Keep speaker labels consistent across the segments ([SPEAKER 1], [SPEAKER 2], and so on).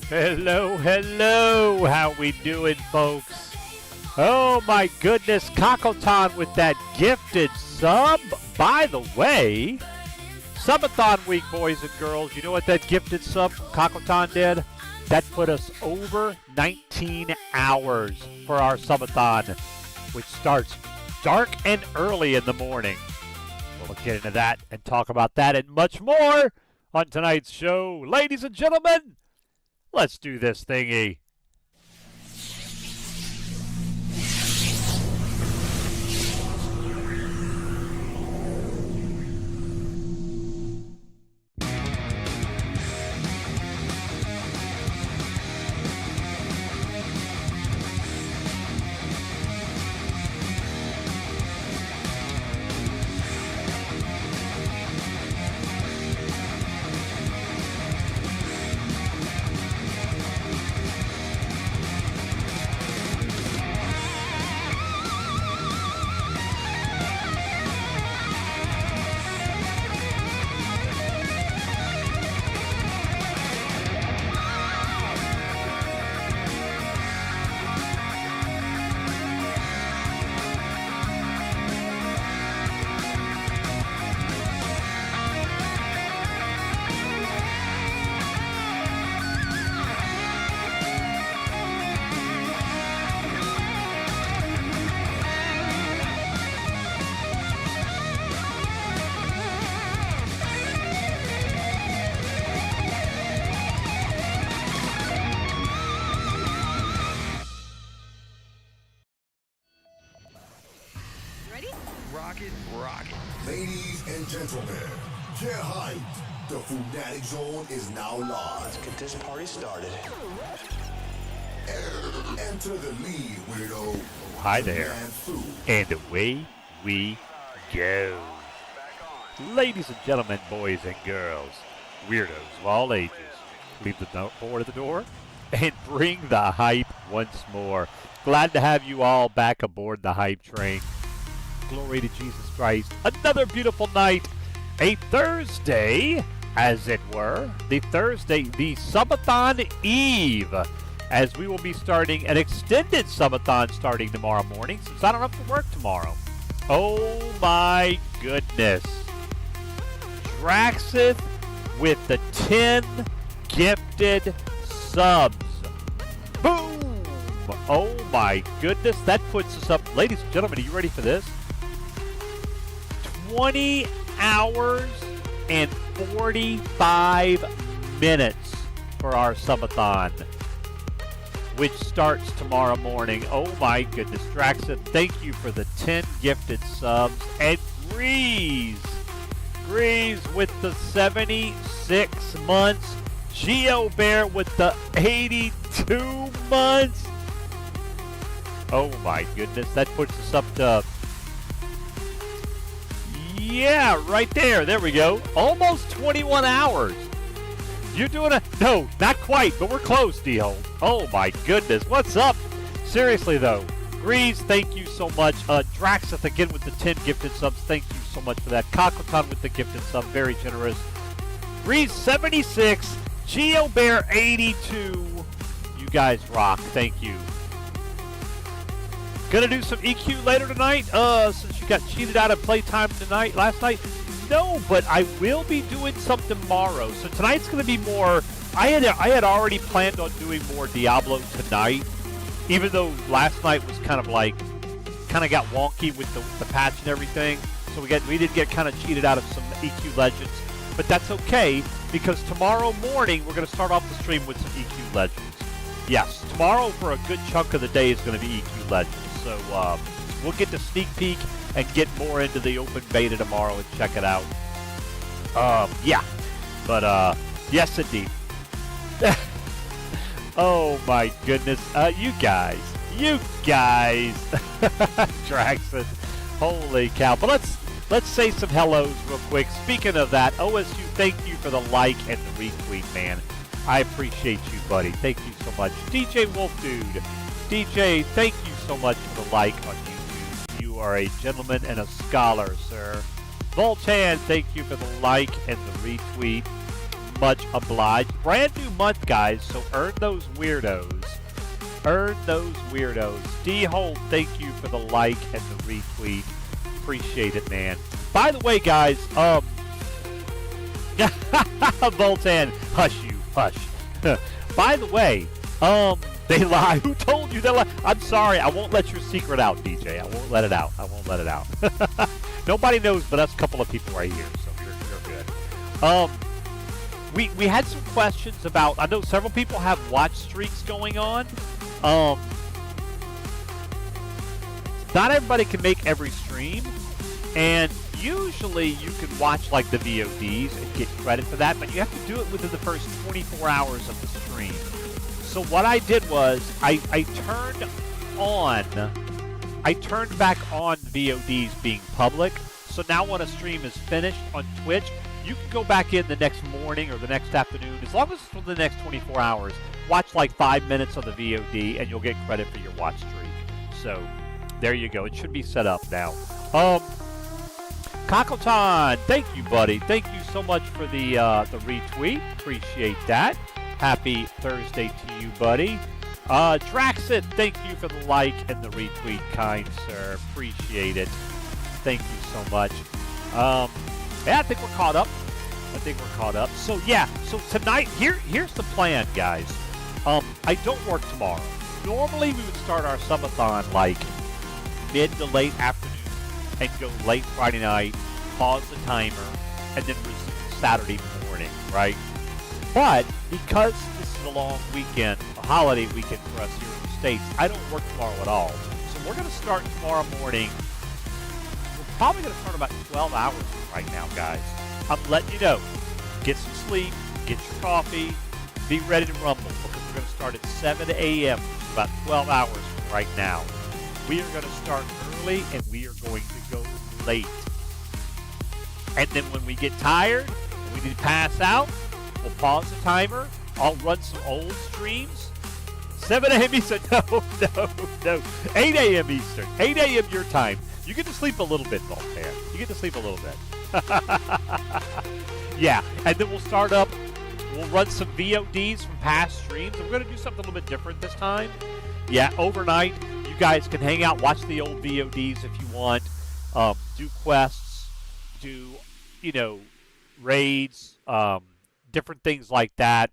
[SPEAKER 1] Hello, hello. How we doing, folks? Oh my goodness, Cockleton with that gifted sub. By the way, Subathon week, boys and girls. You know what that gifted sub from Cockleton did? That put us over 19 hours for our Subathon, which starts dark and early in the morning. We'll get into that and talk about that and much more on tonight's show. Ladies and gentlemen, let's do this thingy.
[SPEAKER 2] Ladies and gentlemen, get hyped. The Fanatic Zone is now live.
[SPEAKER 3] Let's get this party started.
[SPEAKER 2] Enter the lead, weirdo.
[SPEAKER 1] Hi there. And away we go. Ladies and gentlemen, boys and girls, weirdos of all ages, leave the board at the door and bring the hype once more. Glad to have you all back aboard the hype train. Glory to Jesus Christ. Another beautiful night. A Thursday, as it were. The Subathon Eve. As we will be starting an extended Subathon starting tomorrow morning, since I don't have to work tomorrow. Oh my goodness. Draxith with the 10 gifted subs. Boom! Oh my goodness. That puts us up. Ladies and gentlemen, are you ready for this? 20 hours and 45 minutes for our Subathon, which starts tomorrow morning. Oh my goodness. Draxon, thank you for the 10 gifted subs. And Grease with the 76 months. Geo Bear with the 82 months. Oh my goodness. That puts us up to... yeah, right there. There we go. Almost 21 hours. You're doing a... no, not quite, but we're close, D-Hole. Oh, my goodness. What's up? Seriously, though. Grease, thank you so much. Draxith, again, with the 10 gifted subs. Thank you so much for that. Cockleton with the gifted sub. Very generous. Grease, 76. Geo Bear, 82. You guys rock. Thank you. Gonna do some EQ later tonight, since you got cheated out of playtime last night? No, but I will be doing some tomorrow. So tonight's gonna be more, I had already planned on doing more Diablo tonight, even though last night was kind of got wonky with the patch and everything. So we did get kind of cheated out of some EQ Legends, but that's okay, because tomorrow morning we're gonna start off the stream with some EQ Legends. Yes, tomorrow for a good chunk of the day is gonna be EQ Legends. So we'll get to sneak peek and get more into the open beta tomorrow and check it out. Yeah, but yes indeed. Oh my goodness, you guys, Draxon, holy cow! But let's say some hellos real quick. Speaking of that, OSU, thank you for the like and the retweet, man. I appreciate you, buddy. Thank you so much, DJ Wolf Dude. DJ, thank you so much for the like on YouTube. You are a gentleman and a scholar, sir. Voltan, thank you for the like and the retweet. Much Obliged. Brand new month, guys, so earn those weirdos. Earn those weirdos. D-Hole, thank you for the like and the retweet. Appreciate it, man. By the way, guys, Voltan, hush you, hush. By the way, they lie. Who told you they lie? I'm sorry, I won't let your secret out, DJ. I won't let it out. I won't let it out. Nobody knows but us, a couple of people right here, so you're good. We had some questions about, I know several people have watch streaks going on. Not everybody can make every stream, and usually you can watch like the VODs and get credit for that, but you have to do it within the first 24 hours of the stream. So what I did was I turned back on VODs being public. So now when a stream is finished on Twitch, you can go back in the next morning or the next afternoon, as long as it's within the next 24 hours. Watch like 5 minutes of the VOD, and you'll get credit for your watch streak. So there you go. It should be set up now. Kakotan, thank you, buddy. Thank you so much for the retweet. Appreciate that. Happy Thursday to you, buddy. Draxit, thank you for the like and the retweet, kind sir. Appreciate it. Thank you so much. Yeah, I think we're caught up. So yeah, so tonight, here's the plan, guys. I don't work tomorrow. Normally we would start our subathon like mid to late afternoon and go late Friday night, pause the timer, and then resume Saturday morning, right? But because this is a long weekend, a holiday weekend for us here in the States, I don't work tomorrow at all. So we're going to start tomorrow morning. We're probably going to start about 12 hours from right now, guys. I'm letting you know. Get some sleep, get your coffee, be ready to rumble, because we're going to start at 7 a.m., which is about 12 hours from right now. We are going to start early, and we are going to go late. And then when we get tired, we need to pass out, we'll pause the timer. I'll run some old streams. 7 a.m. Eastern. No. 8 a.m. Eastern. 8 a.m. your time. You get to sleep a little bit, Voltaire. You get to sleep a little bit. Yeah, and then we'll start up. We'll run some VODs from past streams. We're going to do something a little bit different this time. Yeah, overnight, you guys can hang out, watch the old VODs if you want. Do quests, do, raids, different things like that.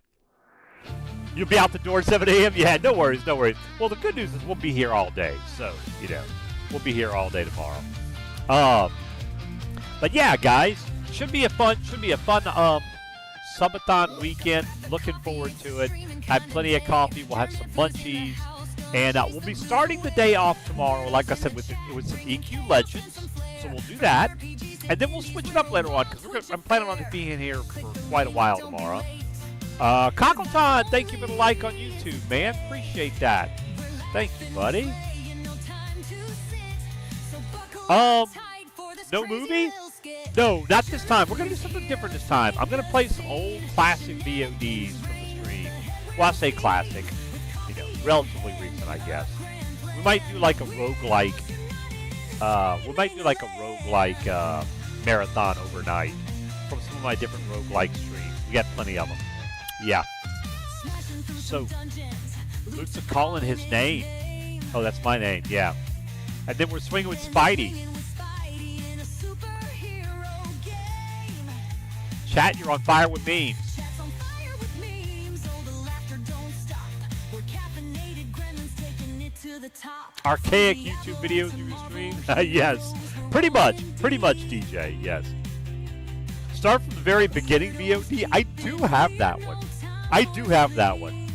[SPEAKER 1] You'll be out the door at 7 a.m.? Yeah, no worries. Well, the good news is we'll be here all day. So, we'll be here all day tomorrow. But yeah, guys, should be a fun subathon weekend. Looking forward to it. Have plenty of coffee. We'll have some munchies. And we'll be starting the day off tomorrow, like I said, with some EQ Legends. So we'll do that. And then we'll switch it up later on, because I'm planning on being here for quite a while tomorrow. Kakotan, thank you for the like on YouTube, man. Appreciate that. Thank you, buddy. No movie? No, not this time. We're going to do something different this time. I'm going to play some old classic VODs from the stream. Well, I say classic. Relatively recent, I guess. We might do like a roguelike. Marathon overnight from some of my different roguelike streams. We got plenty of them. Yeah. So, Luke's calling his name. Oh, that's my name. Yeah. And then we're swinging with Spidey. Chat, you're on fire with memes. Archaic YouTube videos you stream? Yes. Pretty much, DJ, yes. Start from the very beginning VOD? I do have that one.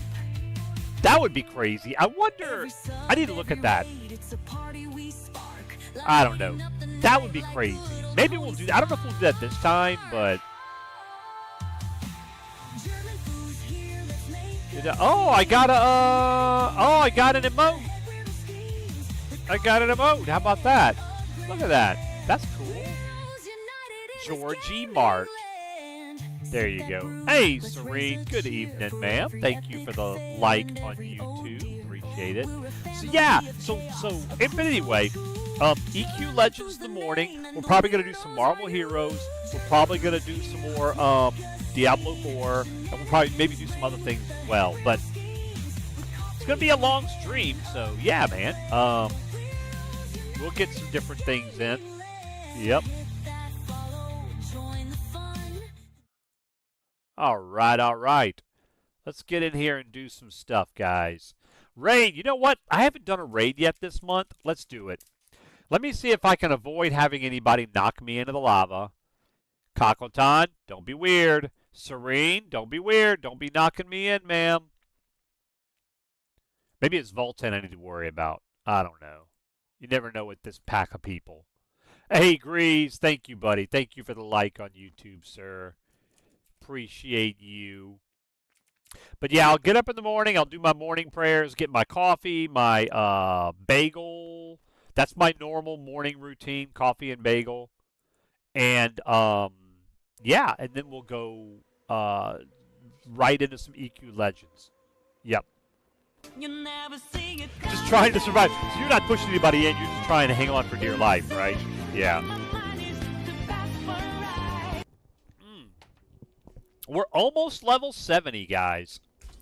[SPEAKER 1] That would be crazy. I wonder, I need to look at that. I don't know. That would be crazy. Maybe we'll do that. I don't know if we'll do that this time, but... I got an emote. How about that? Look at that. That's cool. Georgie March. There you go. Hey, Serene. Good evening, ma'am. Thank you for the like on YouTube. Appreciate it. So, yeah. So Infinity Way, EQ Legends in the morning. We're probably going to do some Marvel Heroes. We're probably going to do some more Diablo 4. And we'll probably maybe do some other things as well. But it's going to be a long stream, so yeah, man. We'll get some different things in. Yep. All right. Let's get in here and do some stuff, guys. Raid, you know what? I haven't done a raid yet this month. Let's do it. Let me see if I can avoid having anybody knock me into the lava. Cockleton, don't be weird. Serene, don't be weird. Don't be knocking me in, ma'am. Maybe it's Voltan I need to worry about. I don't know. You never know with this pack of people. Hey, Grease, thank you, buddy. Thank you for the like on YouTube, sir. Appreciate you. But yeah, I'll get up in the morning. I'll do my morning prayers, get my coffee, my bagel. That's my normal morning routine, coffee and bagel. And yeah, and then we'll go right into some EQ Legends. Yep. Just trying to survive. So you're not pushing anybody in. You're just trying to hang on for dear life, right? Yeah. We're almost level 70, guys.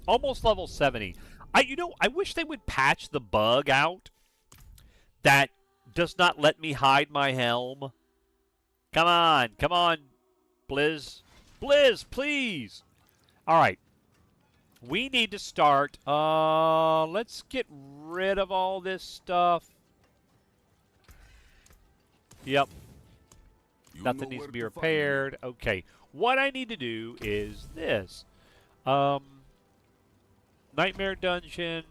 [SPEAKER 1] Almost level 70. I wish they would patch the bug out that does not let me hide my helm. Come on, Blizz. Blizz, please. All right. We need to start. Let's get rid of all this stuff. Yep. Nothing needs to be repaired. Okay. What I need to do is this. Nightmare Dungeon,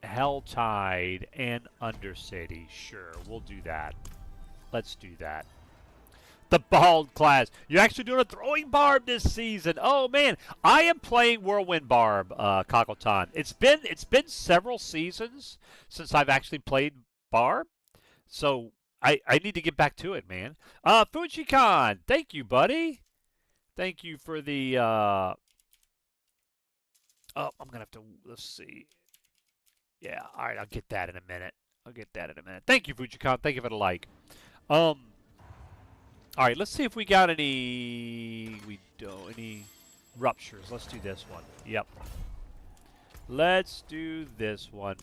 [SPEAKER 1] Helltide, and Undercity. Sure, we'll do that. Let's do that. The Bald class. You're actually doing a throwing barb this season. Oh man, I am playing Whirlwind Barb, Cockleton. It's been several seasons since I've actually played Barb, so I need to get back to it, man. Fujikon, thank you, buddy. Thank you for the. Oh, I'm gonna have to. Let's see. Yeah, all right. I'll get that in a minute. Thank you, Fujikon. Thank you for the like. All right, let's see if we got any. We don't any ruptures. Let's do this one. Yep. Let's do this one.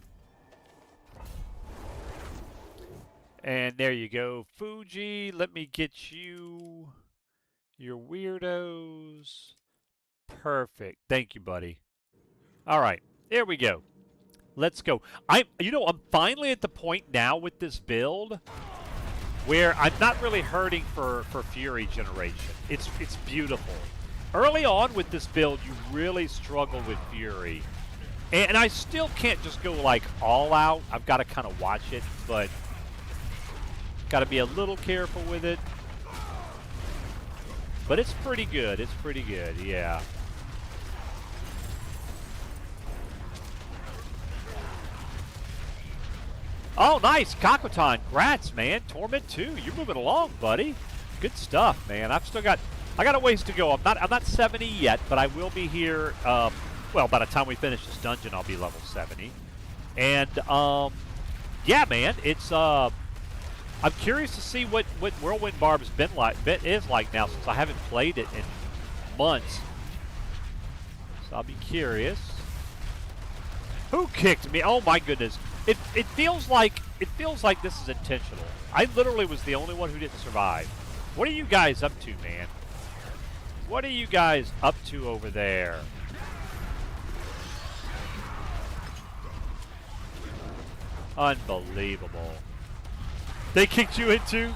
[SPEAKER 1] And there you go, Fuji. Let me get you. Your weirdos. Perfect. Thank you, buddy. All right, there we go. Let's go. I'm finally at the point now with this build where I'm not really hurting for Fury generation. It's beautiful. Early on with this build, you really struggle with Fury. And I still can't just go like all out. I've got to kind of watch it, but got to be a little careful with it. But it's pretty good. It's pretty good, yeah. Oh, nice. Cockleton. Grats, man. Torment 2. You're moving along, buddy. Good stuff, man. I got a ways to go. I'm not 70 yet, but I will be here. Well, by the time we finish this dungeon, I'll be level 70. And, yeah, man. It's, I'm curious to see what Whirlwind Barb's is like now, since I haven't played it in months. So I'll be curious. Who kicked me? Oh my goodness! It feels like this is intentional. I literally was the only one who didn't survive. What are you guys up to, man? What are you guys up to over there? Unbelievable. They kicked you into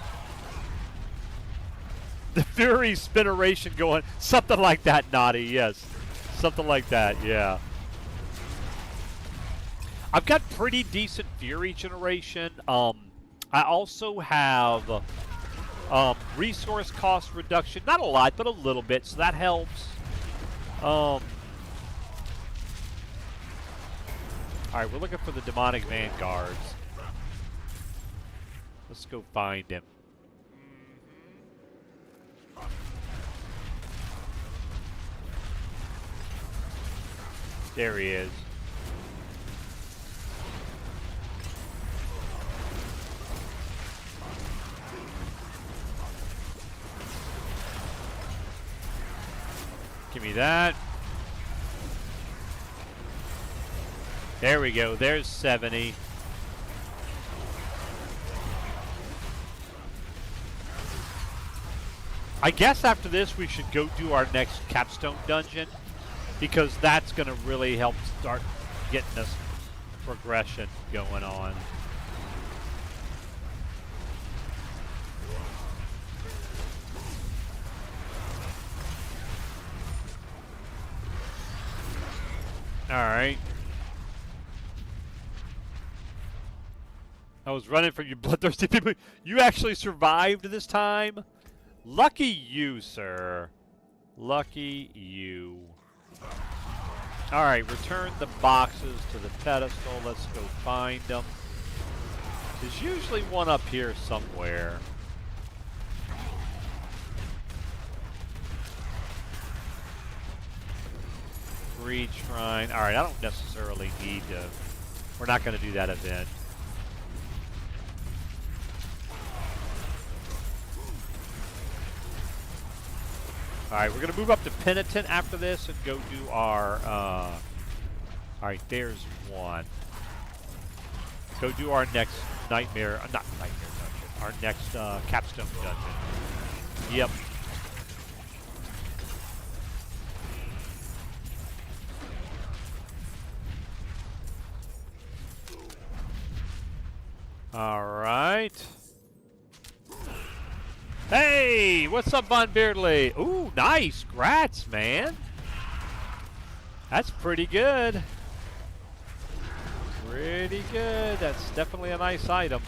[SPEAKER 1] the Fury Spinneration going. Something like that, Naughty, yes. Something like that, yeah. I've got pretty decent Fury generation. I also have resource cost reduction. Not a lot, but a little bit, so that helps. Alright, we're looking for the demonic vanguards. Let's go find him. There he is. Give me that. There we go. There's 70. I guess after this we should go do our next capstone dungeon, because that's going to really help start getting us progression going on. All right. I was running from you bloodthirsty people. You actually survived this time? Lucky you, sir. Lucky you. All right, return the boxes to the pedestal. Let's go find them. There's usually one up here somewhere. Greed Shrine. All right, I don't necessarily need to. We're not going to do that event. All right, we're going to move up to Penitent after this and go do our, all right, there's one. Go do our next nightmare, not nightmare dungeon, our next capstone dungeon. Yep. All right. Hey, what's up, Von Beardley? Ooh, nice. Grats, man. That's pretty good. Pretty good. That's definitely a nice item.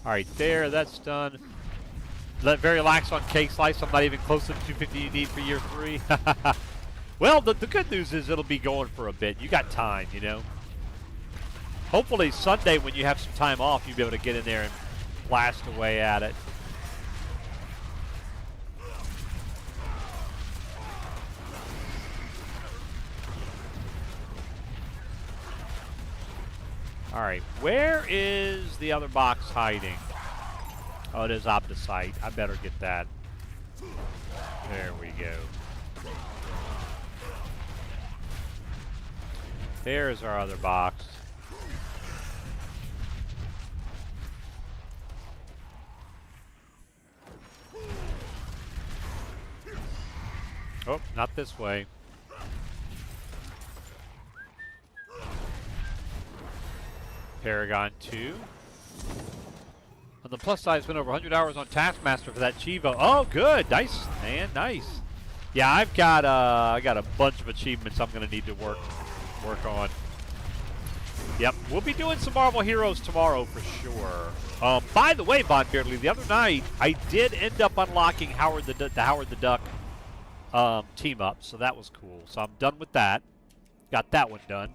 [SPEAKER 1] All right, there. That's done. Very lax on cake slice. I'm not even close to the 250 you need for year 3. Well, the good news is it'll be going for a bit. You got time, you know. Hopefully Sunday, when you have some time off, you'll be able to get in there and blast away at it. All right, where is the other box hiding? Oh, it is Opticite. I better get that. There we go. There's our other box. Oh, not this way. Paragon 2. On the plus side, spent over 100 hours on Taskmaster for that Chivo. Oh, good. Nice, man. Nice. Yeah, I got a bunch of achievements I'm going to need to work on. Yep, we'll be doing some Marvel Heroes tomorrow for sure. By the way, Von Beardley, the other night I did end up unlocking the Howard the Duck team up, so that was cool. So I'm done with that. Got that one done.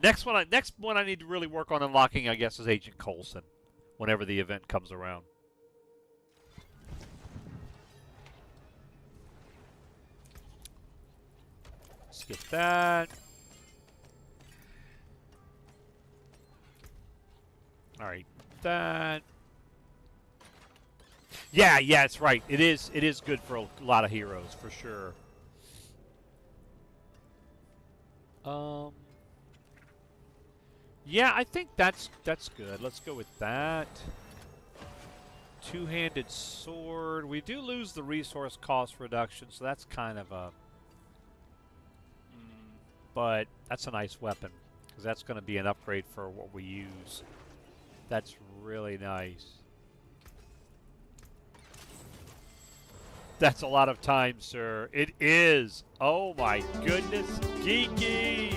[SPEAKER 1] Next one I need to really work on unlocking, I guess, is Agent Coulson, whenever the event comes around. Skip that. All right, that. Yeah, it's right. It is good for a lot of heroes for sure. Yeah, I think that's good. Let's go with that. Two-handed sword. We do lose the resource cost reduction, so that's kind of a. But that's a nice weapon, because that's going to be an upgrade for what we use. That's really nice. That's a lot of time, sir. It is. Oh my goodness. Geeky.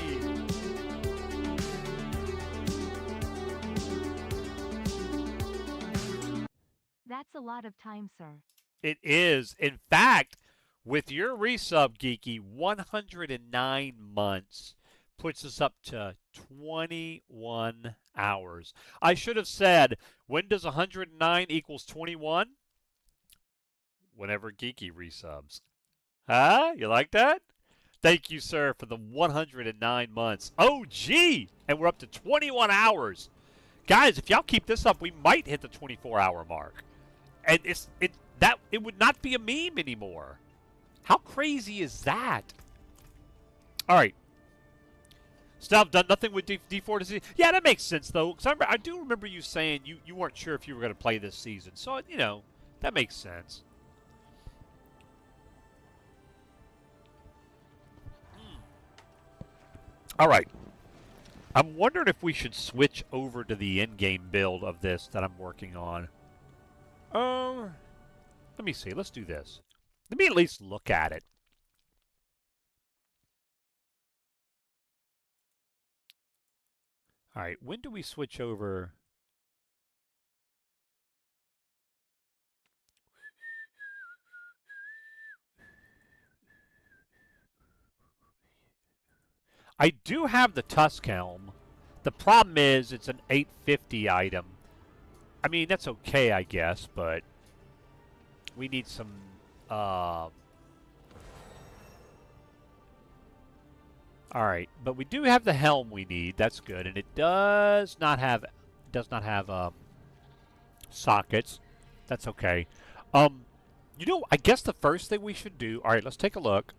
[SPEAKER 3] That's a lot of time, sir.
[SPEAKER 1] It is. In fact, with your resub, Geeky, 109 months puts us up to 21 hours. I should have said, when does 109 equals 21? Whenever Geeky resubs. Huh? You like that? Thank you, sir, for the 109 months. Oh, gee! And we're up to 21 hours. Guys, if y'all keep this up, we might hit the 24-hour mark. And That it would not be a meme anymore. How crazy is that? All right. Still have done nothing with D4 to see. Yeah, that makes sense though. Because I do remember you saying you weren't sure if you were going to play this season. So you know that makes sense. All right. I'm wondering if we should switch over to the in-game build of this that I'm working on. Let me see. Let's do this. Let me at least look at it. All right. When do we switch over? I do have the Tusk Helm. The problem is it's an 850 item. I mean, that's okay, I guess, but we need some... Alright, but we do have the helm we need. That's good. And it does not have sockets. That's okay. You know, I guess the first thing we should do... Alright, let's take a look.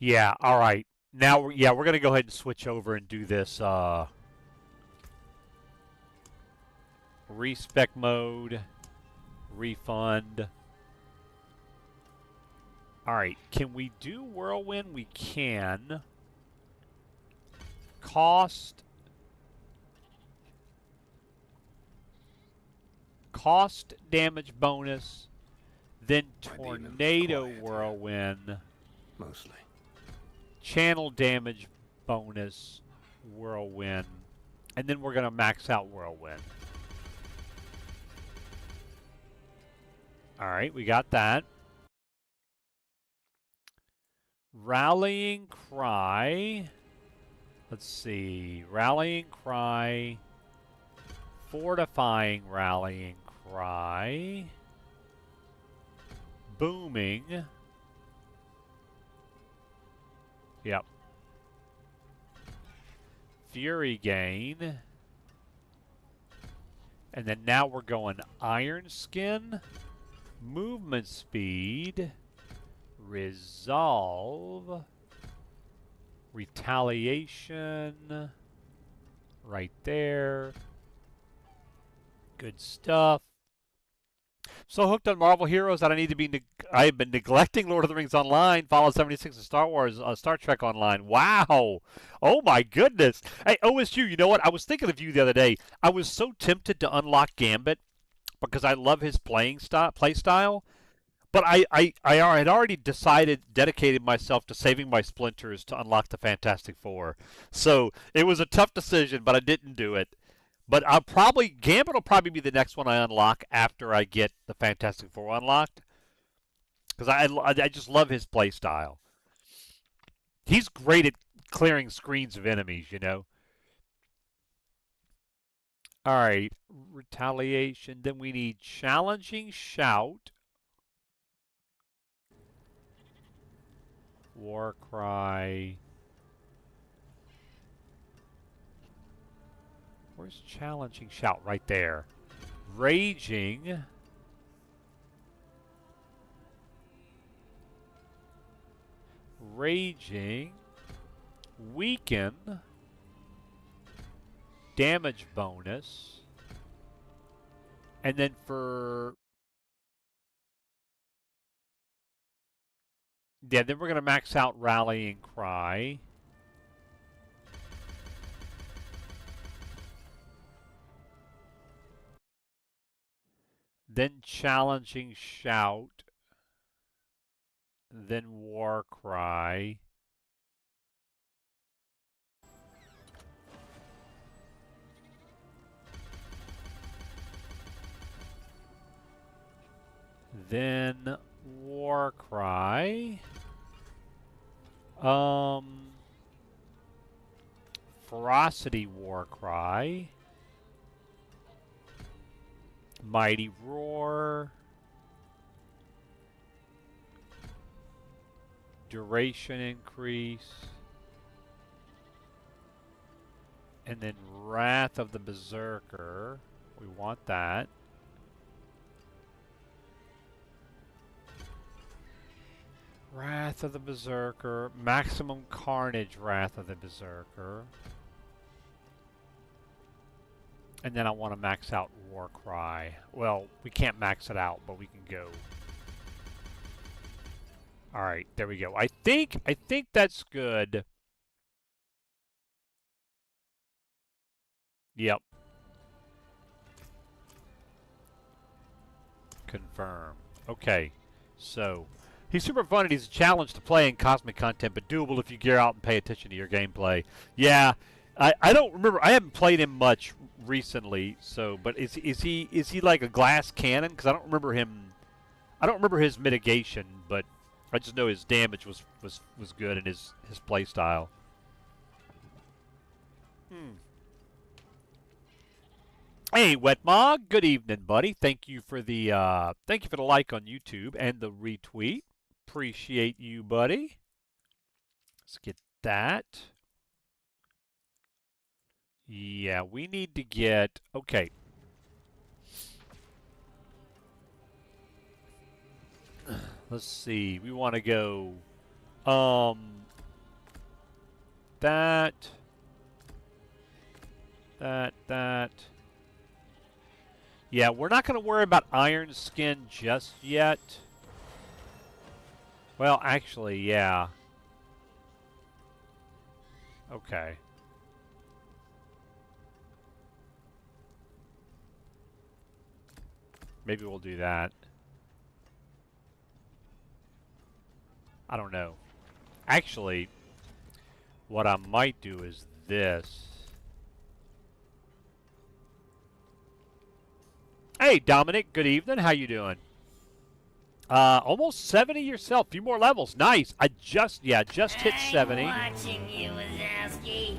[SPEAKER 1] Yeah, alright. Now, we're going to go ahead and switch over and do this, respec mode, refund. Alright, can we do Whirlwind? We can. Cost damage bonus, then Tornado Whirlwind.
[SPEAKER 4] Mostly.
[SPEAKER 1] Channel damage bonus, Whirlwind. And then we're going to max out Whirlwind. Alright, we got that. Rallying Cry. Let's see. Rallying Cry. Fortifying Rallying Cry. Booming. Yep. Fury Gain. And then now we're going Iron Skin. Movement Speed. Resolve. Retaliation. Right there. Good stuff. So hooked on Marvel Heroes that I've been neglecting Lord of the Rings Online, Fallout 76, and Star Wars, Star Trek Online. Wow. Oh my goodness. Hey, OSU, you know what? I was thinking of you the other day. I was so tempted to unlock Gambit because I love his play style. But I had already dedicated myself to saving my splinters to unlock the Fantastic Four. So it was a tough decision, but I didn't do it. But Gambit will probably be the next one I unlock after I get the Fantastic Four unlocked. Because I just love his play style. He's great at clearing screens of enemies, you know. Alright, retaliation. Then we need challenging shout. War cry. Where's challenging shout? Right there. Raging. Raging. Weaken. Damage bonus. And then for... Yeah, then we're going to max out Rallying Cry. Then Challenging Shout. Then War Cry. Then War Cry. Ferocity War Cry. Mighty Roar. Duration increase. And then Wrath of the Berserker. We want that. Wrath of the Berserker. Maximum Carnage Wrath of the Berserker. And then I want to max out Warcry. Well, we can't max it out, but we can go. Alright, there we go. I think that's good. Yep. Confirm. Okay. So, he's super fun and he's a challenge to play in cosmic content, but doable if you gear out and pay attention to your gameplay. Yeah. I don't remember. I haven't played him much recently, so but is he like a glass cannon? Because I don't remember him. I don't remember his mitigation, but I just know his damage was good in his play style. Hey, Wetmog, good evening, buddy. Thank you for the like on YouTube and the retweet. Appreciate you, buddy. Let's get that. Yeah, we need to get... Okay. Let's see. We want to go... That. Yeah, we're not going to worry about Iron Skin just yet. Well, actually, yeah. Okay. Maybe we'll do that. I don't know. Actually, what I might do is this. Hey, Dominic, good evening. How you doing? Almost 70 yourself. Few more levels. Nice. I just hit 70.
[SPEAKER 4] Watching you, Wazowski.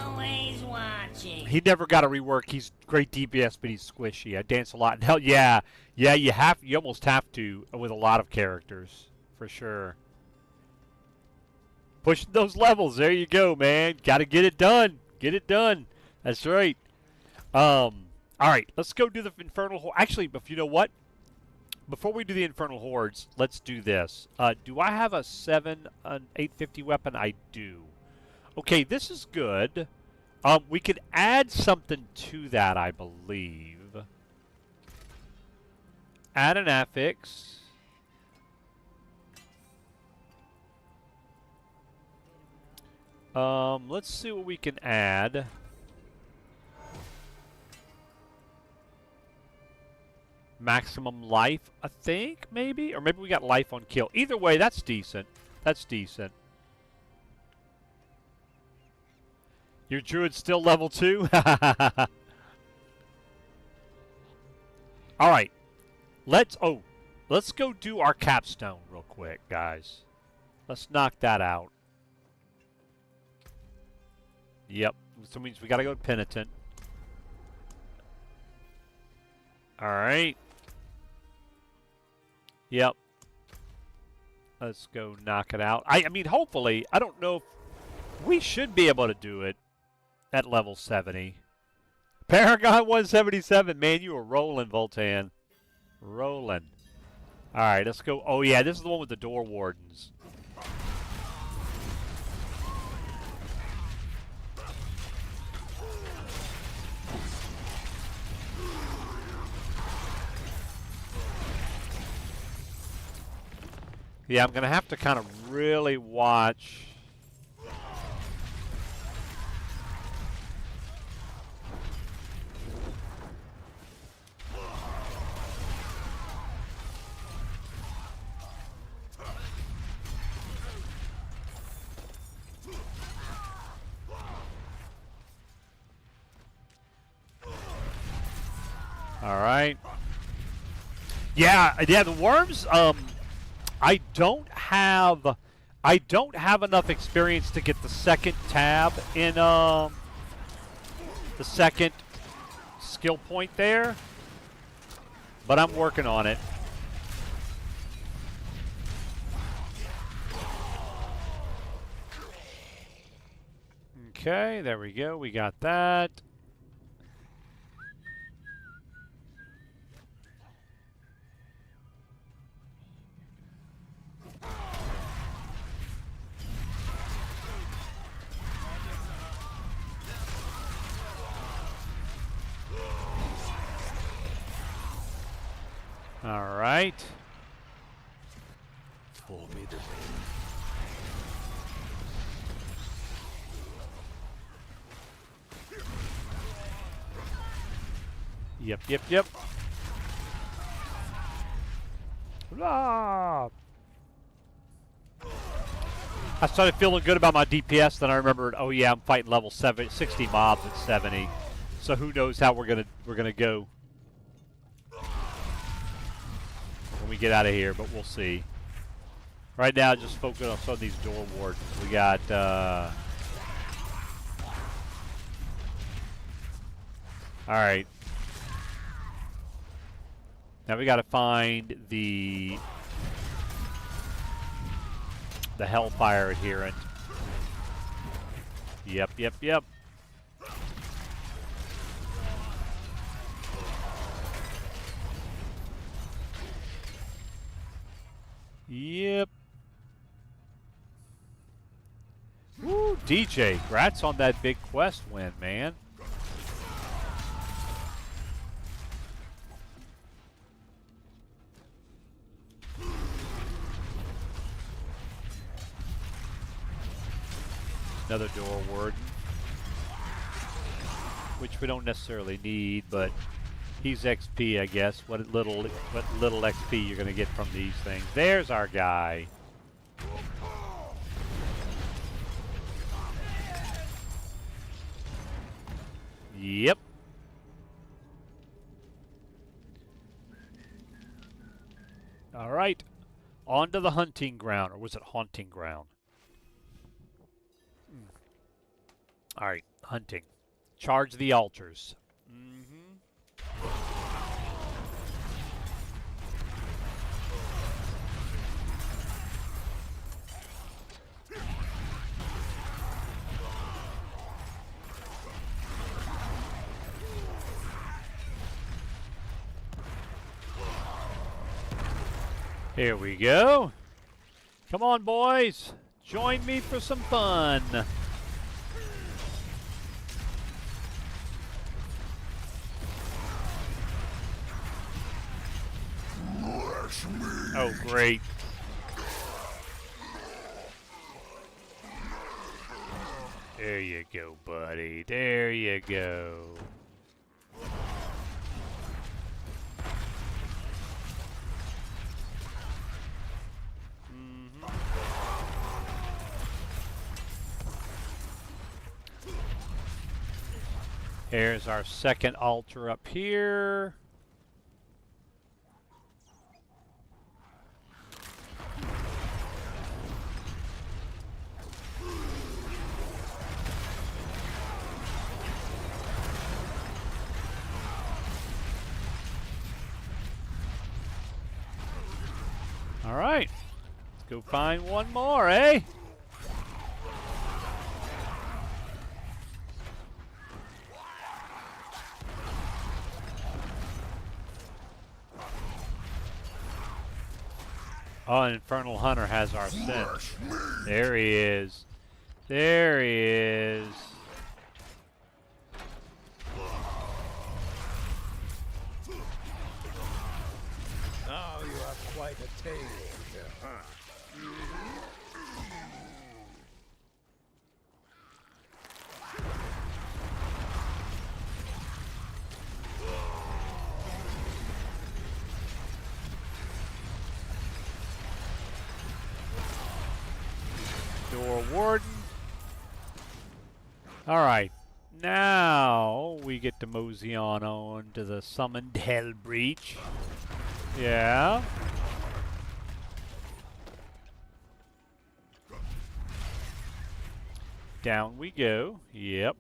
[SPEAKER 4] Always watching.
[SPEAKER 1] He never got a rework. He's great DPS, but he's squishy. I dance a lot. And hell, yeah, you almost have to with a lot of characters, for sure. Pushing those levels. There you go, man. Got to get it done. Get it done. That's right. All right, let's go do the Infernal Horde. Actually, if you know what? Before we do the Infernal Hordes, let's do this. Do I have an 850 weapon? I do. Okay, this is good. We could add something to that, I believe. Add an affix. Let's see what we can add. Maximum life, I think, maybe? Or maybe we got life on kill. Either way, that's decent. That's decent. Your druid's still level 2? Alright. Let's go do our capstone real quick, guys. Let's knock that out. Yep. So it means we gotta go to Penitent. Alright. Yep. Let's go knock it out. I mean, hopefully, I don't know if we should be able to do it at level 70. Paragon 177, man, you were rolling, Voltan. Rolling. Alright, let's go. Oh, yeah, this is the one with the door wardens. Yeah, I'm going to have to kind of really watch. All right. Yeah, the worms, I don't have enough experience to get the second tab in the second skill point there. but I'm working on it. Okay, there we go. We got that. All right.
[SPEAKER 2] Formidable.
[SPEAKER 1] Yep. Ah! I started feeling good about my DPS, then I remembered, oh yeah, I'm fighting level 60 mobs at 70. So who knows how we're gonna go when we get out of here, but we'll see. Right now, just focus on some of these door wardens. We got alright. Now we gotta find the Hellfire adherent. Yep. Yep. Woo, DJ, congrats on that big quest win, man. Another door warden, which we don't necessarily need, but he's XP, I guess. What little XP you're gonna get from these things. There's our guy. Yep. All right. On to the hunting ground, or was it haunting ground? All right, hunting. Charge the altars. Here we go. Come on, boys. Join me for some fun. Oh, great. There you go, buddy. There you go. Here's our second altar up here. All right, let's go find one more, eh? Oh, Infernal Hunter has our scent. There he is. There he is.
[SPEAKER 5] Now you have quite a tale to hunt.
[SPEAKER 1] Door warden. Alright. Now we get to mosey on to the summoned hell breach. Yeah. Down we go. Yep.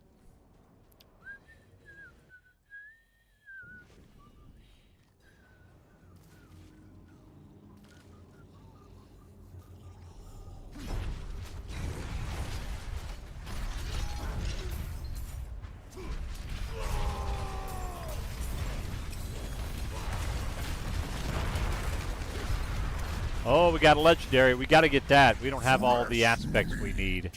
[SPEAKER 1] Oh, we got a legendary. We got to get that. We don't have all the aspects we need.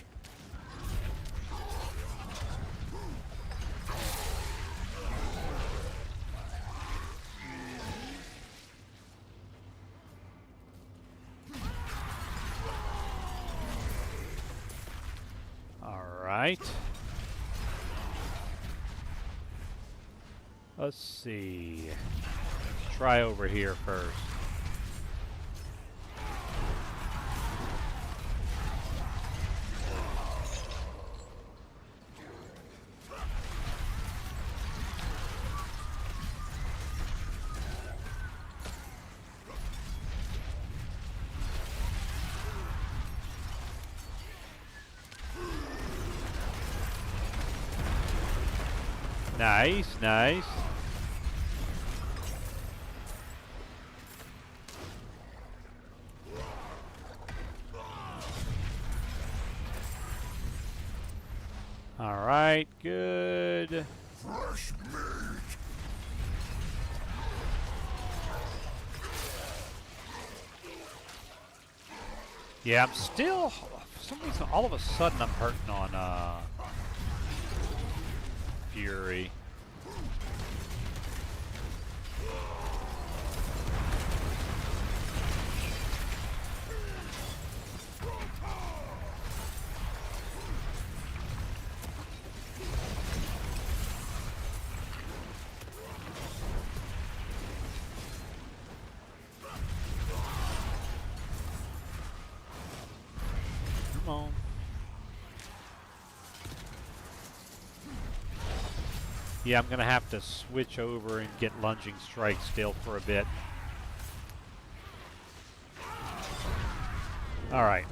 [SPEAKER 1] All right. Let's see. Let's try over here first. Nice, nice. All right, good.
[SPEAKER 2] Fresh meat.
[SPEAKER 1] Yeah, I'm still, for some reason, all of a sudden I'm hurting on Fury. Come on. Yeah, I'm going to have to switch over and get lunging strike still for a bit. All right.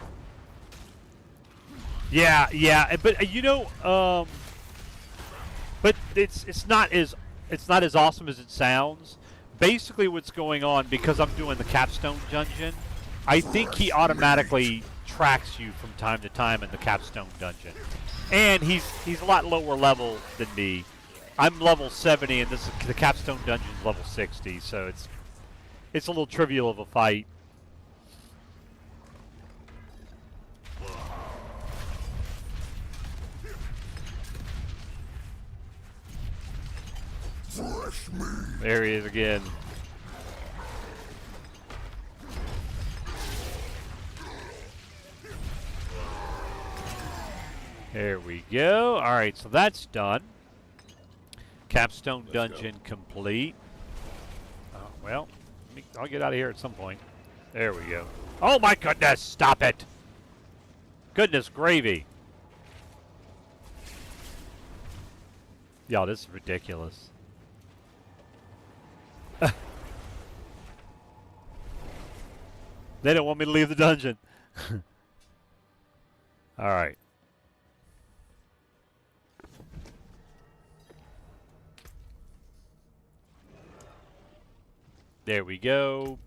[SPEAKER 1] Yeah, but you know, but it's not as awesome as it sounds. Basically, what's going on, because I'm doing the capstone dungeon, I think he automatically tracks you from time to time in the capstone dungeon, and he's a lot lower level than me. I'm level 70, and the capstone dungeon is level 60, so it's a little trivial of a fight. There he is again. There we go. All right, so that's done. Capstone dungeon complete. Well, I'll get out of here at some point. There we go. Oh my goodness, stop it. Goodness gravy. Yo, this is ridiculous. They don't want me to leave the dungeon. All right. There we go.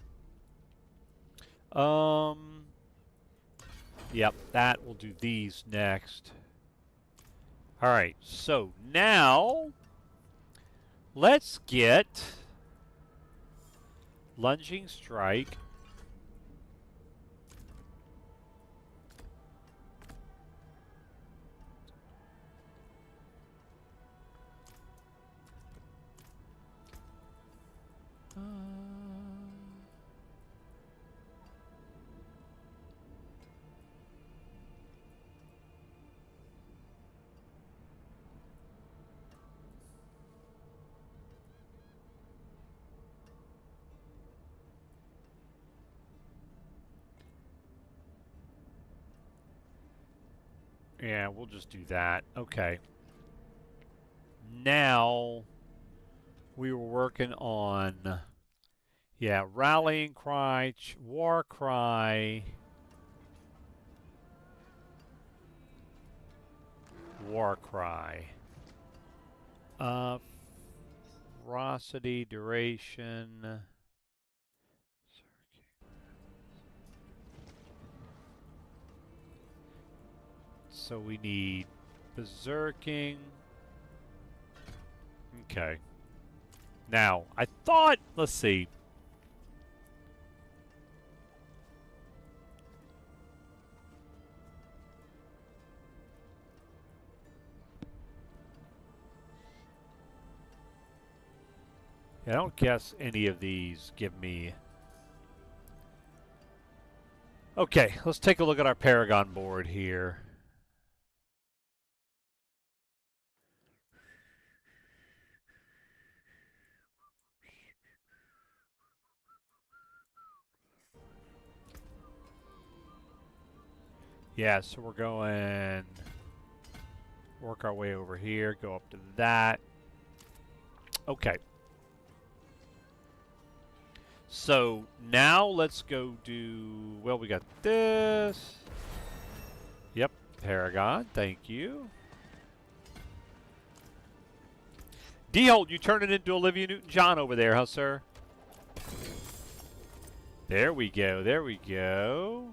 [SPEAKER 1] Yep, that will do these next. All right, so now let's get lunging strike. Yeah, we'll just do that. Okay. Now we were working on, yeah, rallying cry, war cry, war cry. Ferocity, duration. So we need berserking. Okay. Now, I thought, let's see. Yeah, I don't guess any of these give me... Okay, let's take a look at our Paragon board here. Yeah, so we're going... Work our way over here, go up to that. Okay. So now let's go do... Well, we got this. Yep, Paragon, thank you. D-Holt, you turned it into Olivia Newton-John over there, huh, sir? There we go, there we go.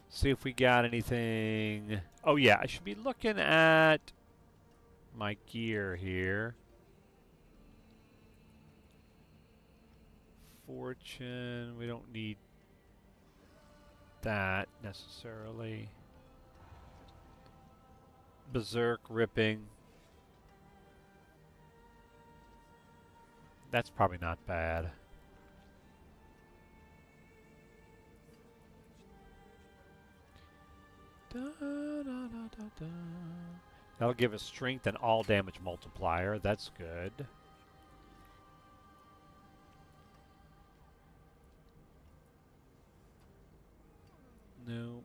[SPEAKER 1] See if we got anything... Oh yeah, I should be looking at my gear here. Fortune, we don't need that necessarily. Berserk, ripping. That's probably not bad. Da, da, da, da, da. That'll give us strength and all damage multiplier. That's good. No.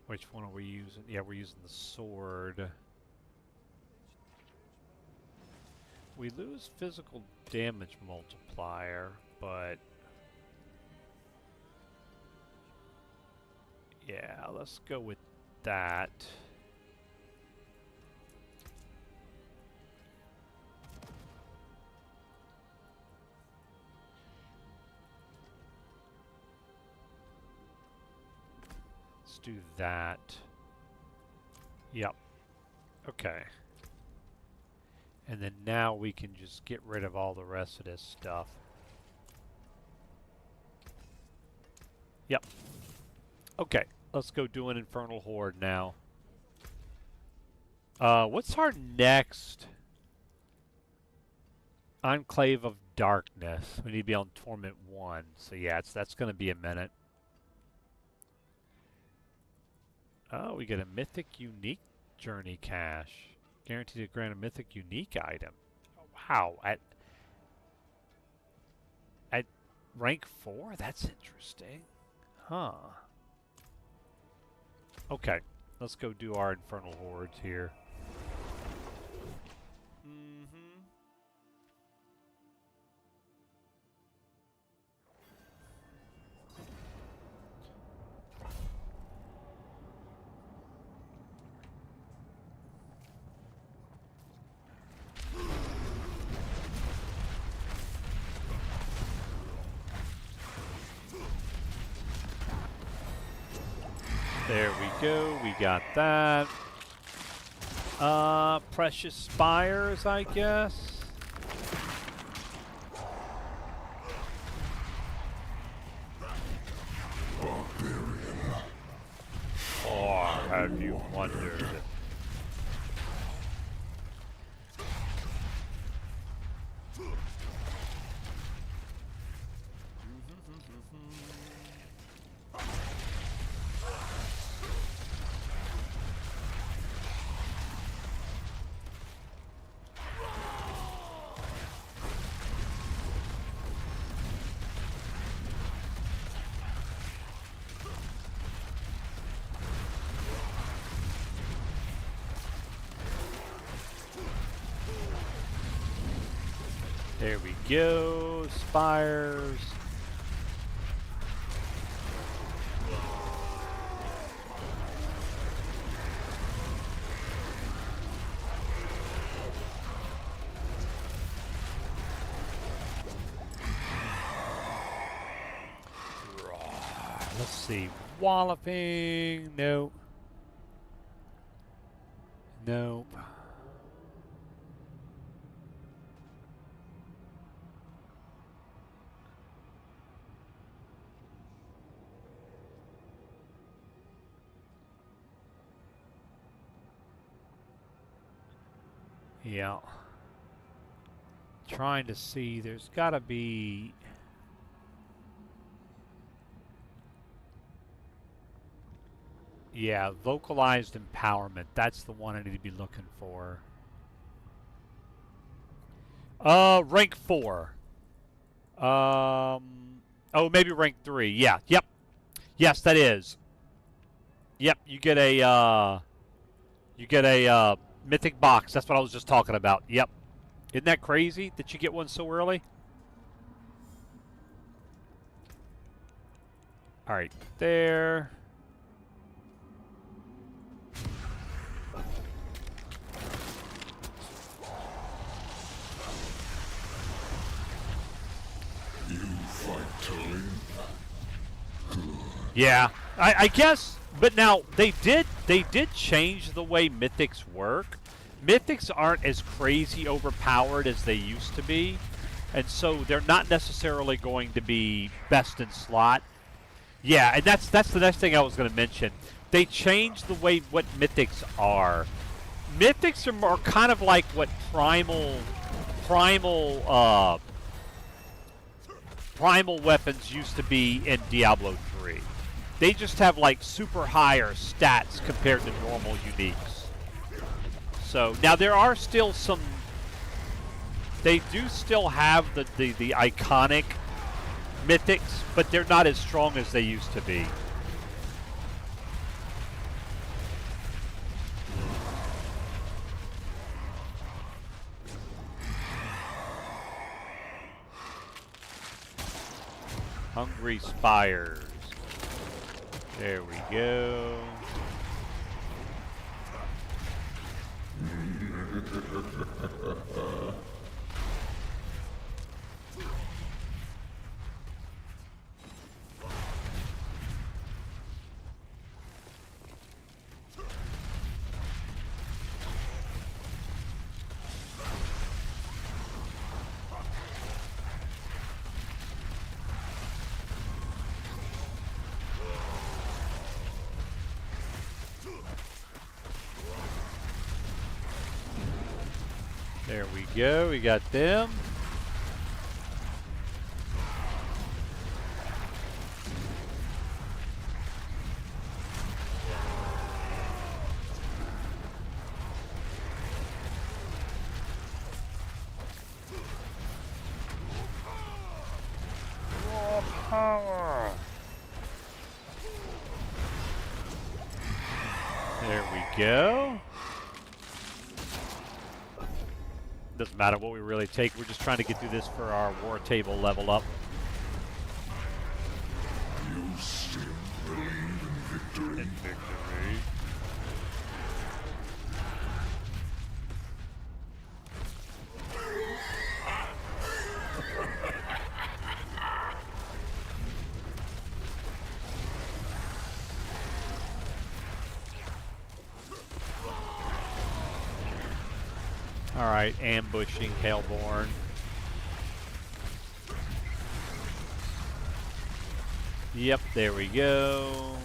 [SPEAKER 1] Which one are we using? Yeah, we're using the sword. We lose physical damage multiplier, but... Yeah, let's go with that. Let's do that. Yep. Okay. And then now we can just get rid of all the rest of this stuff. Yep. Okay, let's go do an Infernal Horde now. What's our next Enclave of Darkness? We need to be on Torment 1. So yeah, that's going to be a minute. Oh, we get a Mythic Unique Journey Cache. Guaranteed to grant a Mythic Unique item. Wow, at rank 4? That's interesting. Huh. Okay, let's go do our Infernal Hordes here. There we go, we got that. Precious Spires, I guess. Or have you wondered? There we go, spires. Let's see, walloping, nope. Nope. Yeah. Trying to see. There's got to be. Yeah, vocalized empowerment. That's the one I need to be looking for. Rank 4. Oh, maybe rank 3. Yeah, yep. Yes, that is. Yep, you get a mythic box. That's what I was just talking about. Yep. Isn't that crazy that you get one so early? All right, there.
[SPEAKER 2] You fight Tully?
[SPEAKER 1] Yeah, I guess. But now they did change the way mythics work. Mythics aren't as crazy overpowered as they used to be, and so they're not necessarily going to be best in slot. Yeah, and that's the next thing I was going to mention. They changed the way what mythics are. Mythics are more kind of like what primal weapons used to be in Diablo 3. They just have like super higher stats compared to normal uniques. So now there are still some. They do still have the iconic mythics, but they're not as strong as they used to be. Hungry Spires. There we go. There we go. We got them. Raw power. There we go. Doesn't matter what we really take. We're just trying to get through this for our war table level up.
[SPEAKER 2] You still believe in victory?
[SPEAKER 1] Alright, ambushing Hailborn. Yep, there we go.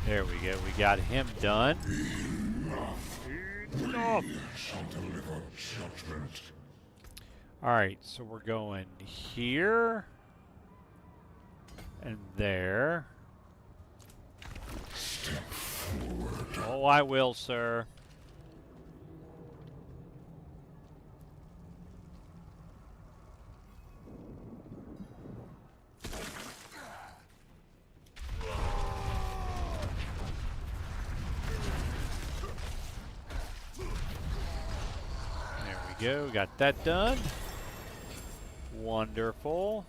[SPEAKER 1] There we go. We got him done. Enough.
[SPEAKER 2] Shall deliver judgment.
[SPEAKER 1] Alright, so we're going here. And there.
[SPEAKER 2] Step forward.
[SPEAKER 1] Oh, I will, sir. Go, got that done. Wonderful.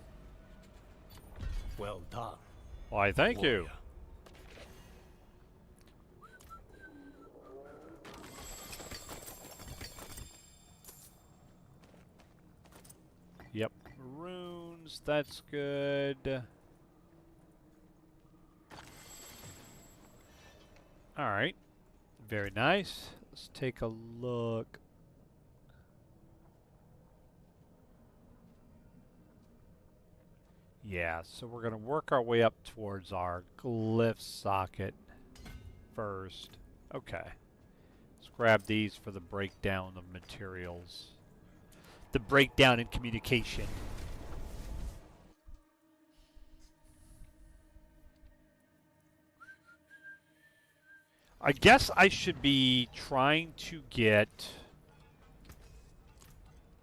[SPEAKER 5] Well done.
[SPEAKER 1] Why, thank you. Yep, runes, that's good. Alright. Very nice. Let's take a look. Yeah, so we're going to work our way up towards our glyph socket first. Okay. Let's grab these for the breakdown of materials. The breakdown in communication. I guess I should be trying to get...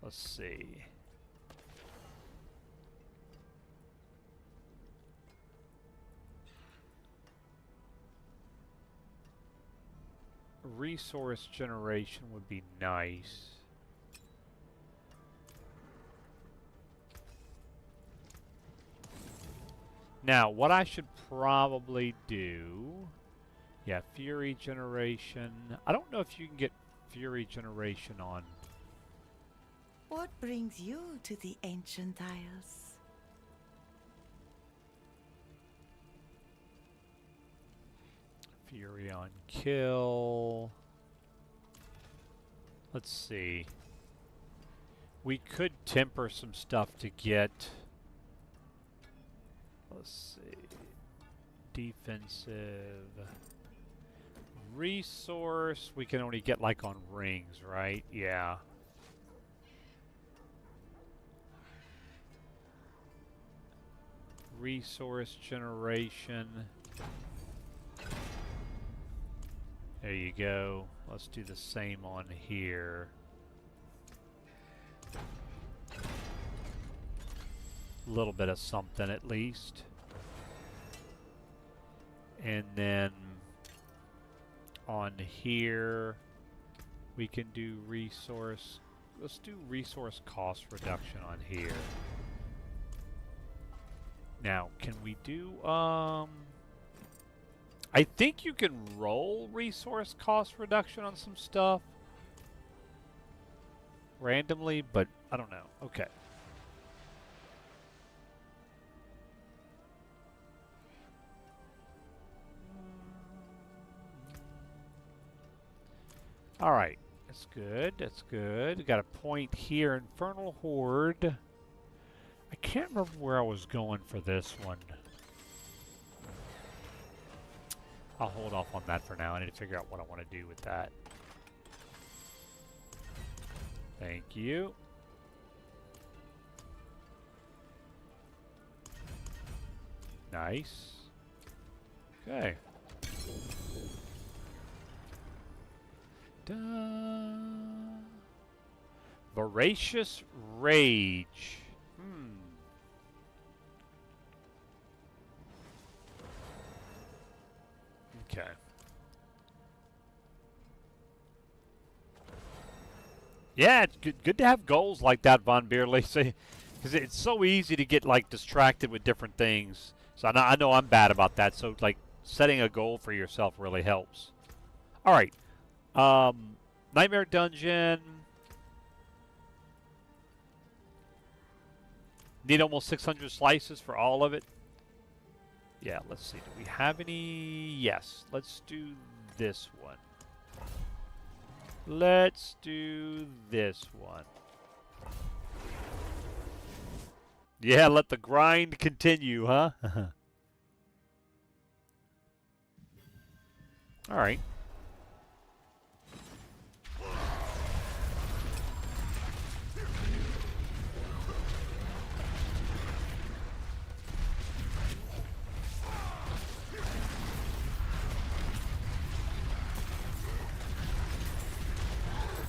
[SPEAKER 1] Let's see. Resource generation would be nice. Now, what I should probably do... Yeah, Fury generation. I don't know if you can get Fury generation on.
[SPEAKER 6] What brings you to the Ancient Isles?
[SPEAKER 1] Fury on kill. Let's see. We could temper some stuff to get... Let's see. Defensive... Resource, we can only get like on rings, right? Yeah. Resource generation. There you go. Let's do the same on here. A little bit of something at least. And then on here we can do resource. Let's do resource cost reduction on here. Now, can we do I think you can roll resource cost reduction on some stuff randomly, but I don't know. Okay. Alright, that's good, that's good. Got a point here, Infernal Horde. I can't remember where I was going for this one. I'll hold off on that for now. I need to figure out what I want to do with that. Thank you. Nice. Okay. Voracious Rage. Okay. Yeah, it's good to have goals like that, Von Beerley. Because it's so easy to get like distracted with different things. So I know I'm bad about that. So like setting a goal for yourself really helps. All right. Nightmare Dungeon. Need almost 600 slices for all of it. Yeah, let's see. Do we have any? Yes. Let's do this one. Let's do this one. Yeah, let the grind continue, huh? All right.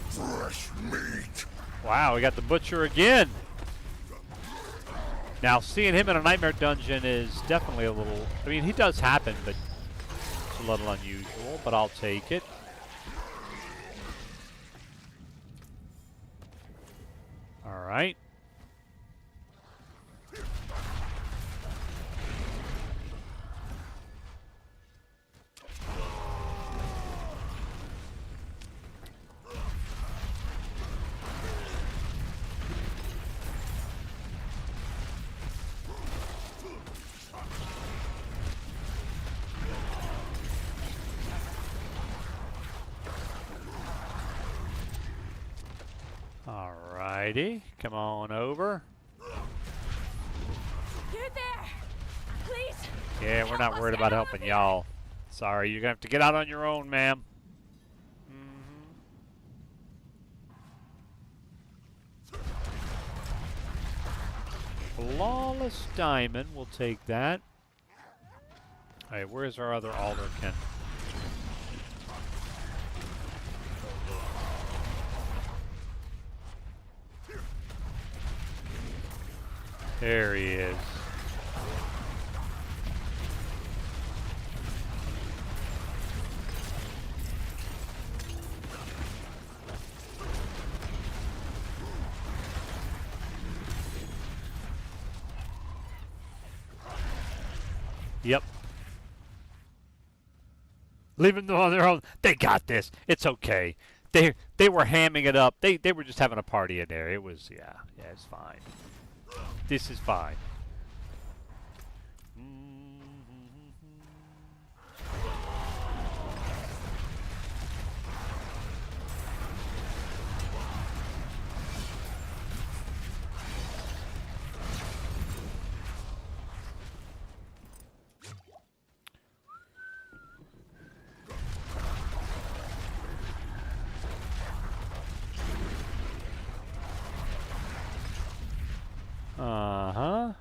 [SPEAKER 2] Fresh meat.
[SPEAKER 1] Wow, we got the Butcher again. Now, seeing him in a Nightmare Dungeon is definitely a little... I mean, he does happen, but it's a little unusual, but I'll take it. All right. Alrighty, come on over.
[SPEAKER 7] You're there! Please!
[SPEAKER 1] Yeah, we're not worried about helping y'all. Sorry, you're gonna have to get out on your own, ma'am. Flawless diamond, we'll take that. Alright, where's our other Alderkin? There he is. Yep. Leave them on their own. They got this. It's okay. They were hamming it up. They were just having a party in there. It was yeah, it's fine. This is fine. Uh-huh.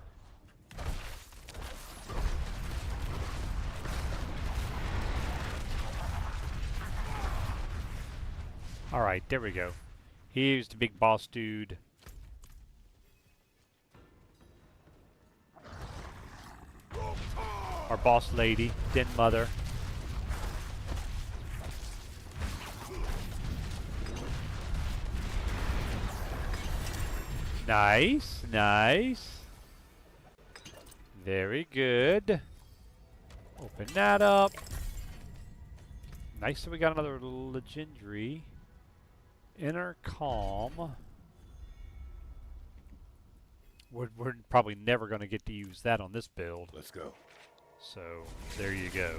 [SPEAKER 1] Alright, there we go. Here's the big boss dude. Our boss lady, Den Mother. Nice, nice. Very good. Open that up. Nice that we got another legendary. Inner Calm. We're probably never going to get to use that on this build.
[SPEAKER 2] Let's go.
[SPEAKER 1] So, there you go.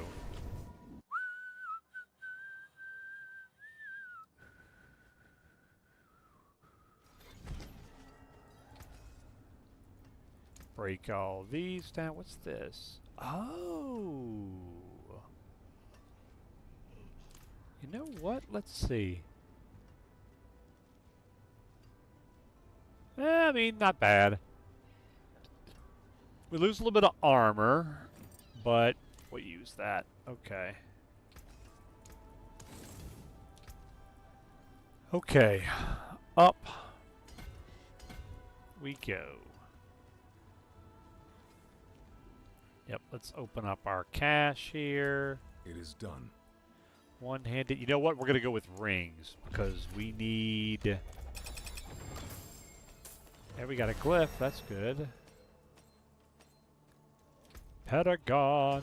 [SPEAKER 1] Break all these down. What's this? Oh. You know what? Let's see. I mean, not bad. We lose a little bit of armor, but we'll use that. Okay. Okay. Up we go. Yep, let's open up our cache here.
[SPEAKER 2] It is done.
[SPEAKER 1] One-handed. You know what? We're going to go with rings because we need... There we got a glyph. That's good. Pentagon.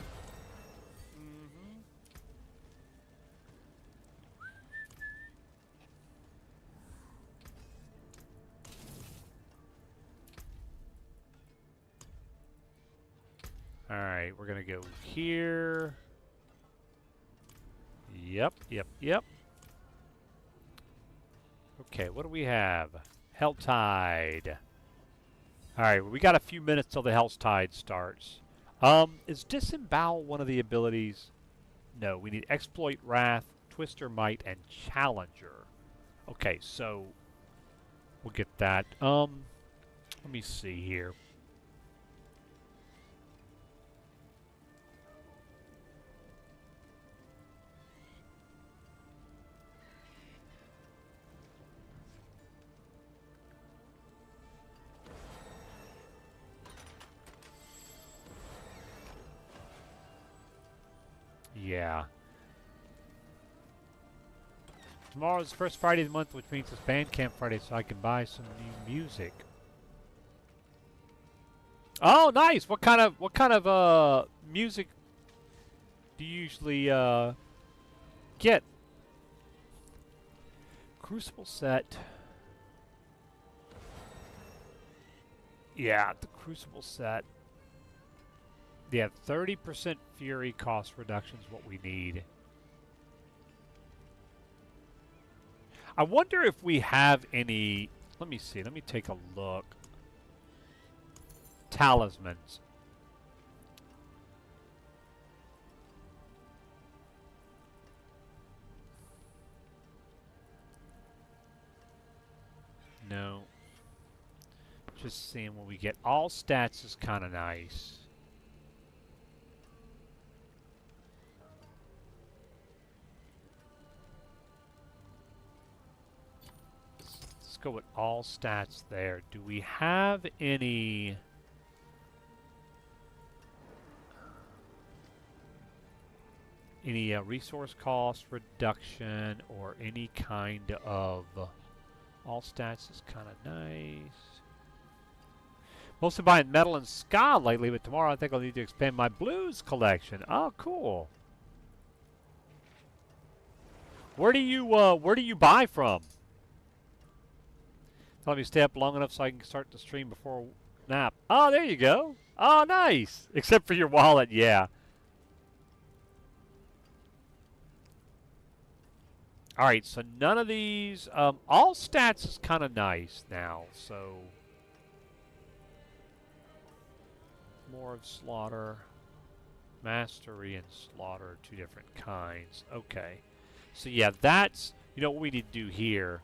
[SPEAKER 1] Alright, we're going to go here. Yep, yep, yep. Okay, what do we have? Helltide. Alright, we got a few minutes till the Helltide starts. Is Disembowel one of the abilities? No, we need Exploit Wrath, Twister Might, and Challenger. Okay, so we'll get that. Let me see here. Yeah. Tomorrow's the first Friday of the month, which means it's Bandcamp Friday, so I can buy some new music. Oh, nice! What kind of music do you usually get? Crucible set. Yeah, the Crucible set. Yeah, 30% Fury cost reduction is what we need. I wonder if we have any Let me see. Let me take a look. Talismans. No. Just seeing what we get. All stats is kind of nice. Let's go with all stats there. Do we have any... resource cost reduction or any kind of... all stats is kind of nice. Mostly buying metal and ska lately, but tomorrow I think I'll need to expand my blues collection. Oh, cool. Where do you buy from? Tell me to stay up long enough so I can start the stream before nap. Oh, there you go. Oh, nice. Except for your wallet, yeah. All right, so none of these. All stats is kind of nice now, so more of slaughter, mastery, and slaughter are two different kinds. Okay, so yeah, that's what we need to do here.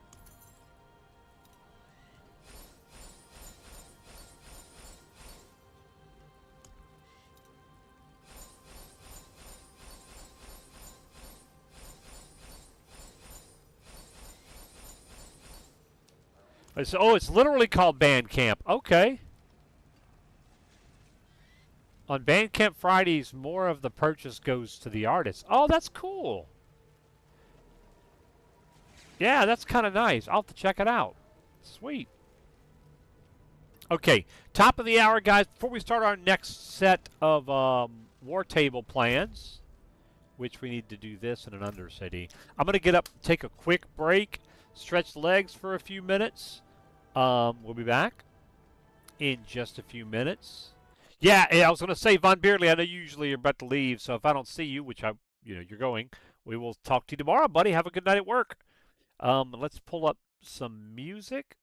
[SPEAKER 1] Oh, it's literally called Bandcamp. Okay. On Bandcamp Fridays, more of the purchase goes to the artist. Oh, that's cool. Yeah, that's kind of nice. I'll have to check it out. Sweet. Okay, top of the hour, guys. Before we start our next set of war table plans, which we need to do this in an Undercity, I'm going to get up, take a quick break, stretch the legs for a few minutes. We'll be back in just a few minutes. Yeah, I was going to say, Von Beardley, I know you usually are about to leave, so if I don't see you, which you're going, we will talk to you tomorrow, buddy. Have a good night at work. Let's pull up some music.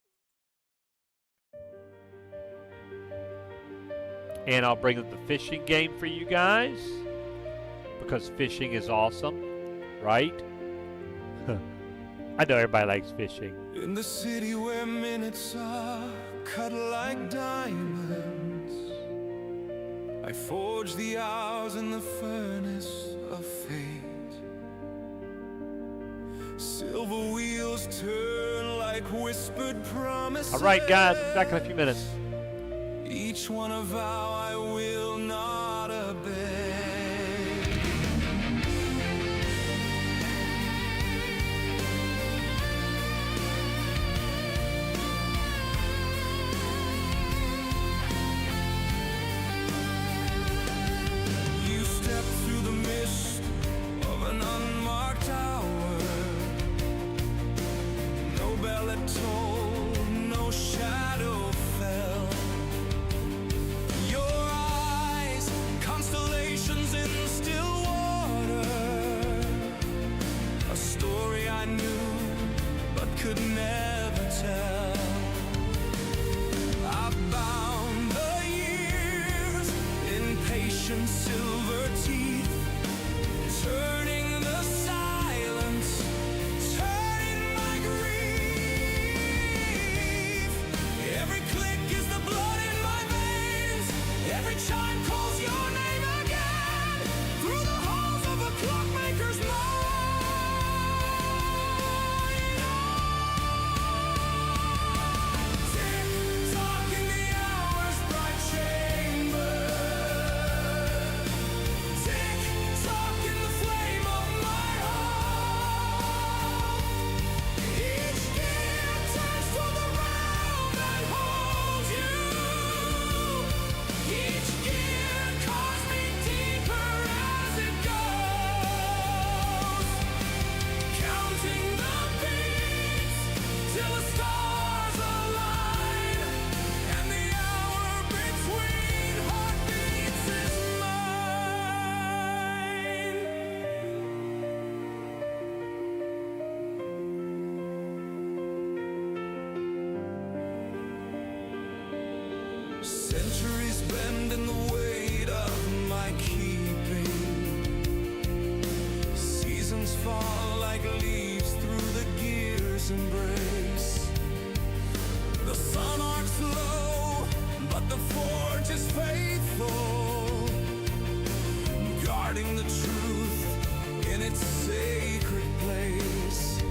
[SPEAKER 1] And I'll bring up the fishing game for you guys, because fishing is awesome, right? I know everybody likes fishing.
[SPEAKER 8] In the city where minutes are cut like diamonds, I forge the hours in the furnace of fate. Silver wheels turn like whispered promises.
[SPEAKER 1] All right, guys, back in a few minutes.
[SPEAKER 8] Each one a vow I will not obey. Centuries bend in the weight of my keeping. Seasons fall like leaves through the gears' embrace. The sun arcs low, but the forge is faithful, guarding the truth in its sacred place.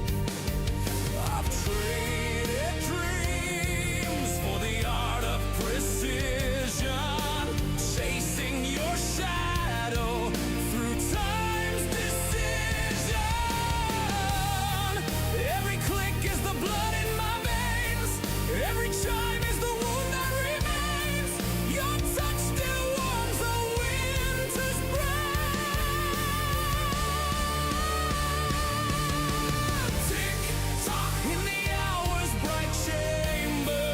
[SPEAKER 8] I've traded dreams for the art of precision, chasing your shadow through time's decision. Every click is the blood in my veins, every chime is the wound that remains. Your touch still warms the winter's breath. Tick tock in the hour's bright chamber.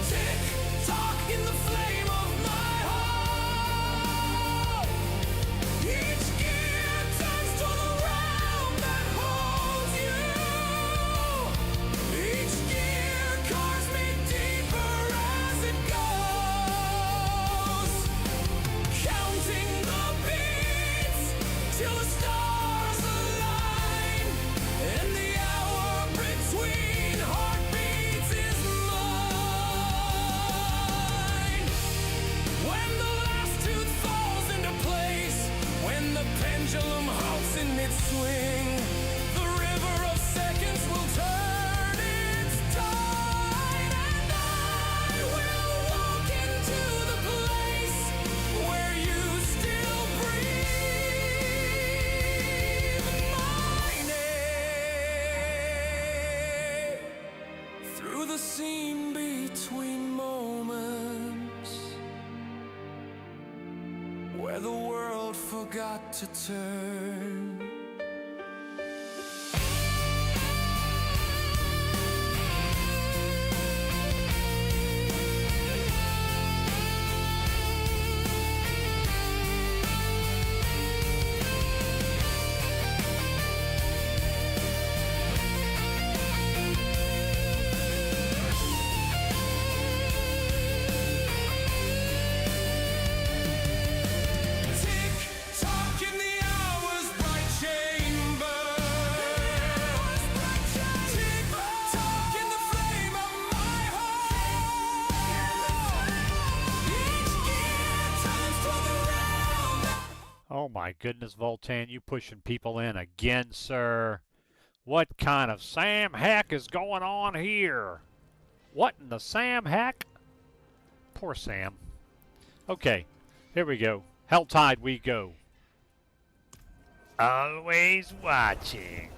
[SPEAKER 8] Tick tock in the flame of my heart. Each gear turns to the realm that holds you. Each gear carves me deeper as it goes, counting the beats till the stars align, and the hour between heartbeats is mine. When the last tooth falls into place, when the pendulum halts in mid-swing, the river of seconds will turn its tide, and I will walk into the place where you still breathe my name. Through the seam between moments, where the world forgot to turn. Tick tock in the hour's bright chamber. Tick tock in the flame of my heart. Each gear turns to the realm that
[SPEAKER 1] Oh my goodness, Voltan, you pushing people in again, sir. What kind of Sam Hack is going on here? What in the Sam Hack? Poor Sam. Okay, here we go. Helltide we go. Always watching.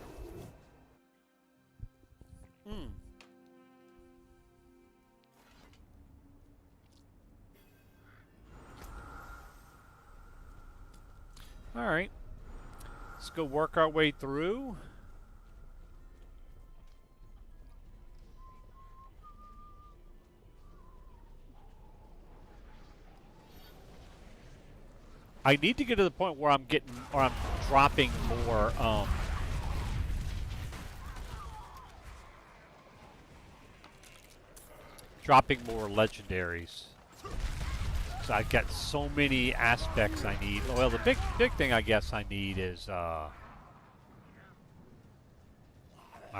[SPEAKER 1] All right. Let's go work our way through. I need to get to the point where I'm dropping more legendaries. So I've got so many aspects I need. Well, the big thing I guess I need is my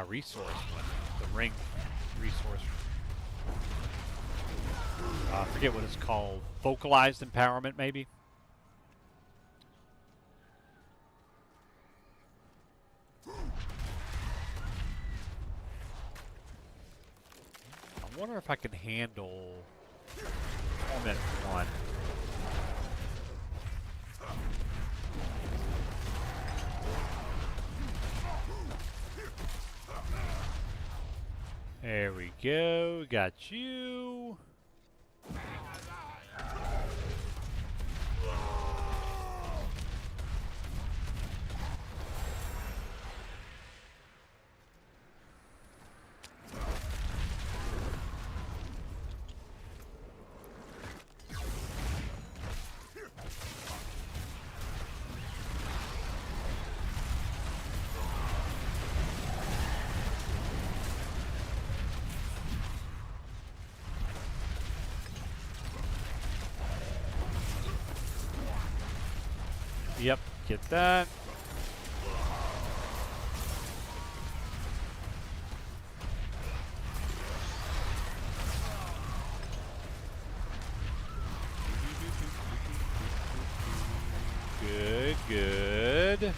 [SPEAKER 1] resource one, the ring resource. I forget what it's called. Vocalized empowerment, maybe. I wonder if I can handle Torment 1. There we go. Got you. Yep, get that. Good, good.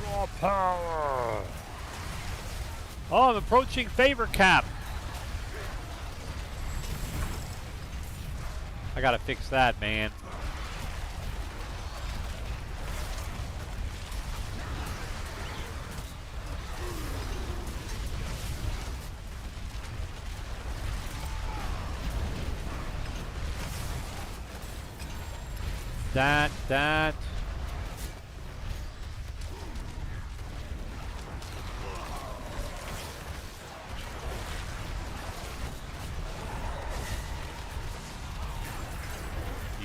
[SPEAKER 1] Raw power. Oh, I'm approaching favor cap. I gotta fix that, man. That.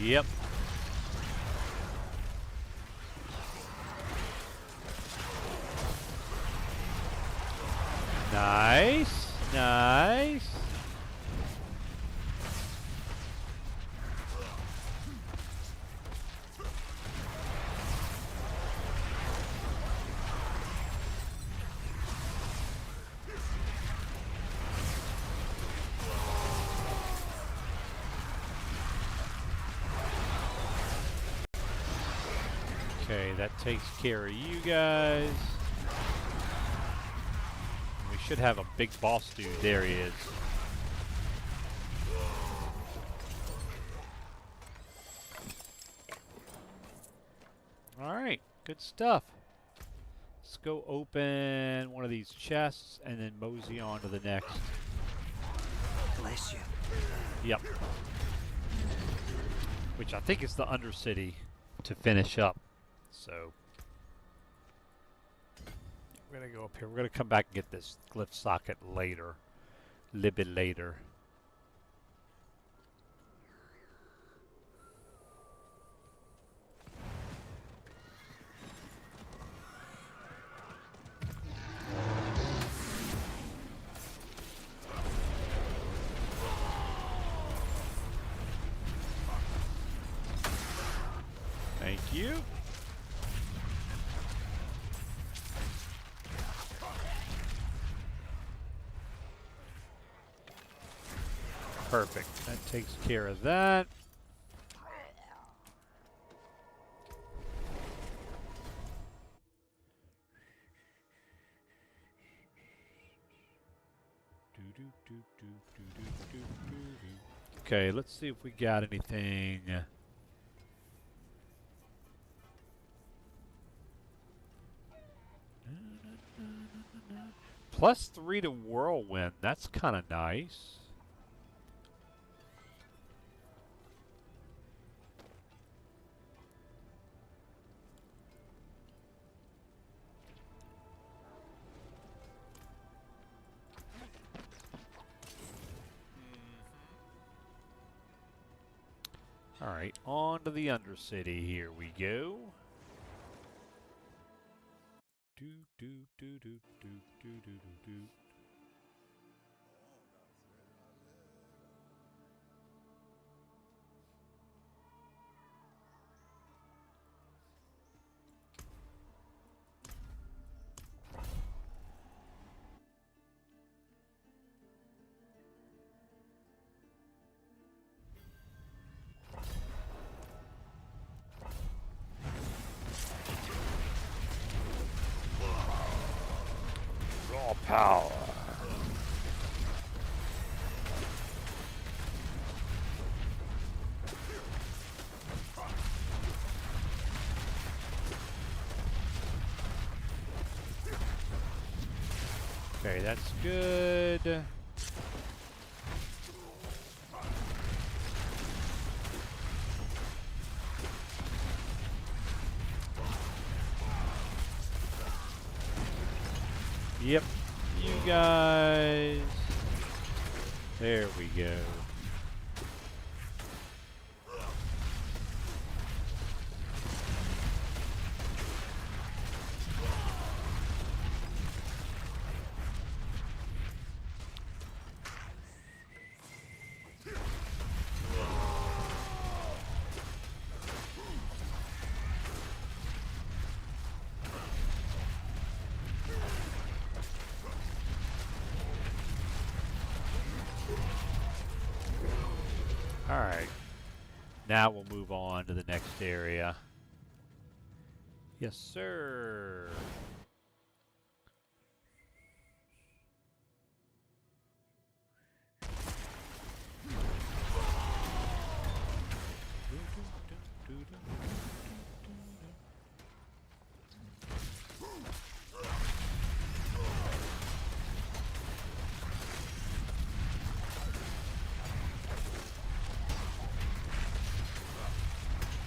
[SPEAKER 1] Yep. Nice. Nice. Okay, that takes care of you guys. We should have a big boss dude. There he is. Alright, good stuff. Let's go open one of these chests and then mosey on to the next.
[SPEAKER 5] Bless you.
[SPEAKER 1] Yep. Which I think is the Undercity to finish up. So we're gonna go up here. We're gonna come back and get this glyph socket later. A little bit later. Thank you. Perfect. That takes care of that. Okay, let's see if we got anything. +3 to Whirlwind. That's kind of nice. Alright, on to the Undercity. Here we go. Do do do do do do do do do. Raw power. Okay, that's good. Yep, you guys. There we go. Alright. Now we'll move on to the next area. Yes, sir.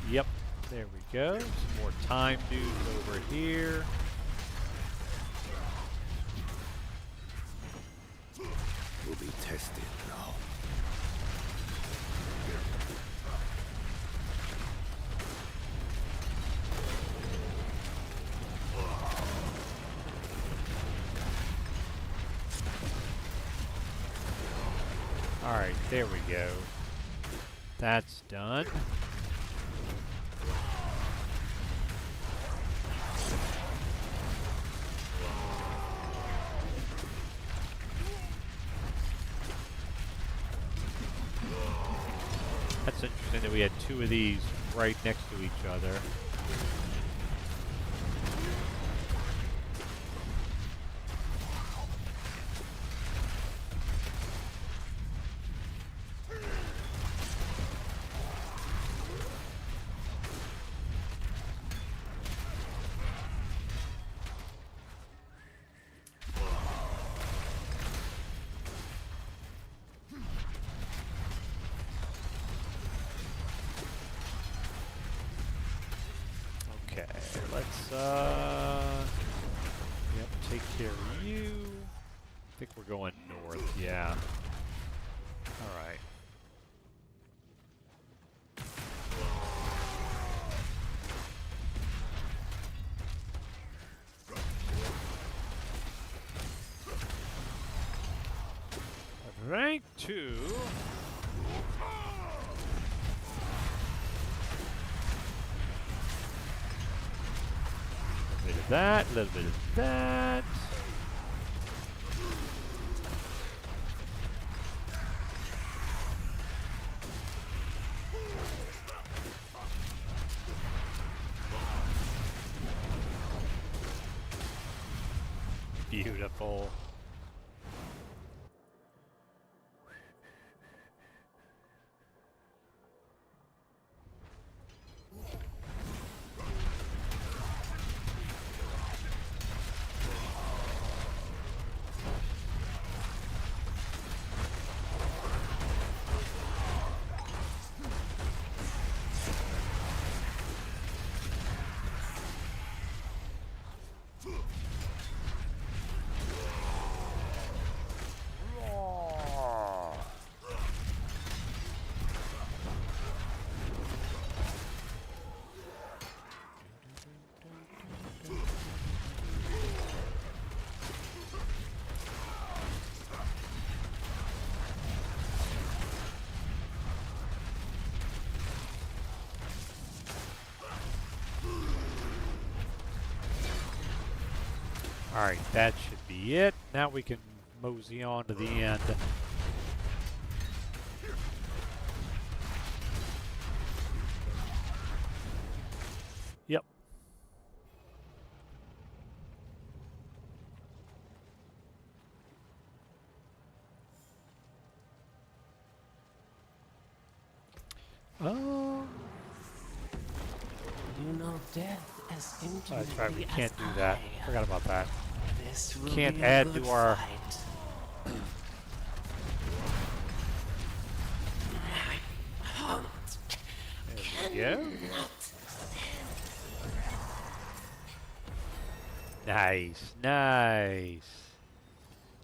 [SPEAKER 1] Yep, there we go. Some more time dudes over here.
[SPEAKER 5] Will be tested now.
[SPEAKER 1] Alright, there we go. That's done. That's interesting that we had two of these right next to each other. Okay, let's yep, take care of you. I think we're going north, yeah. Alright. Rank 2. A little bit of that, a little bit of that. Beautiful. Alright, that should be it. Now we can mosey on to the end. Yep. Oh.
[SPEAKER 9] You know death as intimately
[SPEAKER 1] That's right, we can't
[SPEAKER 9] as
[SPEAKER 1] do that.
[SPEAKER 9] I.
[SPEAKER 1] Forgot about that.
[SPEAKER 9] This will
[SPEAKER 1] Can't
[SPEAKER 9] be a
[SPEAKER 1] add
[SPEAKER 9] good
[SPEAKER 1] to our...
[SPEAKER 9] fight.
[SPEAKER 1] There we go. Nice, nice.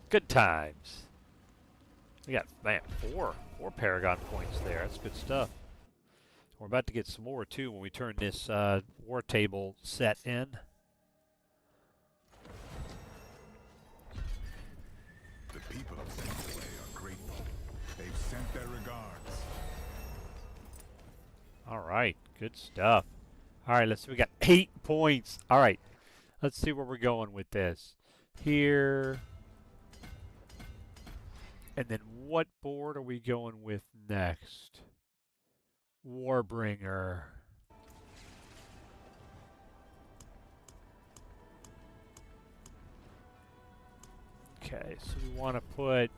[SPEAKER 1] Good times. We got, man, four Paragon points there. That's good stuff. We're about to get some more, too, when we turn this war table set in.
[SPEAKER 10] The people of Central are grateful. They've sent their regards.
[SPEAKER 1] All right, good stuff. All right, let's see. We got 8 points. All right, let's see where we're going with this. Here. And then what board are we going with next? Warbringer. Okay, so we want to put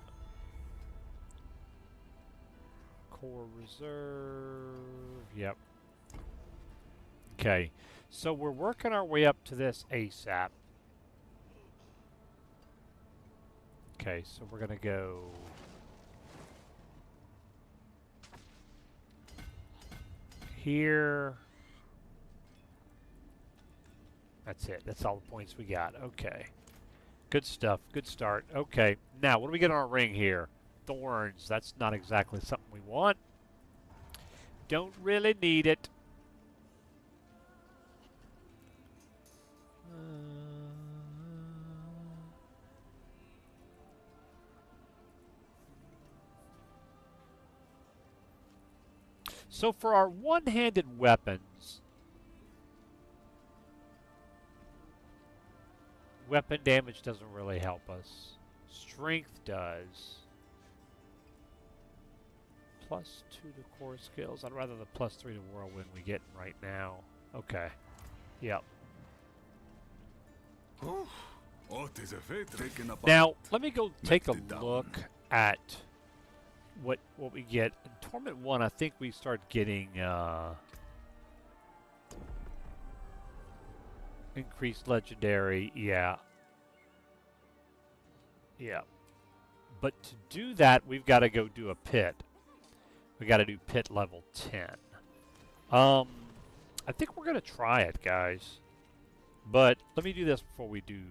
[SPEAKER 1] core reserve. Yep. Okay, so we're working our way up to this ASAP. Okay, so we're gonna go here. That's it. That's all the points we got. Okay. Good stuff. Good start. Okay. Now, what do we get on our ring here? Thorns. That's not exactly something we want. Don't really need it. So for our one-handed weapons, weapon damage doesn't really help us. Strength does. +2 to core skills. I'd rather the +3 to whirlwind we get right now. Okay. Yep. Now, let me go take a look at what we get. In Torment 1, I think we start getting increased legendary. Yeah. Yeah. But to do that, we've got to go do a pit. We got to do pit level 10. I think we're going to try it, guys. But let me do this before we do.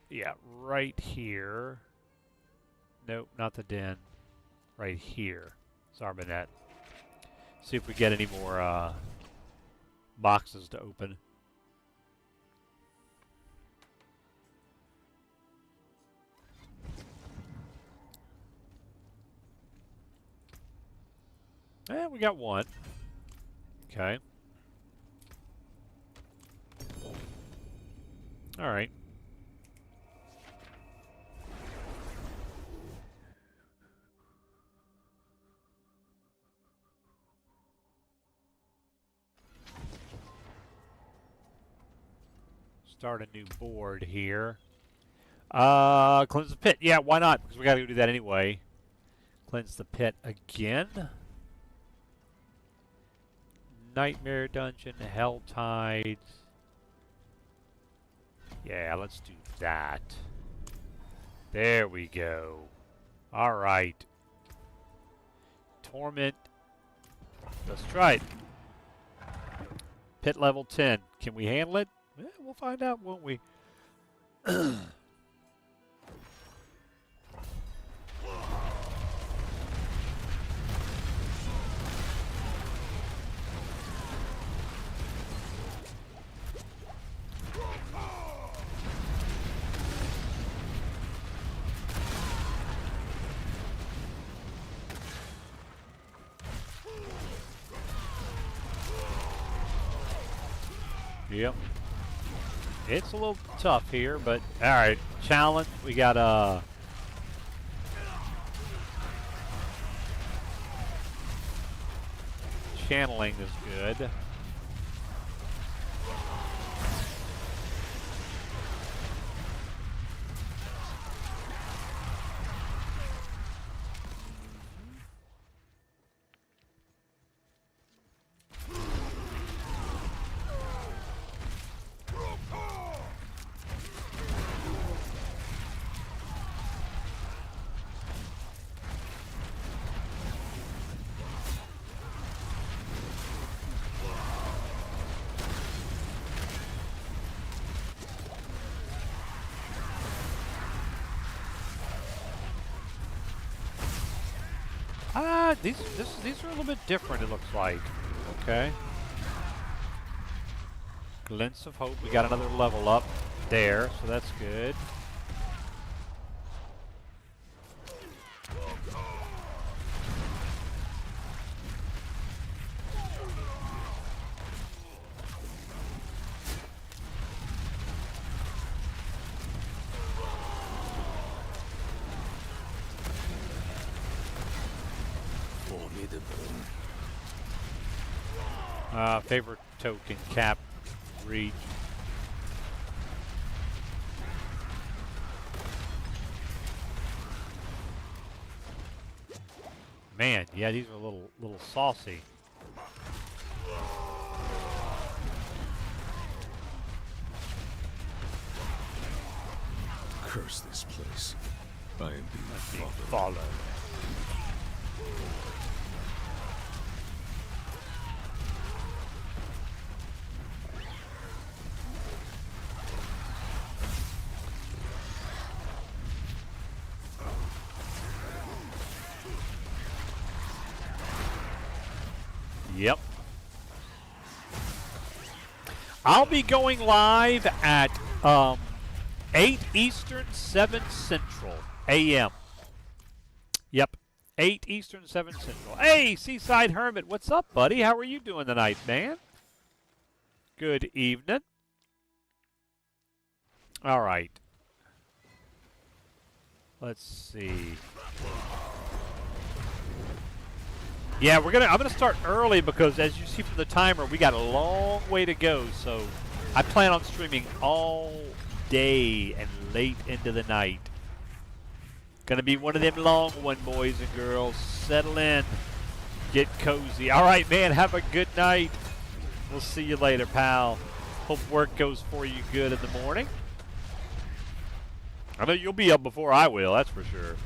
[SPEAKER 1] Yeah, right here. Nope, not the den. Right here. Zarbanet. See if we get any more boxes to open. Eh, we got one. Okay. All right. Start a new board here. Cleanse the pit. Yeah, why not? Because we gotta do that anyway. Cleanse the pit again. Nightmare Dungeon, Hell Tides. Yeah, let's do that. There we go. Alright. Torment. Let's try it. Pit level 10. Can we handle it? Eh, we'll find out, won't we? Yep. It's a little tough here, but alright. Challenge. We got channeling is good. These are a little bit different, it looks like. Okay. Glints of Hope. We got another level up there, so that's good.
[SPEAKER 5] incredible.
[SPEAKER 1] Favorite token, cap, reach. Man, yeah, these are a little saucy.
[SPEAKER 5] Curse this place. I am being
[SPEAKER 1] Followed. Yep. I'll be going live at 8 Eastern, 7 Central a.m. Yep. 8 Eastern, 7 Central. Hey, Seaside Hermit, what's up, buddy? How are you doing tonight, man? Good evening. All right. Let's see. Yeah, I'm gonna start early because, as you see from the timer, we got a long way to go. So, I plan on streaming all day and late into the night. Gonna be one of them long one, boys and girls. Settle in, get cozy. All right, man. Have a good night. We'll see you later, pal. Hope work goes for you good in the morning. I know you'll be up before I will. That's for sure.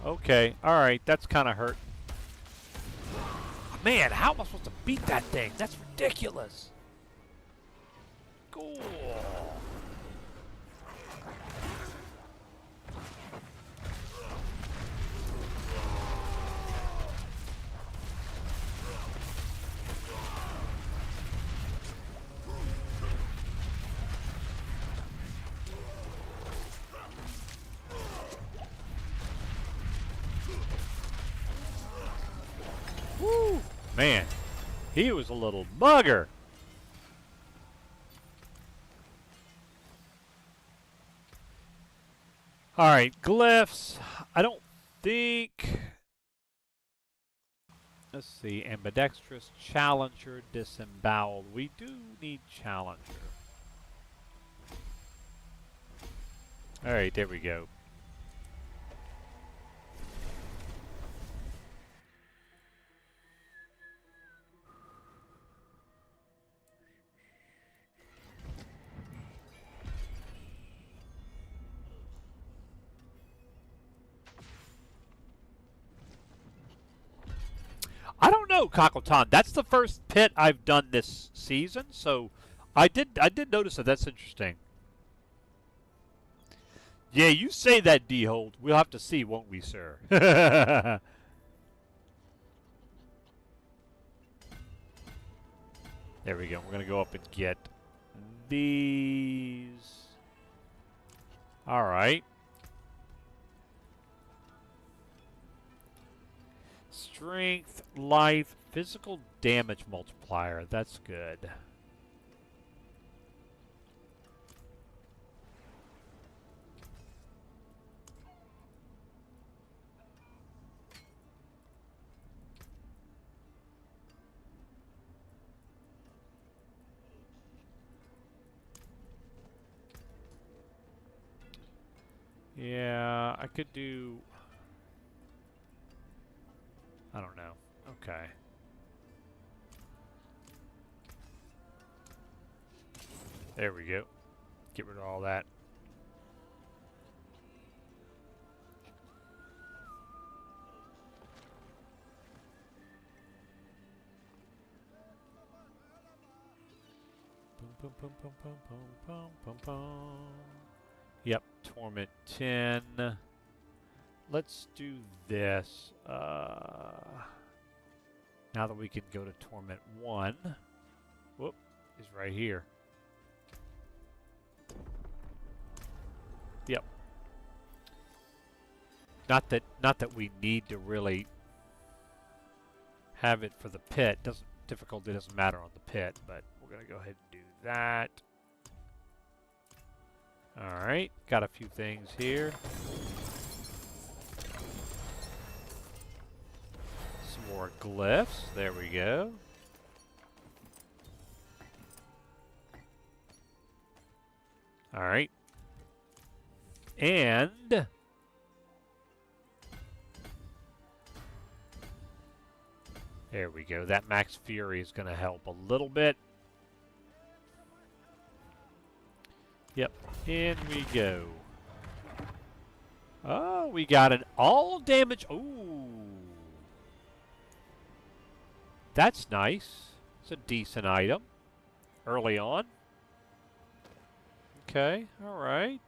[SPEAKER 1] Okay, alright, that's kind of hurt. Man, how am I supposed to beat that thing? That's ridiculous. Cool. Woo! Man, he was a little bugger. Alright, glyphs. I don't think... Let's see, ambidextrous, challenger, disemboweled. We do need challenger. Alright, there we go. I don't know, Cockleton. That's the first pit I've done this season, so I did notice that. That's interesting. Yeah, you say that, D-Hold. We'll have to see, won't we, sir? There we go. We're going to go up and get these. All right. Strength, life, physical damage multiplier. That's good. Yeah, I could do... I don't know. Okay. There we go. Get rid of all that. Boom, boom, boom, boom, boom, boom, boom, boom, boom. Yep, Torment 10. Let's do this. Now that we can go to Torment 1. Whoop, is right here. Yep. Not that we need to really have it for the pit. Difficulty doesn't matter on the pit, but we're gonna go ahead and do that. All right, got a few things here. Some more glyphs. There we go. All right. And there we go. That Max Fury is going to help a little bit. Yep. In we go. Oh, we got an all damage. Ooh. That's nice. It's a decent item. Early on. Okay. All right.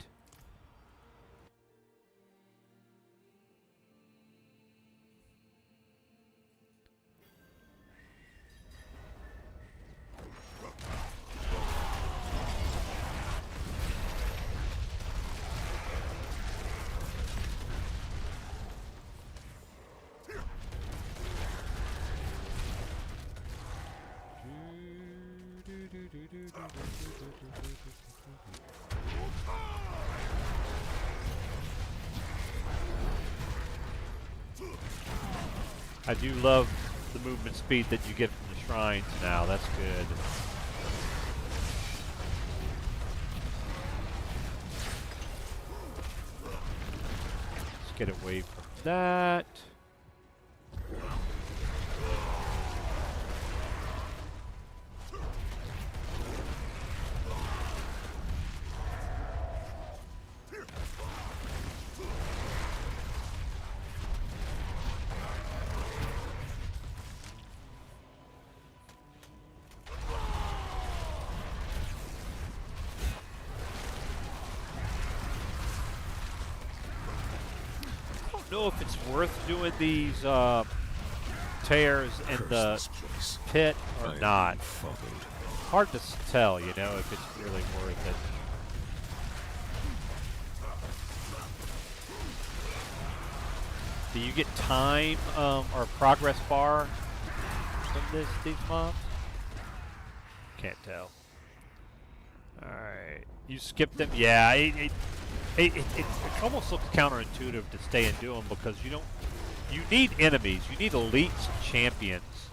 [SPEAKER 1] I do love the movement speed that you get from the shrines now. That's good. Let's get away from that. I don't know if it's worth doing these tears in the pit or not. Hard to tell, you know, if it's really worth it. Do you get time or progress bar from these mobs? Can't tell. Alright. You skip them? Yeah, it almost looks counterintuitive to stay and do them because you need enemies, you need elites and champions,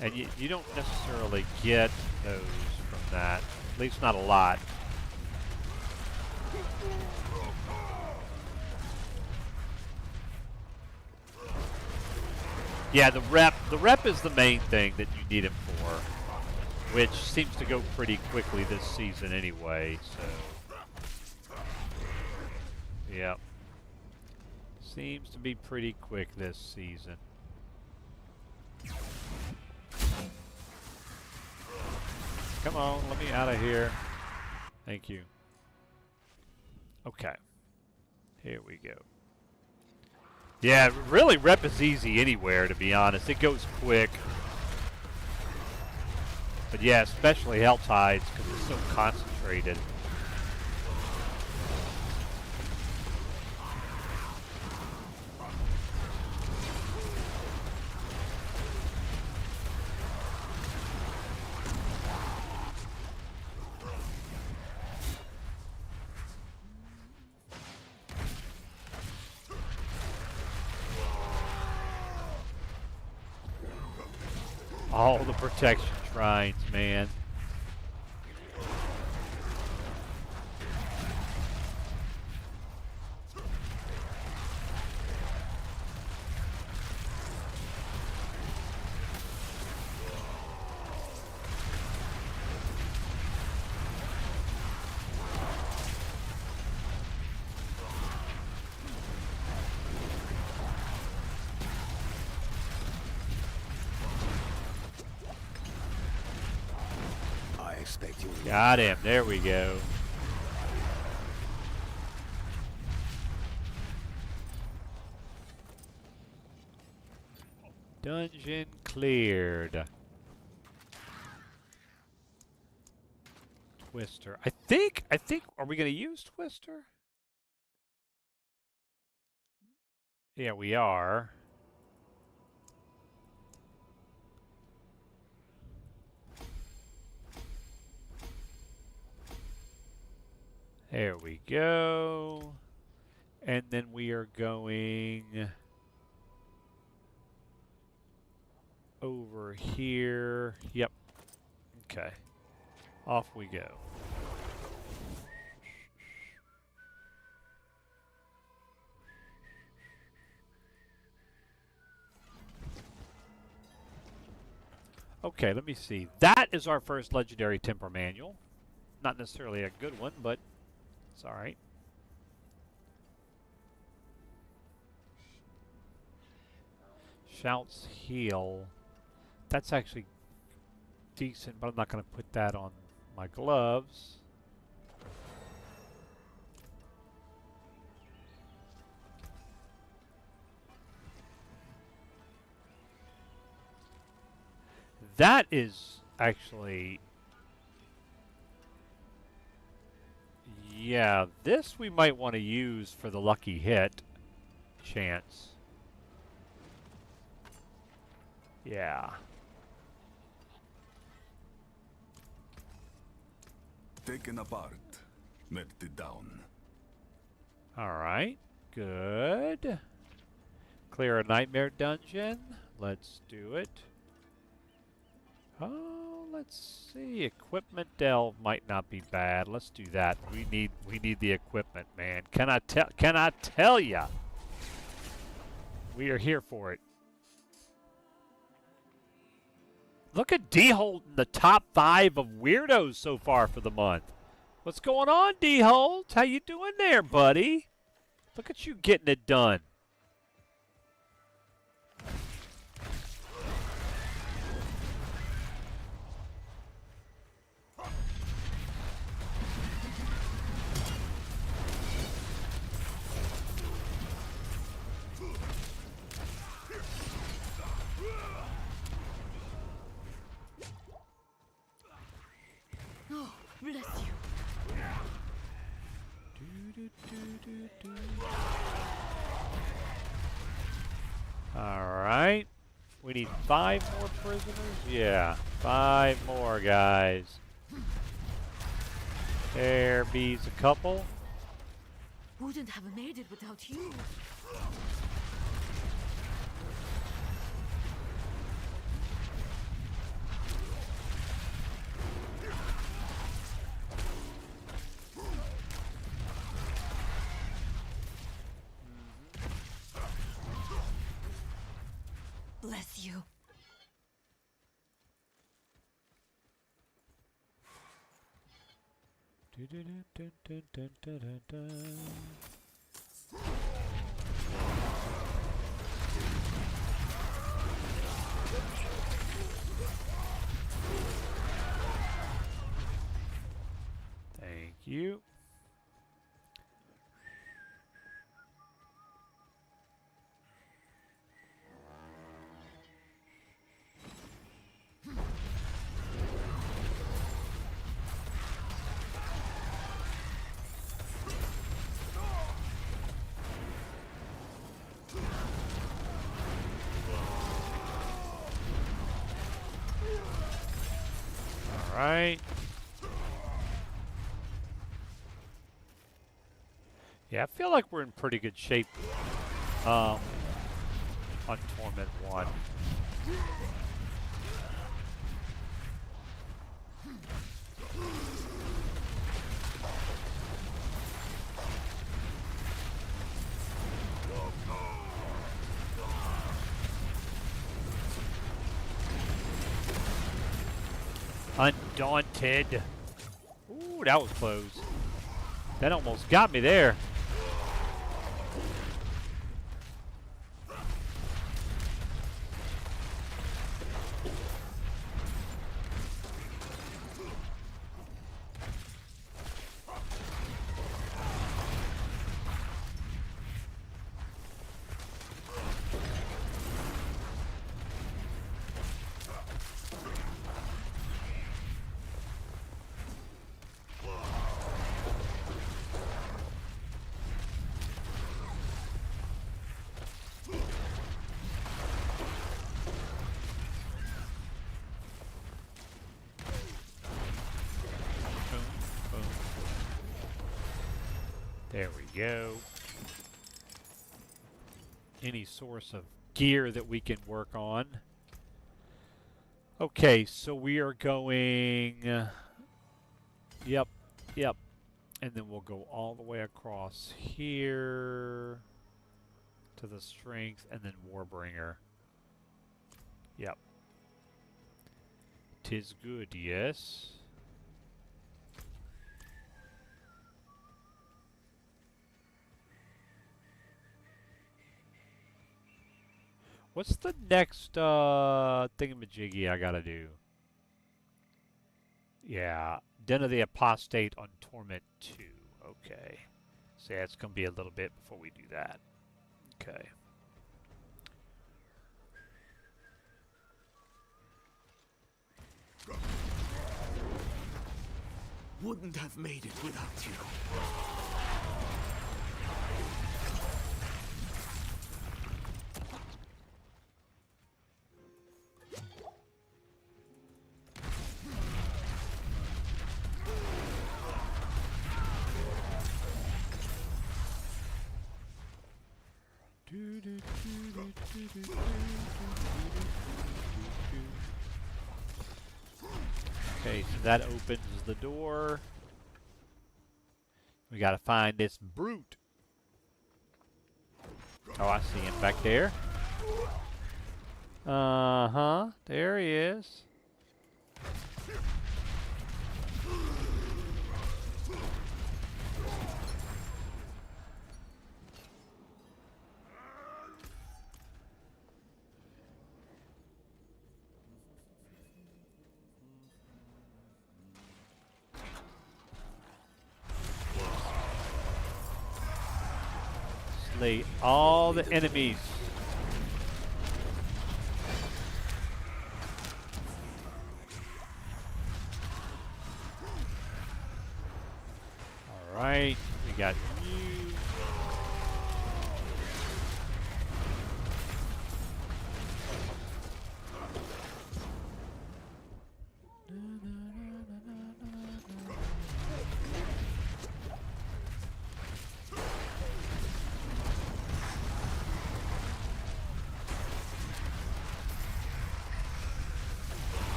[SPEAKER 1] and you don't necessarily get those from that, at least not a lot. Yeah, the rep is the main thing that you need him for, which seems to go pretty quickly this season anyway, so. Yep. Seems to be pretty quick this season. Come on, let me out of here. Thank you. Okay. Here we go. Yeah, really rep is easy anywhere, to be honest. It goes quick. But yeah, especially health hides because it's so concentrated. All the protection shrines, man. Got him. There we go. Dungeon cleared. Twister. I think, are we going to use Twister? Yeah, we are. There we go. And then we are going over here. Yep. Okay. Off we go. Okay, let me see. That is our first legendary temper manual. Not necessarily a good one, but it's all right. Shouts heal. That's actually decent, but I'm not going to put that on my gloves. That is actually... Yeah, this we might want to use for the lucky hit chance. Yeah.
[SPEAKER 10] Taken apart, melted down.
[SPEAKER 1] Alright, good. Clear a nightmare dungeon. Let's do it. Oh, let's see. Equipment delve might not be bad. Let's do that. We need the equipment, man. Can I tell ya? We are here for it. Look at D-Holt in the top 5 of weirdos so far for the month. What's going on, D-Holt? How you doing there, buddy? Look at you getting it done.
[SPEAKER 7] Oh, bless you.
[SPEAKER 1] Alright. We need 5 more prisoners? Yeah, 5 more, guys. There be's a couple.
[SPEAKER 7] Wouldn't have made it without you. Bless you.
[SPEAKER 1] Thank you. Alright. Yeah, I feel like we're in pretty good shape on Torment 1. Undaunted. Ooh, that was close. That almost got me there. There we go. Any source of gear that we can work on. Okay, so we are going... yep, yep. And then we'll go all the way across here to the strength and then Warbringer. Yep. 'Tis good, yes. What's the next thingamajiggy I gotta do? Yeah, Den of the Apostate on Torment 2. Okay. So yeah, it's gonna be a little bit before we do that. Okay.
[SPEAKER 5] Wouldn't have made it without you.
[SPEAKER 1] Okay, so that opens the door. We gotta find this brute. Oh, I see him back there. Uh-huh. There he is. Slay all the enemies. Alright, we got you.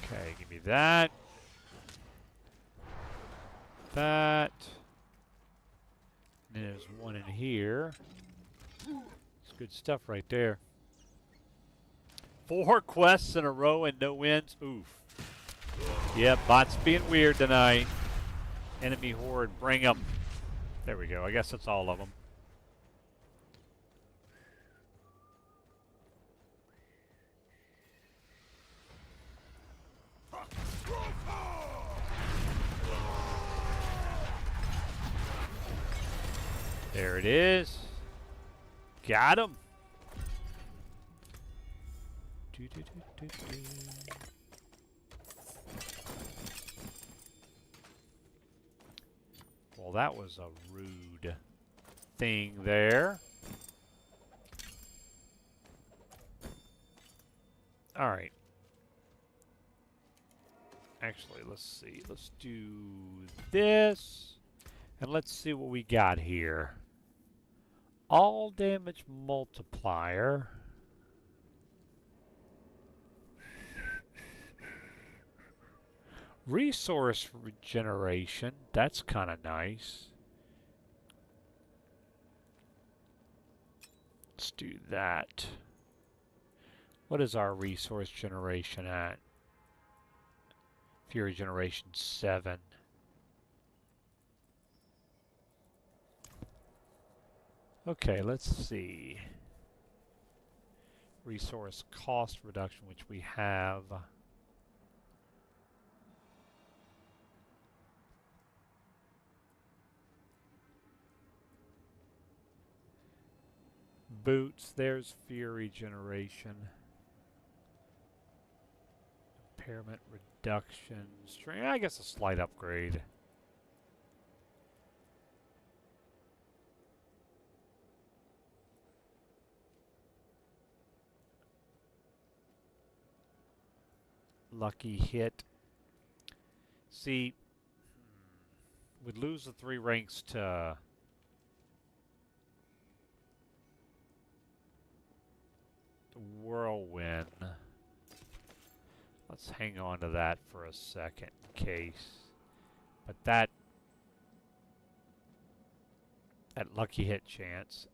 [SPEAKER 1] Okay, give me that. That. And there's one in here. It's good stuff right there. 4 quests in a row and no wins. Oof. Yep, bots being weird tonight. Enemy horde, bring them. There we go. I guess that's all of them. There it is. Got him. Well, that was a rude thing there. All right. Actually, let's see. Let's do this. And let's see what we got here. All damage multiplier. Resource regeneration. That's kind of nice. Let's do that. What is our resource generation at? Fury generation 7. Okay, let's see. Resource cost reduction, which we have. Boots, there's Fury generation. Impairment reduction. Strength, I guess a slight upgrade. Lucky hit. See, we'd lose the 3 ranks to Whirlwind. Let's hang on to that for a second in case. But that lucky hit chance.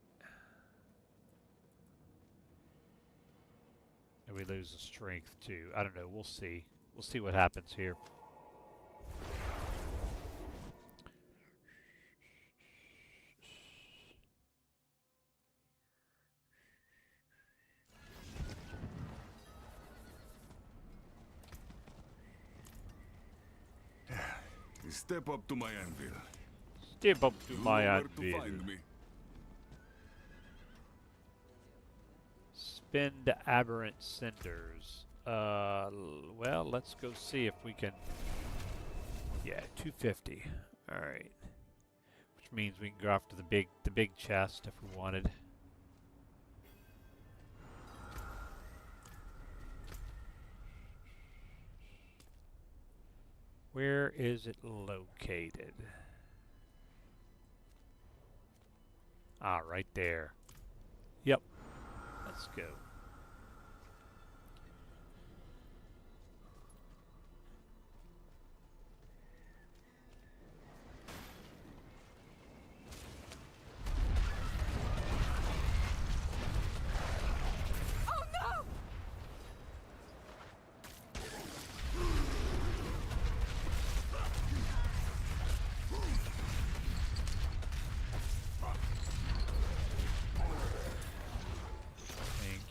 [SPEAKER 1] And we lose the strength too. I don't know. We'll see. We'll see what happens here.
[SPEAKER 10] Step up to my anvil.
[SPEAKER 1] Step up to
[SPEAKER 10] You
[SPEAKER 1] my
[SPEAKER 10] know where to
[SPEAKER 1] anvil.
[SPEAKER 10] find me.
[SPEAKER 1] Spend aberrant cinders. Well, let's go see if we can. Yeah, 250. All right. Which means we can go after the big chest if we wanted. Where is it located? Ah, right there. Yep. Let's go.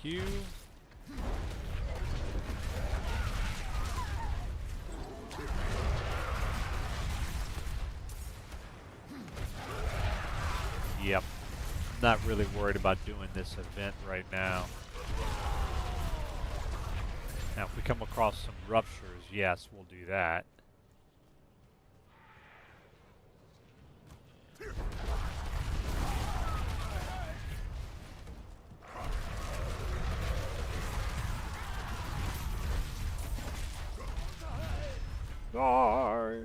[SPEAKER 1] Thank you. Yep. Not really worried about doing this event right now. Now, if we come across some ruptures, yes, we'll do that. Die!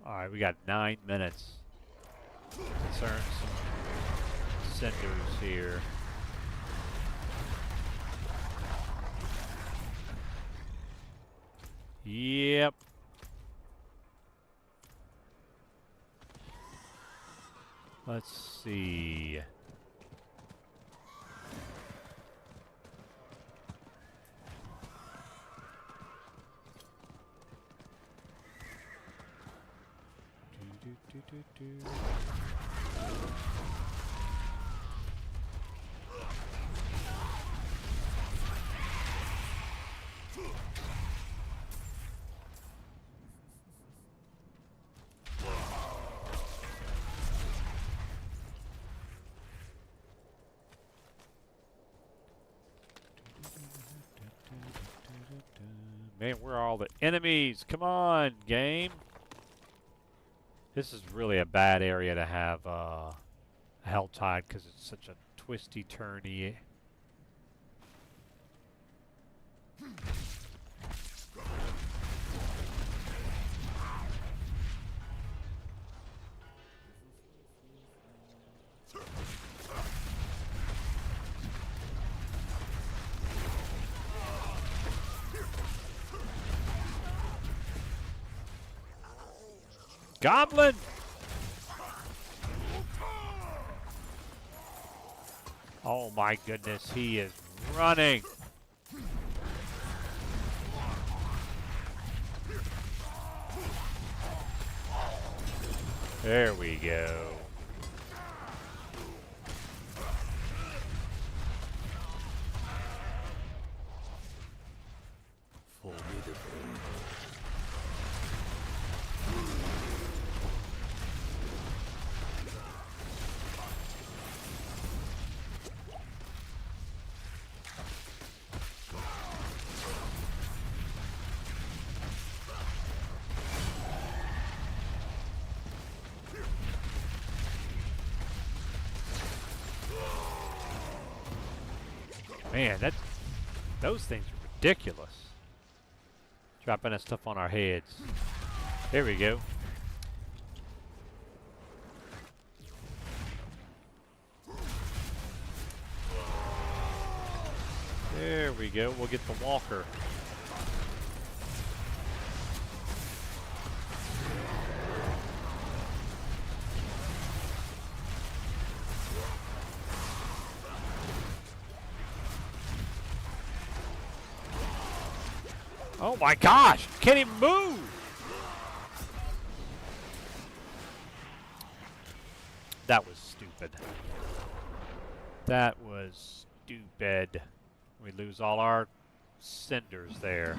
[SPEAKER 1] Alright, we got 9 minutes. Let's earn some cinders here. Yep. Let's see. Man, where are all the enemies? Come on, game. This is really a bad area to have a Helltide because it's such a twisty, turny. Goblin! Oh my goodness, he is running! There we go. Man, those things are ridiculous. Dropping that stuff on our heads. There we go. There we go. We'll get the walker. Oh my gosh! Can't even move! That was stupid. That was stupid. We lose all our cinders there.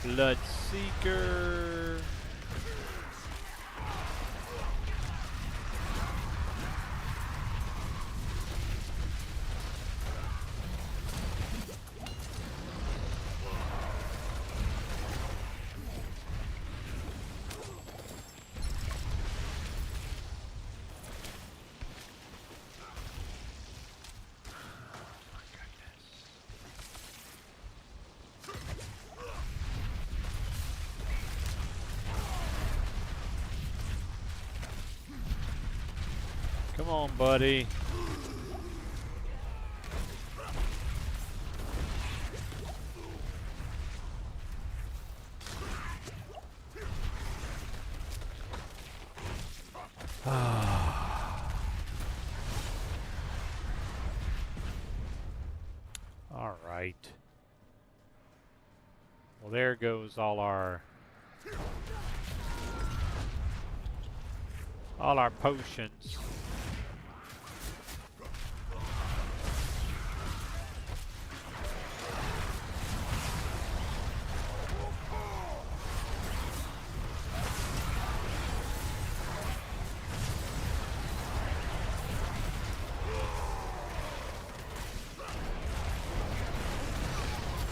[SPEAKER 1] Bloodseeker. Come on, buddy. All right. Well, there goes all our potions.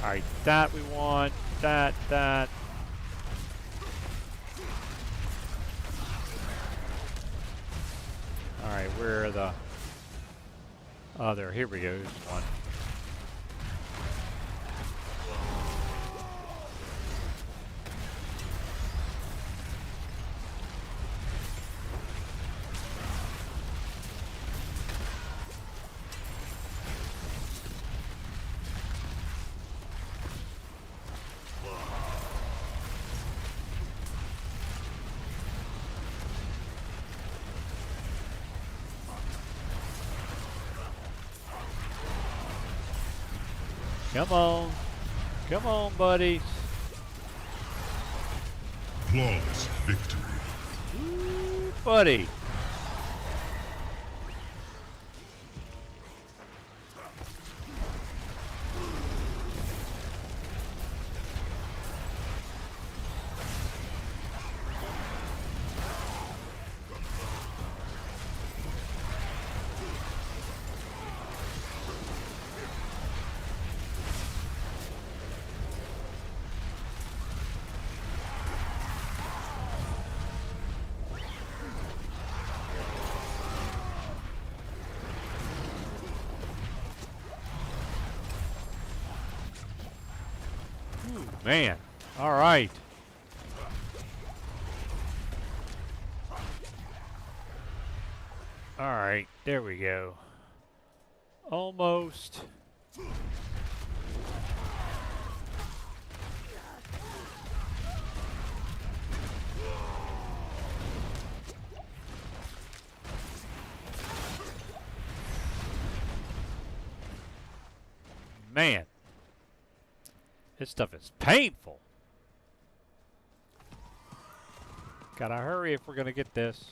[SPEAKER 1] Alright, that we want. That. Alright, where are the other? Here we go. Here's one. Come on. Come on, buddies.
[SPEAKER 10] Flawless victory.
[SPEAKER 1] Ooh, buddy. Man, all right. All right, there we go. Almost. Man, this stuff is painful. Gotta hurry if we're gonna get this.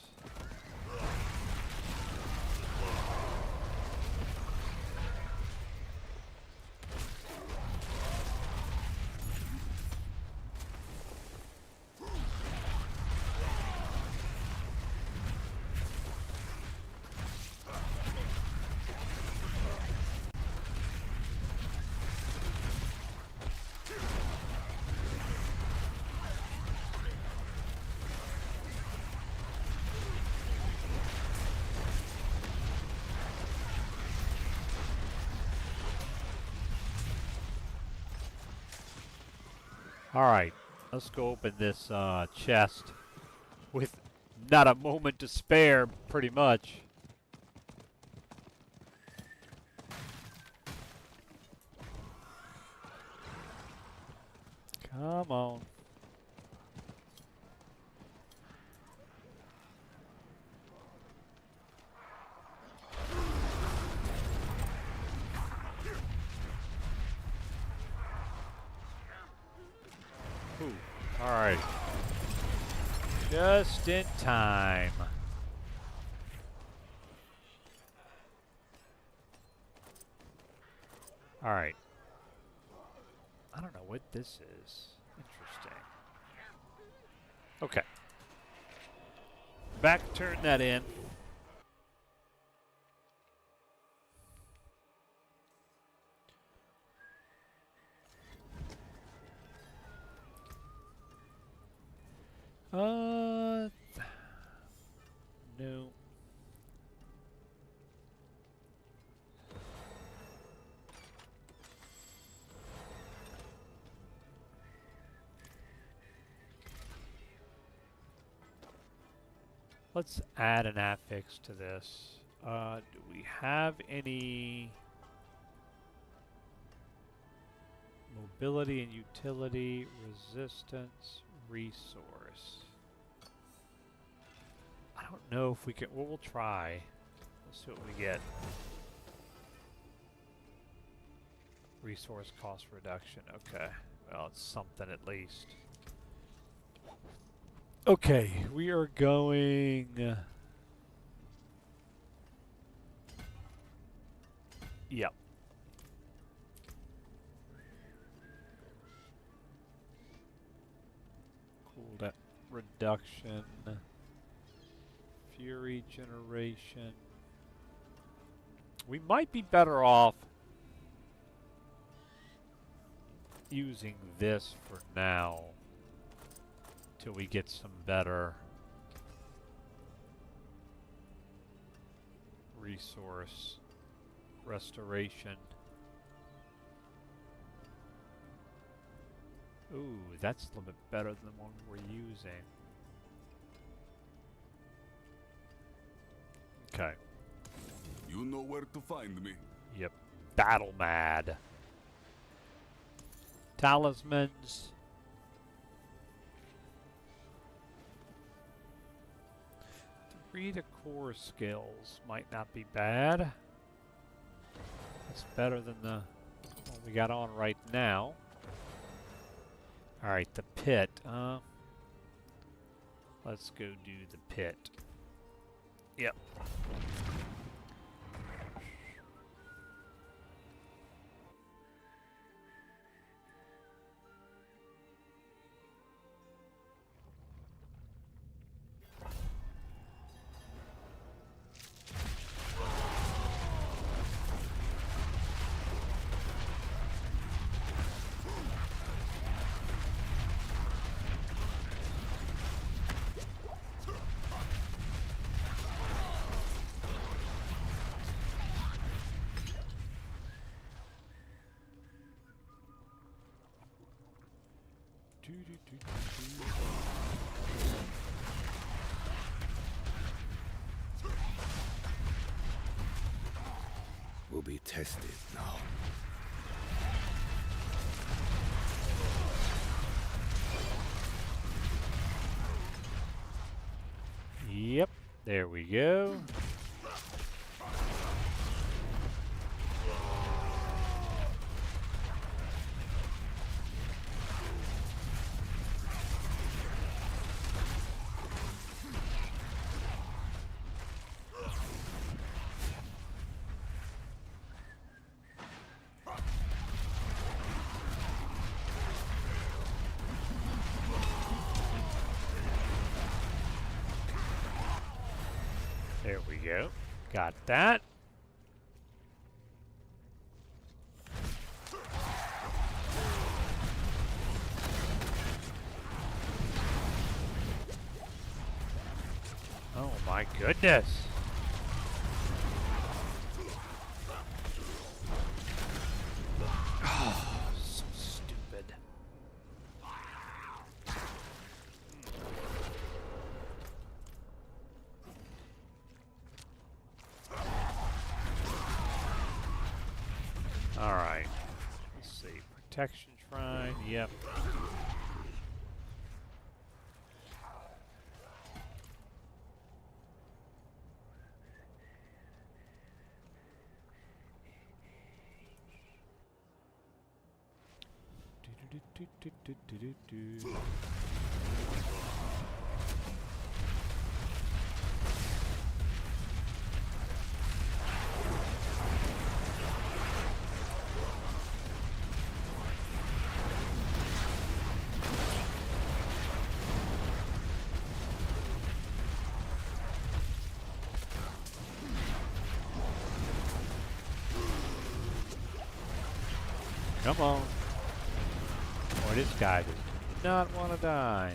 [SPEAKER 1] Alright, let's go open this chest with not a moment to spare, pretty much. Come on. Alright. Just in time. Alright. I don't know what this is. Interesting. Okay. Back, turn that in. No. Let's add an affix to this. Do we have any mobility and utility, resistance, resource? I don't know if we can. Well, we'll try. Let's see what we get. Resource cost reduction. Okay. Well, it's something at least. Okay, we are going. Yep. Cool. That reduction. Fury generation. We might be better off using this for now till we get some better resource restoration. Ooh, that's a little bit better than the one we're using. Okay.
[SPEAKER 10] You know where to find me.
[SPEAKER 1] Yep. Battle mad. Talismans. 3 to core skills might not be bad. That's better than the one we got on right now. Alright, the pit. Let's go do the pit. Yep.
[SPEAKER 5] Will be tested now.
[SPEAKER 1] Yep, there we go. There we go. Got that. Oh my goodness. Oh, so stupid. All right. Let's see. Protection shrine. Yep. Come on. Boy, this guy does not want to die.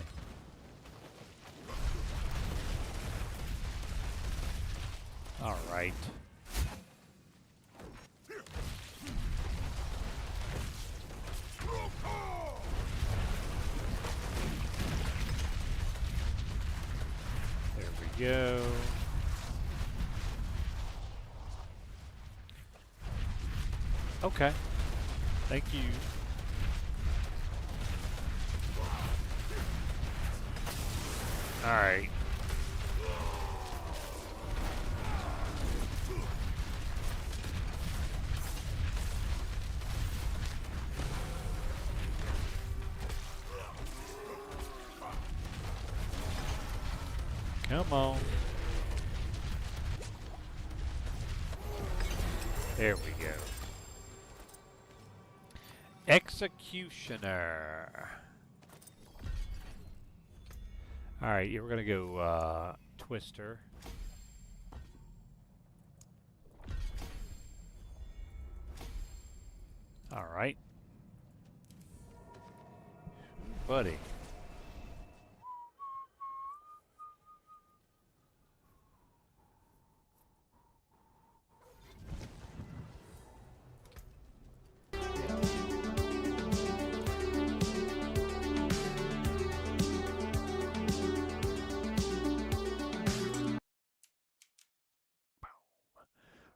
[SPEAKER 1] All right. There we go. Okay. Thank you. All right. Come on. There we go. Executioner. Alright, yeah, we're gonna go Twister. Alright. Buddy.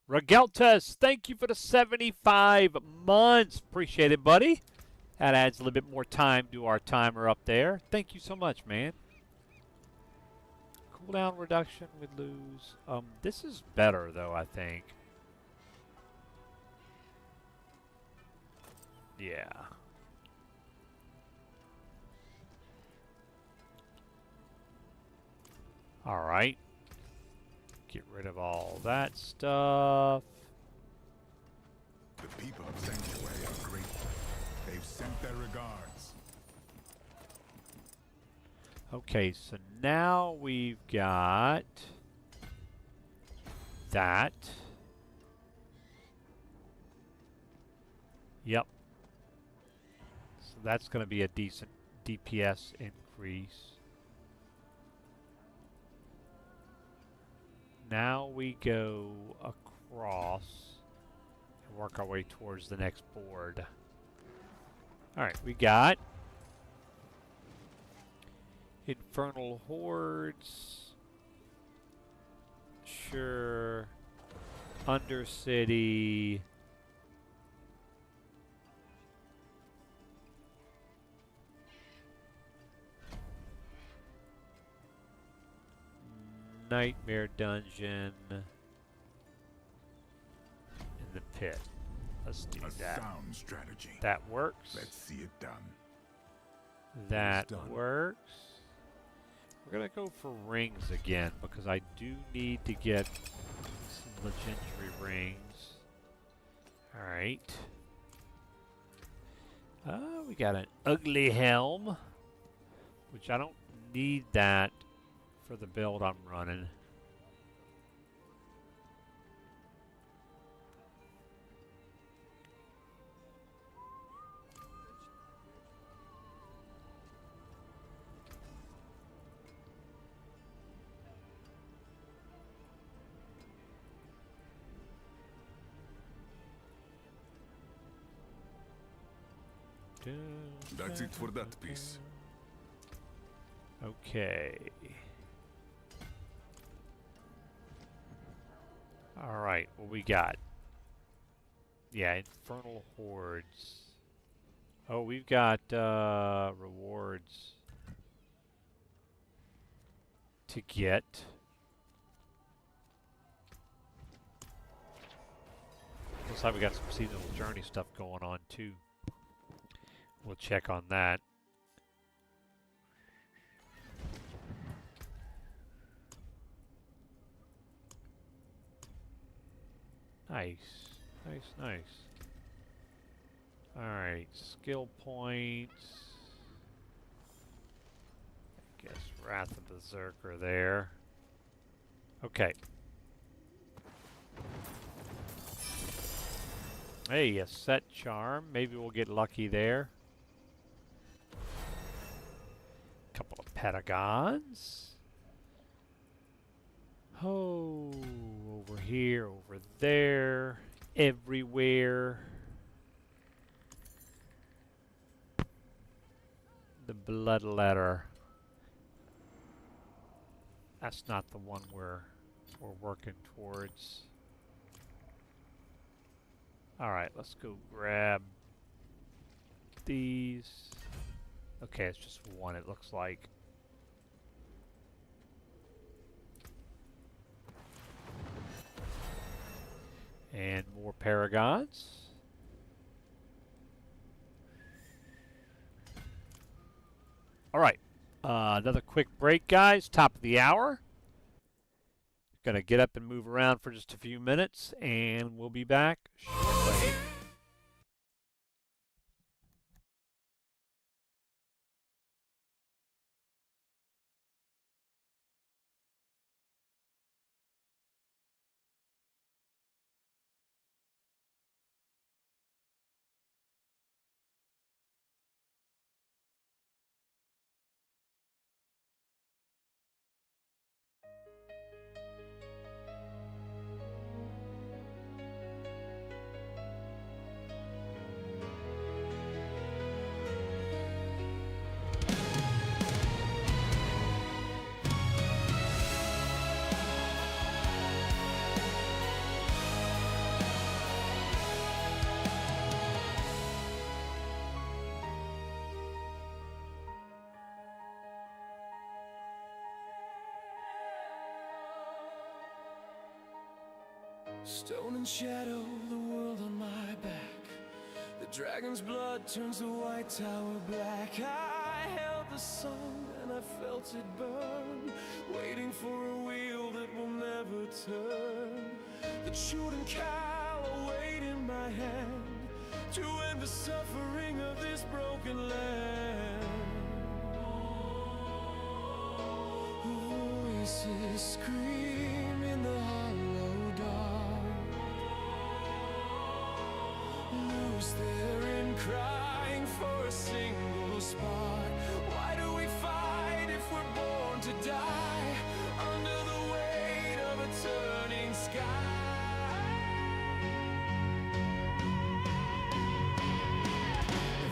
[SPEAKER 1] Regeltus, thank you for the 75 months. Appreciate it, buddy. That adds a little bit more time to our timer up there. Thank you so much, man. Cooldown reduction, we'd lose. This is better, though, I think. Yeah. All right. Get rid of all that stuff.
[SPEAKER 10] The people of Sanctuary are grateful. They've sent their regards.
[SPEAKER 1] Okay, so now we've got that. Yep. So that's going to be a decent DPS increase. Now we go across and work our way towards the next board. Alright, we got Infernal Hordes. Sure. Undercity. Nightmare Dungeon in the pit. Let's do that.
[SPEAKER 10] Sound strategy.
[SPEAKER 1] That works.
[SPEAKER 10] Let's see it done.
[SPEAKER 1] That works. We're gonna go for rings again because I do need to get some legendary rings. All right. We got an ugly helm, which I don't need that for the build I'm running.
[SPEAKER 10] That's it for that piece.
[SPEAKER 1] Okay. Alright, what we got? Yeah, Infernal Hordes. Oh, we've got rewards to get. Looks like we got some seasonal journey stuff going on too. We'll check on that. Nice. Nice, nice. Alright, skill points. I guess Wrath of Berserker there. Okay. Hey, a set charm. Maybe we'll get lucky there. Couple of Patagons. Oh, over here, over there, everywhere. The blood letter. That's not the one we're working towards. Alright, let's go grab these. Okay, it's just one, it looks like. And more Paragons. Alright, another quick break, guys. Top of the hour. Gonna get up and move around for just a few minutes, and we'll be back shortly.
[SPEAKER 8] Stone and shadow, the world on my back. The dragon's blood turns the white tower black. I held the sun and I felt it burn, waiting for a wheel that will never turn. The chewed cow await in my hand to end the suffering of this broken land. Voices scream in the hollow dark, lose therein crying for a single spark. Why do we fight if we're born to die under the weight of a turning sky?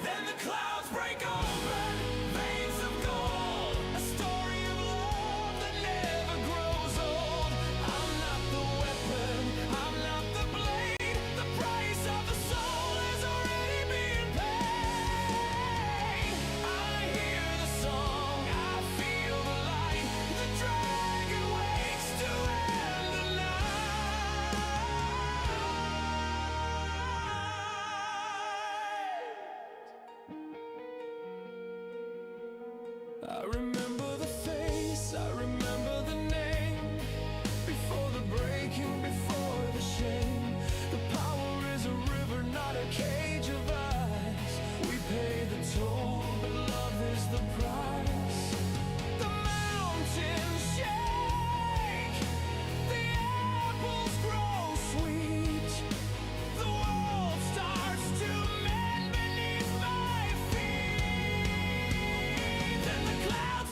[SPEAKER 8] Then the clouds break open, veins of gold, a story of love that never grows old. I'm not the weapon, I'm not the blade. The price of the soul is already being paid. I hear the song, I feel the light. The dragon wakes to end the night. I remember the face, I remember the name. Before the breaking, before the shame. The power is a river, not a cage of ice. We pay the toll, but love is the price. The mountains shake, the apples grow sweet. The world starts to mend beneath my feet. Then the clouds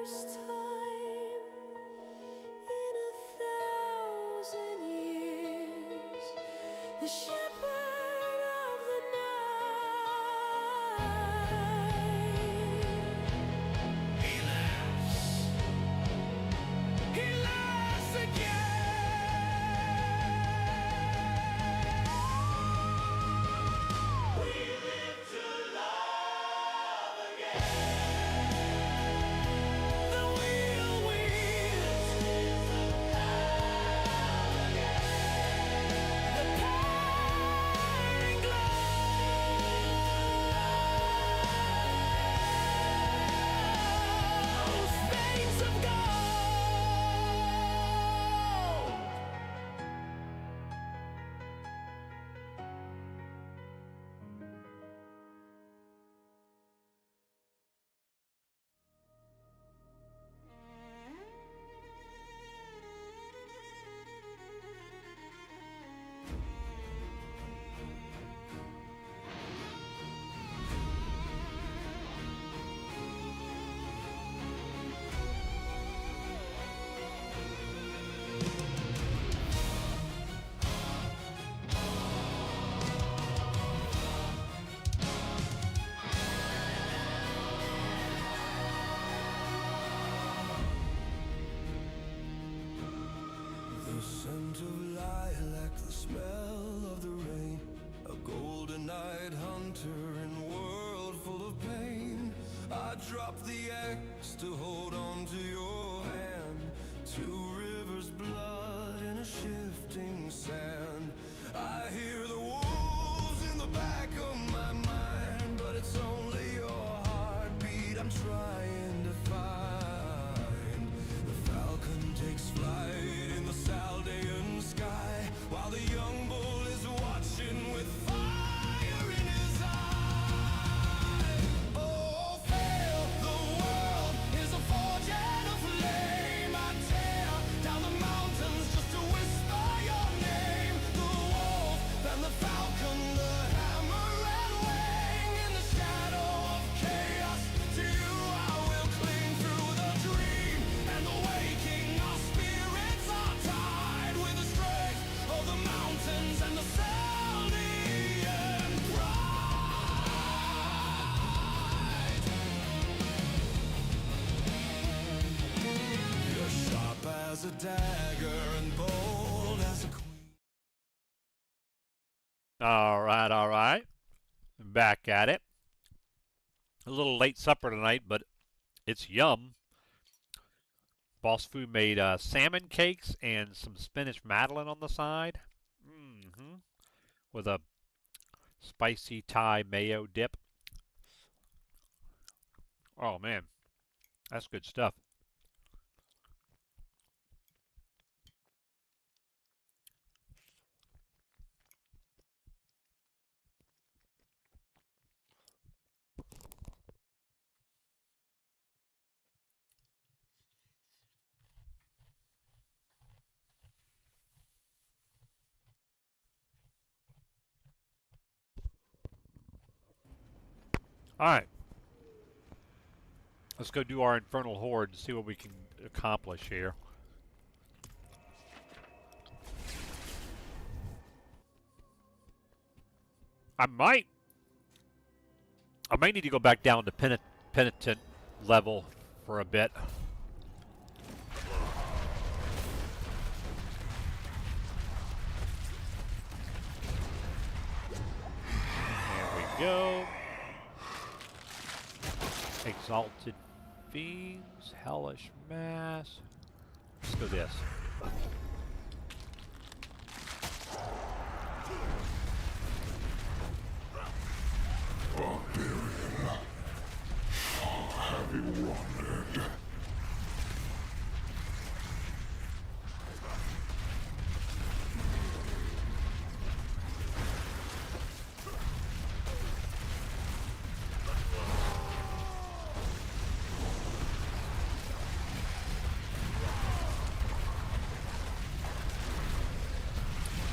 [SPEAKER 8] first time in 1,000 years, the shepherd of the night. He laughs again. We live to love again. The wheel wheels. The parting glows. Veins of gold. The scent of lilac, the smell of the rain, a golden night hunter in a world full of pain. I drop the axe to hold on to your hand. 2 rivers blood in a shifting sand. I hear the wolves in the back of my mind, but it's only your heartbeat I'm trying to find. The falcon takes flight in the Saldean sky, while the young bull is watching with fire in his eye. Oh, fail, the world is a forging of flame. I tear down the mountains just to whisper your name. The wolf and the falcon, the hammer and wing. In the shadow of chaos, to you I will cling through the dream and the waking. Our spirits are tied with the strength of the mountains and the Saldean pride. You're sharp as a dagger and bold as a queen.
[SPEAKER 1] All right. Back at it. A little late supper tonight, but it's yum. Boss Food made salmon cakes and some spinach madeleine on the side. With a spicy Thai mayo dip. Oh, man. That's good stuff. Alright. Let's go do our Infernal Horde and see what we can accomplish here. I might need to go back down to penitent level for a bit. There we go. Exalted Fiends, Hellish Mass. Let's go this.
[SPEAKER 10] Barbarian, how have you wandered?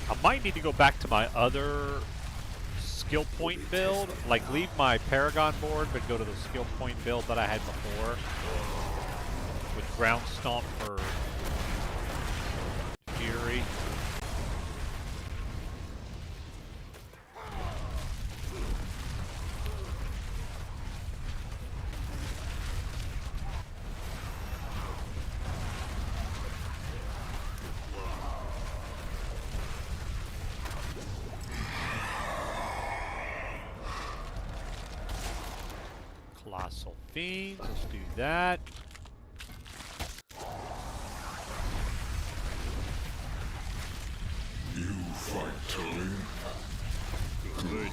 [SPEAKER 1] I might need to go back to my other skill point build, like leave my Paragon board but go to the skill point build that I had before. ground stomp for Fury. Colossal Fiends, let's do that.
[SPEAKER 10] You fight, Tully. Good.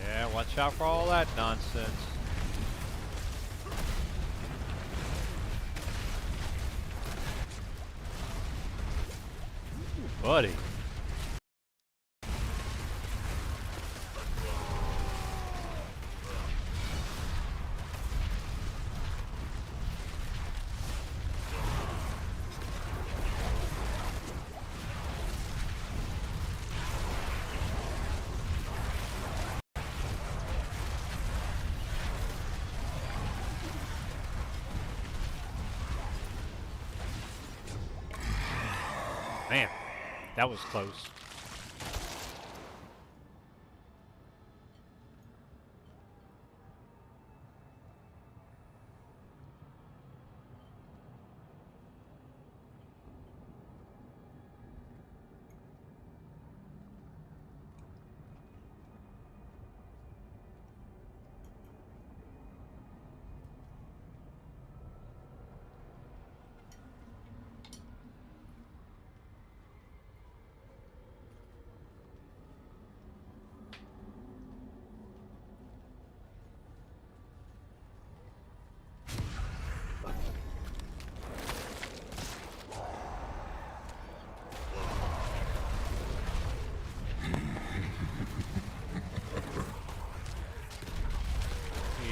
[SPEAKER 1] Yeah, watch out for all that nonsense. Ooh, buddy. Man, that was close.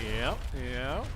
[SPEAKER 1] Yep, yep.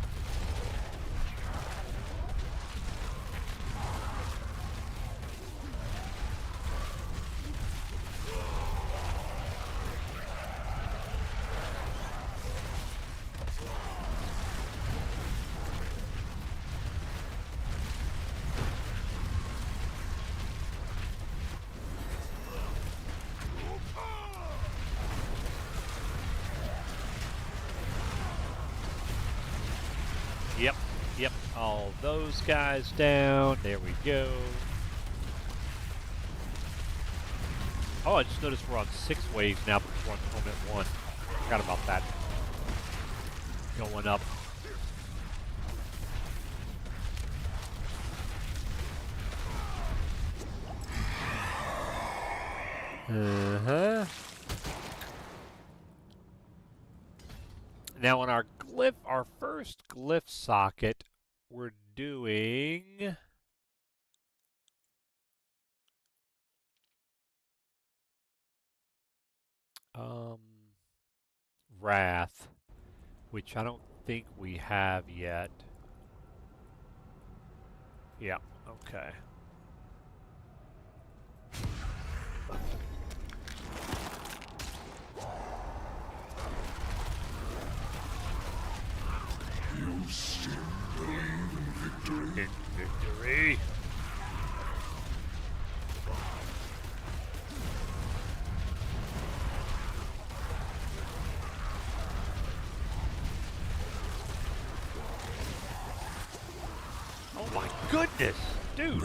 [SPEAKER 1] Yep, yep, all those guys down. There we go. Oh, I just noticed we're on 6 waves now, but we're on Torment 1. Forgot about that. Going up. Uh-huh. Now on our glyph, our first glyph socket, we're doing Wrath, which I don't think we have yet. Yeah, okay.
[SPEAKER 10] You still believe in victory?
[SPEAKER 1] In victory. Oh my goodness, dude,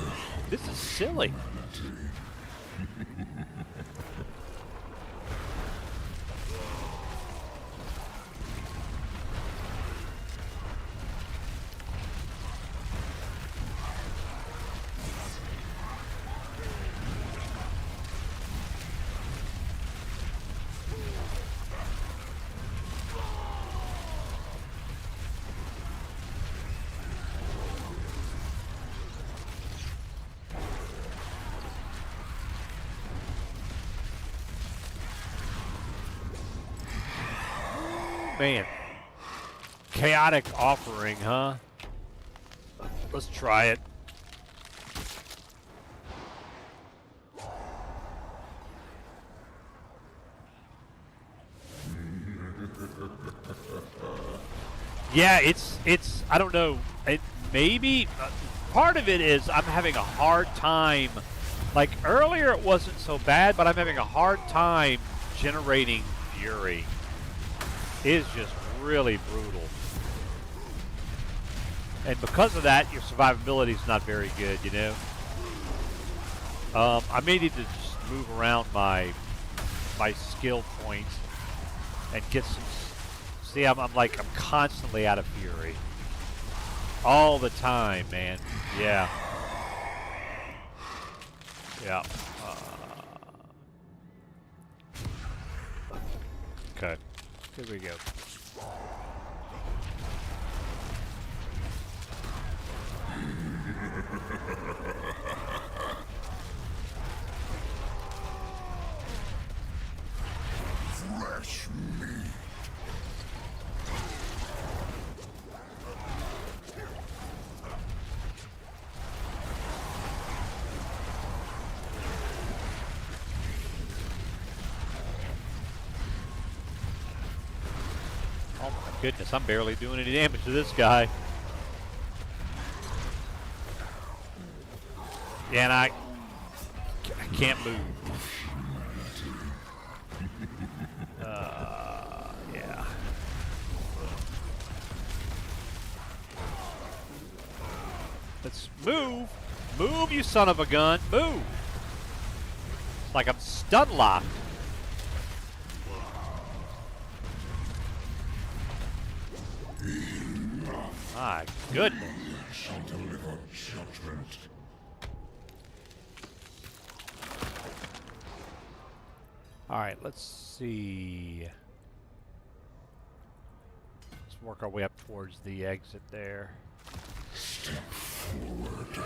[SPEAKER 1] this is silly. Man, chaotic offering, huh? Let's try it. Yeah, it's I don't know. Maybe part of it is I'm having a hard time. Like earlier, it wasn't so bad, but I'm having a hard time generating fury. It is just really brutal. And because of that, your survivability is not very good, you know? I may need to just move around my skill points and get some... See, I'm constantly out of fury. All the time, man. Yeah. Yeah. Okay. Here we go.
[SPEAKER 10] Fresh meat.
[SPEAKER 1] Oh my goodness, I'm barely doing any damage to this guy. Yeah, and I can't move. Yeah. Let's move. Move, you son of a gun. Move. It's like I'm stun locked. My goodness.
[SPEAKER 10] Shall deliver judgment.
[SPEAKER 1] All right, let's see. Let's work our way up towards the exit there.
[SPEAKER 10] Step forward.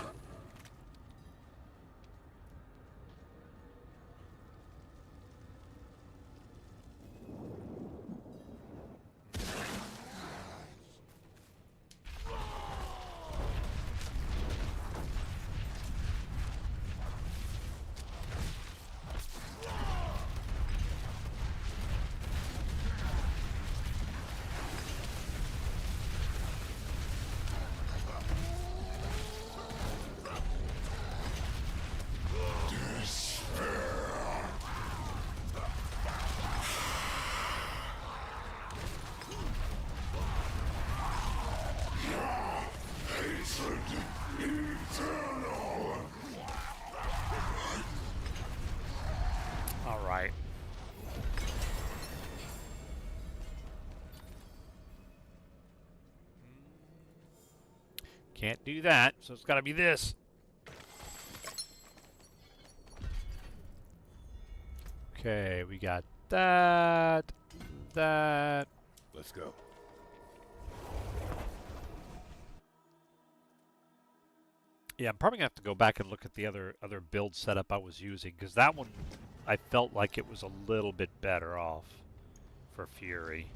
[SPEAKER 1] All right. Can't do that, so it's got to be this. Okay, we got that, that.
[SPEAKER 10] Let's go.
[SPEAKER 1] Yeah, I'm probably gonna have to go back and look at the other build setup I was using, because that one I felt like it was a little bit better off for Fury.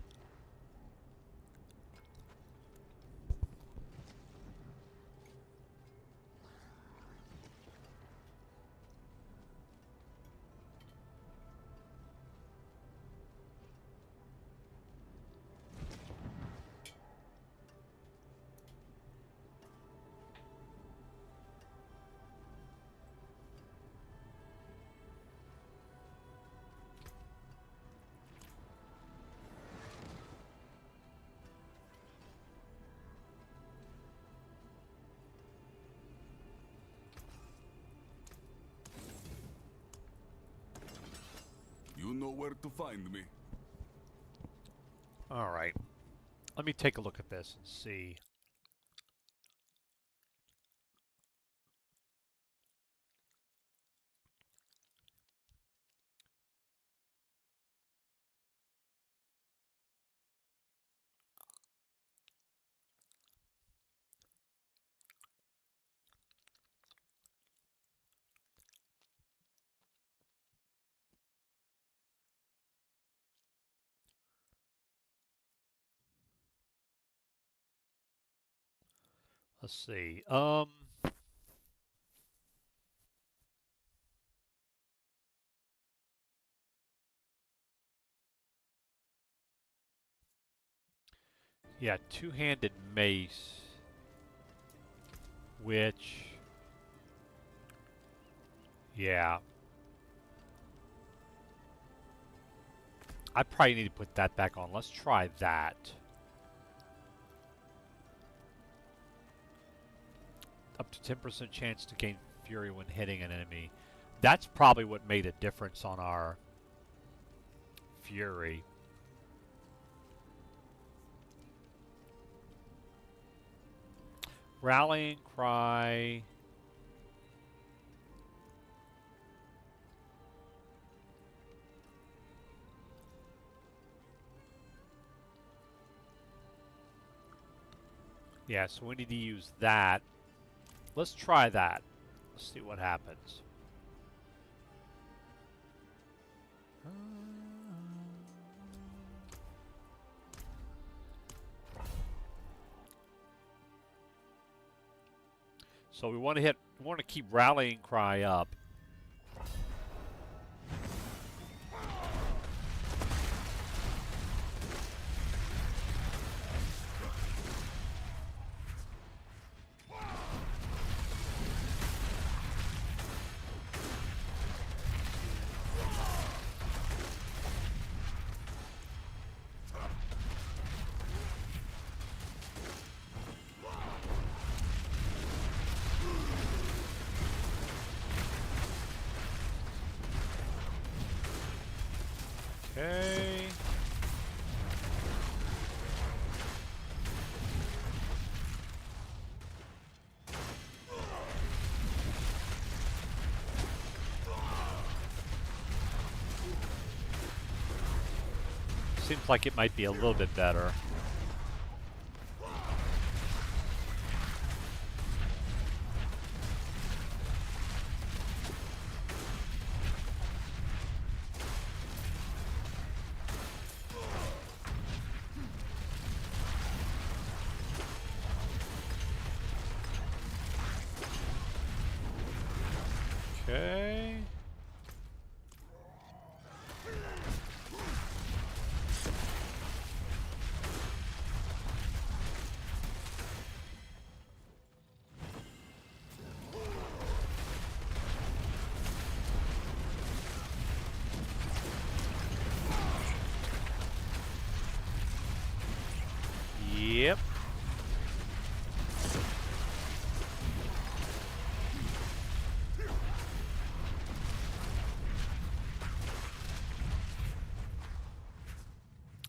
[SPEAKER 10] You know where to find me.
[SPEAKER 1] All right. Let me take a look at this and see. Let's see. Yeah, two-handed mace. Which... Yeah. I probably need to put that back on. Let's try that. Up to 10% chance to gain fury when hitting an enemy. That's probably what made a difference on our fury. Rallying cry. Yeah, so we need to use that. Let's try that. Let's see what happens. So we want to keep rallying cry up. Okay. Seems like it might be a little bit better. Okay. Yep.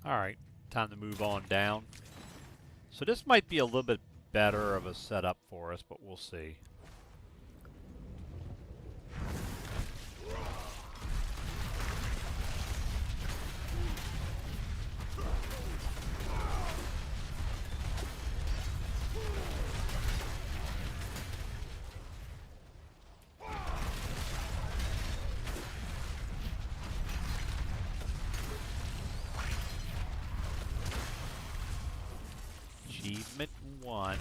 [SPEAKER 1] Alright, time to move on down. So this might be a little bit better of a setup for us, but we'll see. Achievement 1.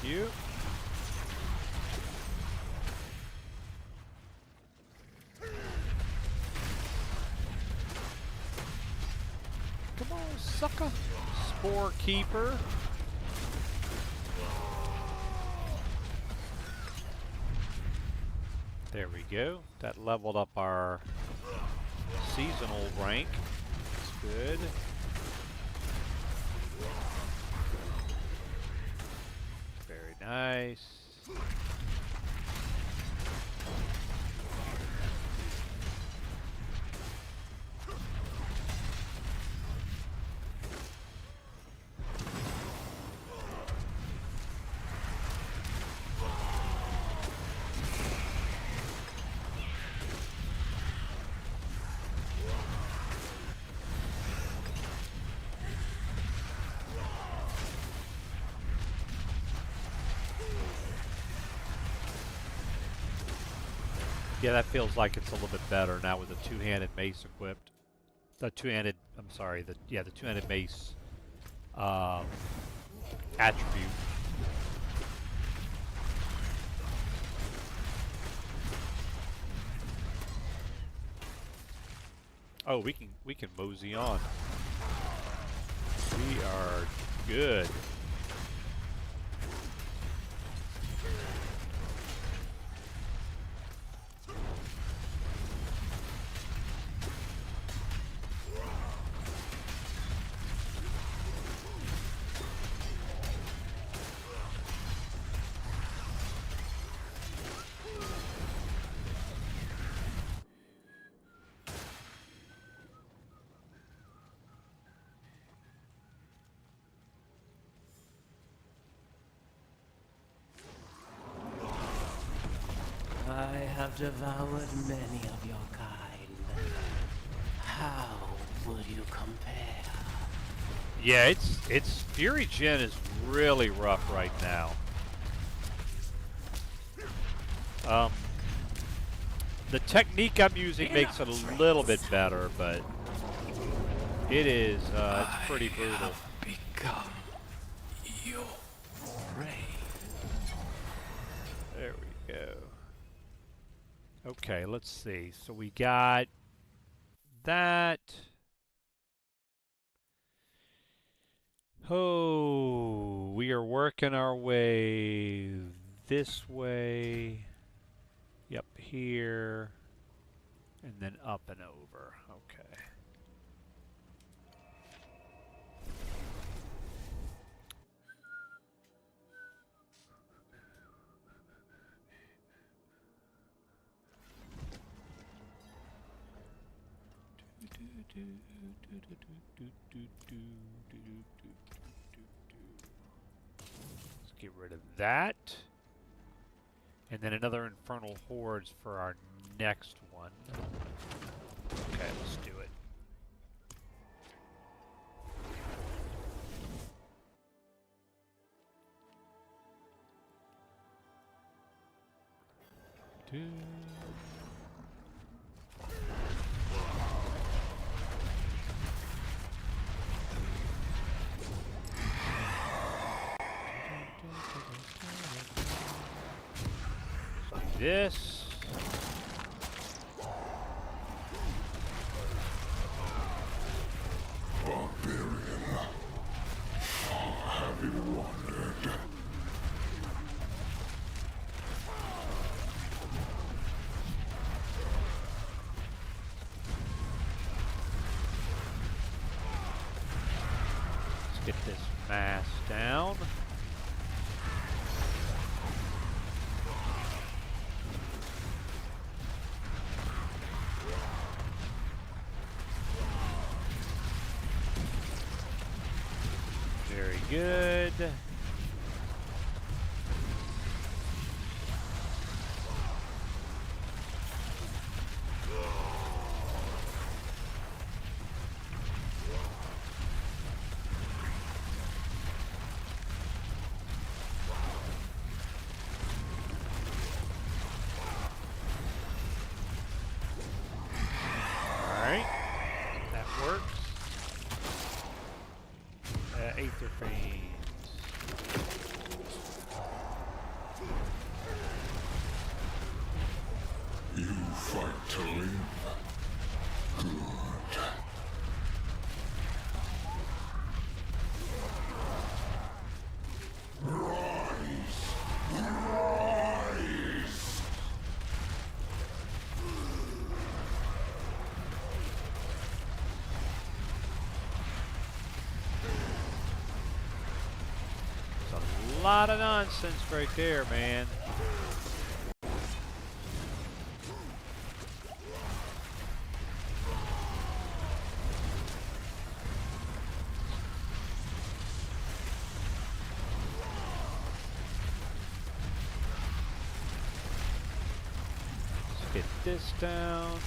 [SPEAKER 1] You. Come on, sucker. Spore Keeper. There we go. That leveled up our seasonal rank. That's good. Nice. Yeah, that feels like it's a little bit better now with the two-handed mace equipped. The two-handed, I'm sorry, the two-handed mace attribute. Oh, we can mosey on. We are good.
[SPEAKER 9] I have devoured many of your kind. How will you compare?
[SPEAKER 1] Yeah, it's Fury Gen is really rough right now. The technique I'm using makes it a little bit better, but it is it's pretty brutal.
[SPEAKER 8] Become your prey.
[SPEAKER 1] There we go. Okay, let's see. So we got that. Oh, we are working our way this way. Yep, here. And then up and over. Okay. Let's get rid of that. And then another Infernal Hordes for our next one. Okay, let's do it. This.
[SPEAKER 10] Barbarian, how have you wandered?
[SPEAKER 1] Let's get this mass down. Very good. Alright. That works. Aether Fiends.
[SPEAKER 10] You fight to live? Good. Rise! Rise!
[SPEAKER 1] It's a lot of nonsense right there, man. Let's get this down.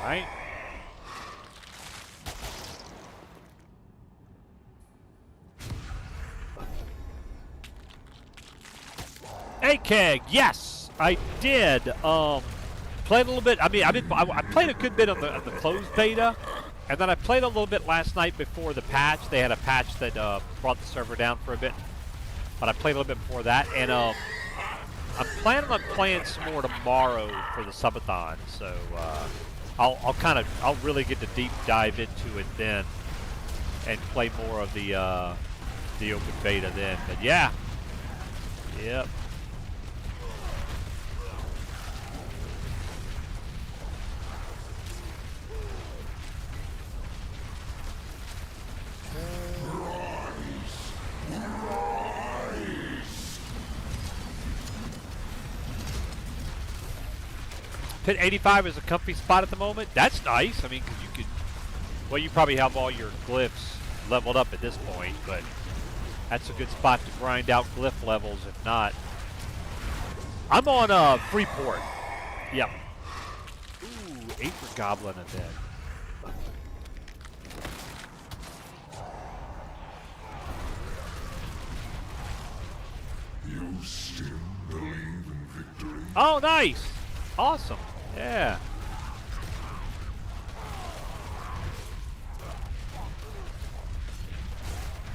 [SPEAKER 1] Right. Hey, Keg. Yes, I did. Played a little bit. I mean, I played a good bit on the closed beta, and then I played a little bit last night before the patch. They had a patch that brought the server down for a bit, but I played a little bit before that, and I'm planning on playing some more tomorrow for the Subathon. So I'll really get to deep dive into it then, and play more of the open beta then. But yeah, yep. Pit 85 is a comfy spot at the moment. That's nice. I mean, because you could, well, you probably have all your glyphs leveled up at this point, but that's a good spot to grind out glyph levels. If not, I'm on Freeport. Yep. Ooh, Aether Goblin event.
[SPEAKER 2] You still believe in victory?
[SPEAKER 1] Oh, nice. Awesome. Yeah.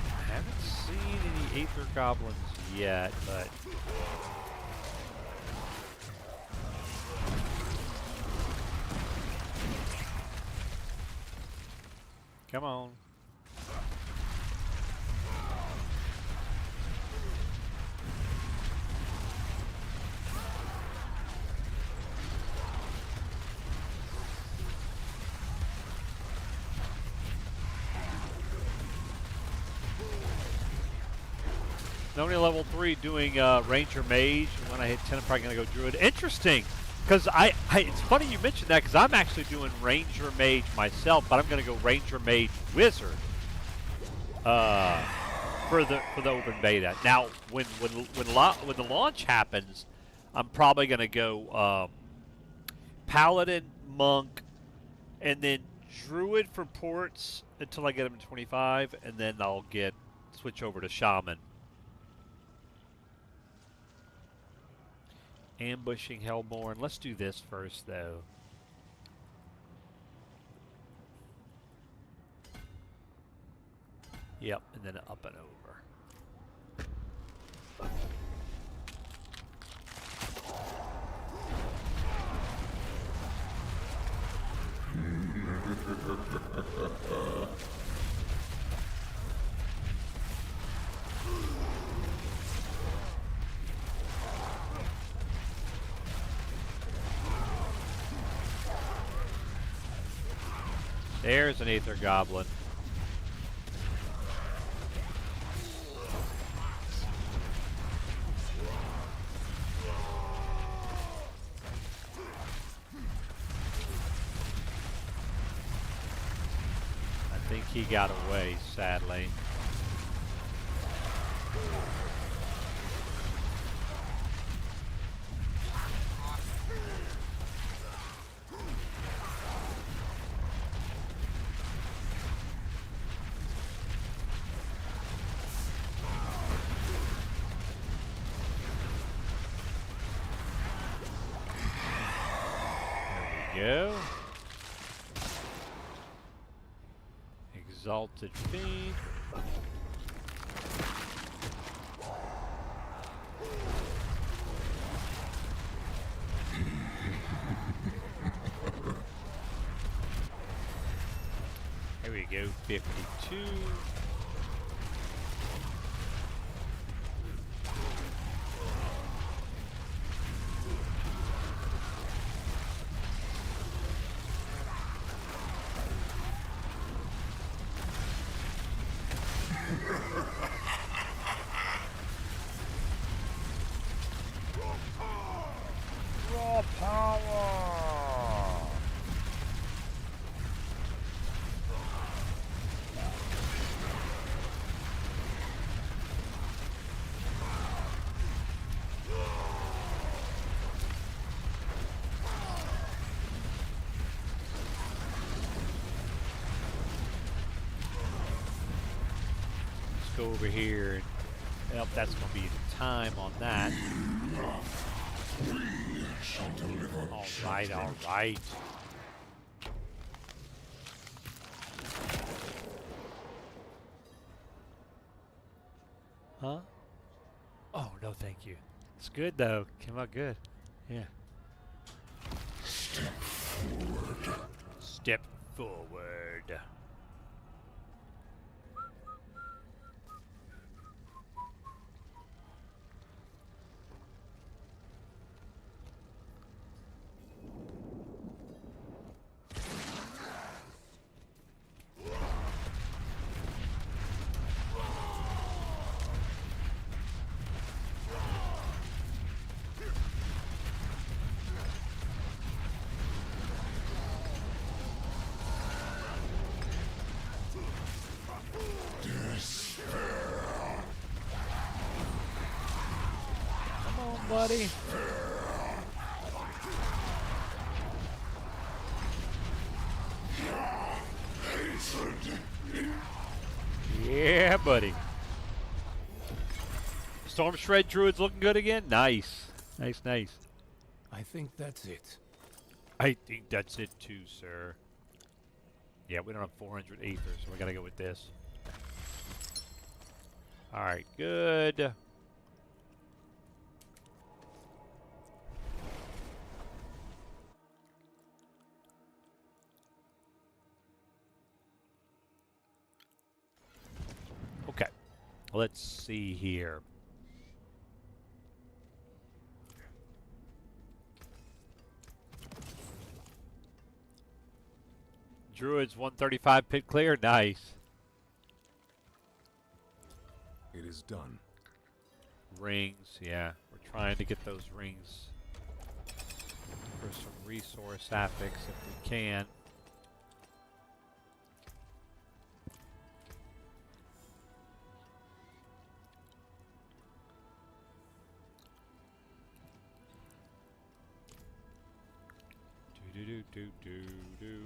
[SPEAKER 1] I haven't seen any Aether Goblins yet, but come on. Only level 3 doing Ranger Mage. When I hit 10, I'm probably going to go Druid. Interesting, because it's funny you mentioned that, because I'm actually doing Ranger Mage myself, but I'm going to go Ranger Mage Wizard for the open beta. Now, when the launch happens, I'm probably going to go Paladin, Monk, and then Druid for ports until I get them to 25, and then I'll switch over to Shaman. Ambushing Hellborn. Let's do this first, though. Yep, and then up and over. There's an Aether Goblin. I think he got away, sadly. Go. Exalted Fiend. Here we go, 52. Raw power! Let's go over here Well, that's going to be the time on that. All right, all right. Huh? Oh, no, thank you. It's good, though. Came out good. Yeah. Step forward. Step forward. Buddy. Yeah, buddy. Storm Shred Druid's looking good again? Nice. Nice, nice.
[SPEAKER 5] I think that's it.
[SPEAKER 1] I think that's it too, sir. Yeah, we don't have 400 Aethers, so we gotta go with this. Alright, good. Okay, let's see here. Druids 135 pit clear, nice.
[SPEAKER 10] It is done.
[SPEAKER 1] Rings, yeah, we're trying to get those rings for some resource affix if we can. Do.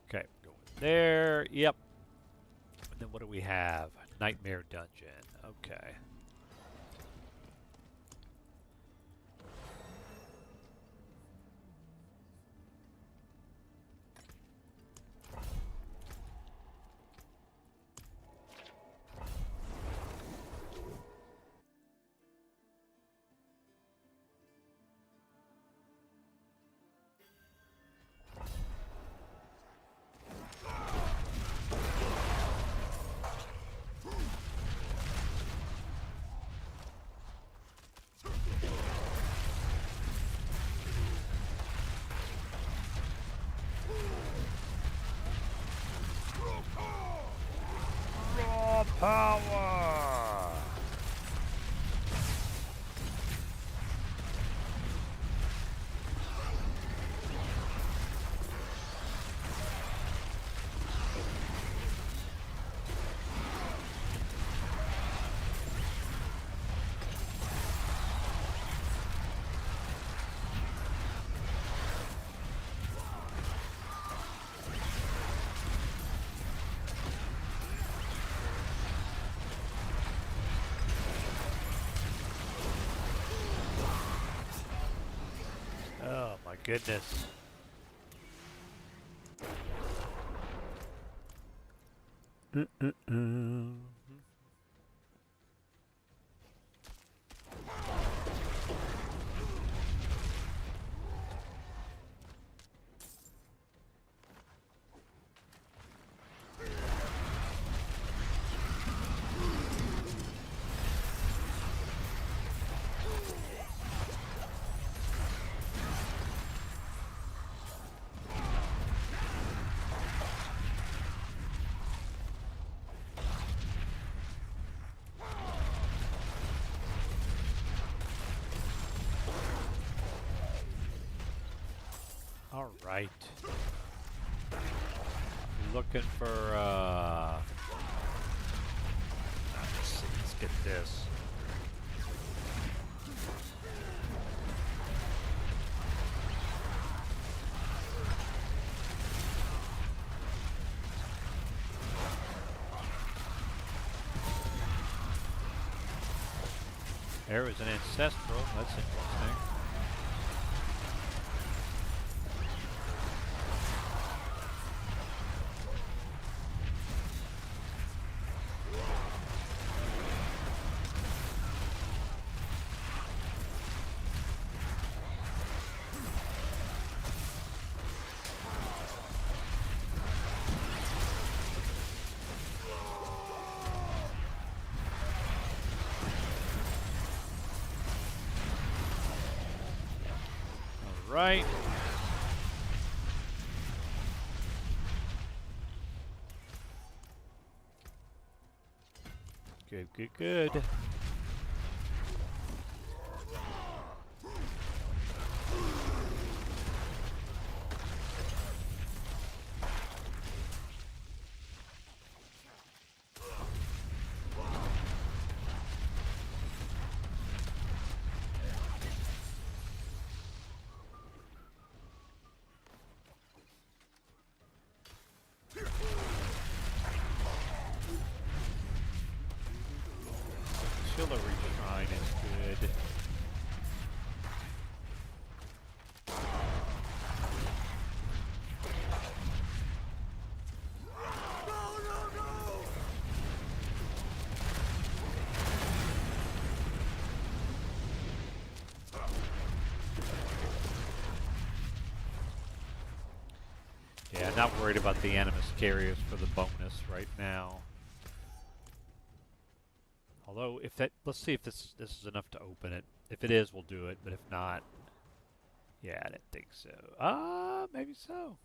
[SPEAKER 1] Okay, going there. Yep. And then what do we have? Nightmare Dungeon. Okay. Power! Oh my goodness. All right. Looking for, let's see, let's get this. There is an ancestral. That's interesting. Right. Good, good, good. Artillery shrine is good. Yeah, not worried about the animus carriers for the bonus right now. Although, if that, let's see if this is enough to open it. If it is, we'll do it. But if not, yeah, I didn't think so. Maybe so.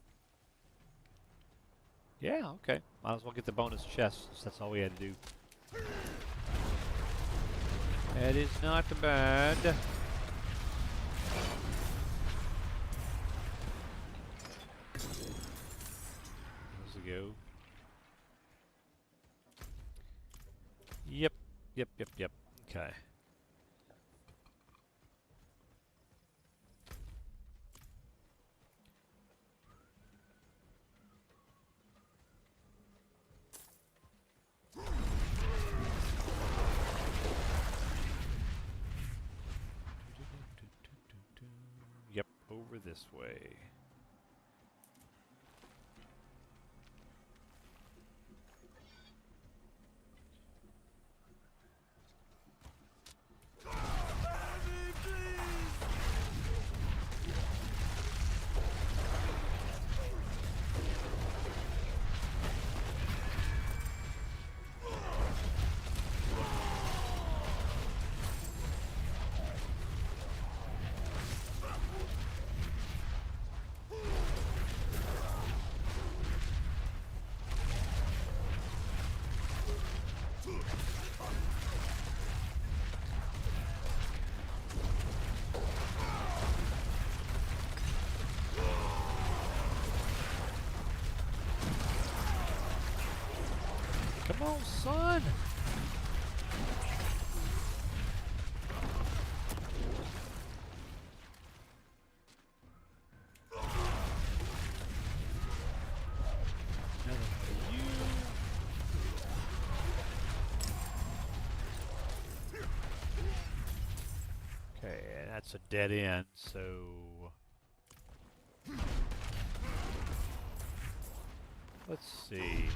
[SPEAKER 1] Yeah, okay. Might as well get the bonus chest. Since that's all we had to do. That is not bad. Let's go. Yep. Yep. Okay. Yep, over this way. Come on, son! Okay, that's a dead end, so... Let's see...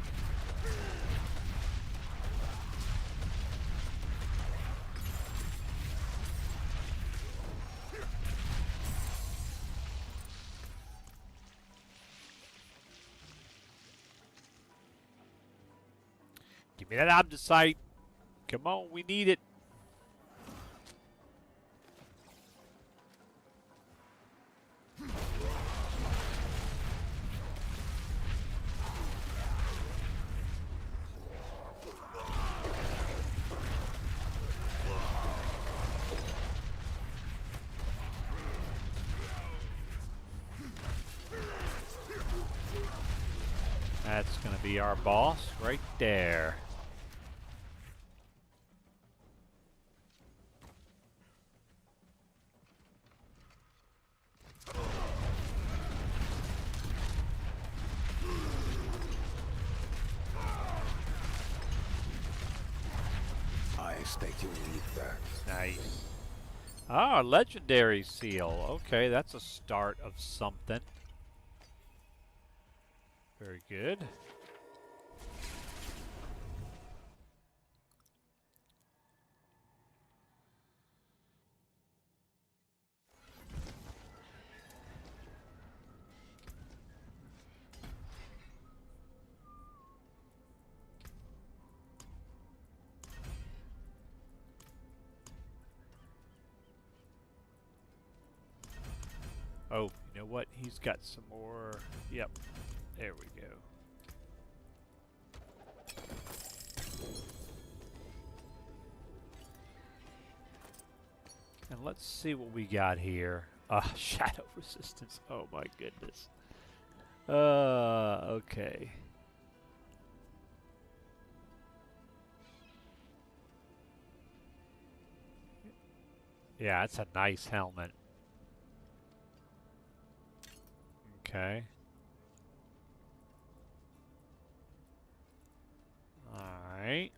[SPEAKER 1] Give me that Abdicite. Come on, we need it. That's going to be our boss right there.
[SPEAKER 5] I
[SPEAKER 10] expect you to eat that.
[SPEAKER 1] Nice. Ah, legendary seal. Okay, that's a start of something. Very good. Oh, you know what? He's got some more. Yep. There we go. And let's see what we got here. Shadow resistance. Oh my goodness. Okay. Yeah, it's a nice helmet. Okay. Alright.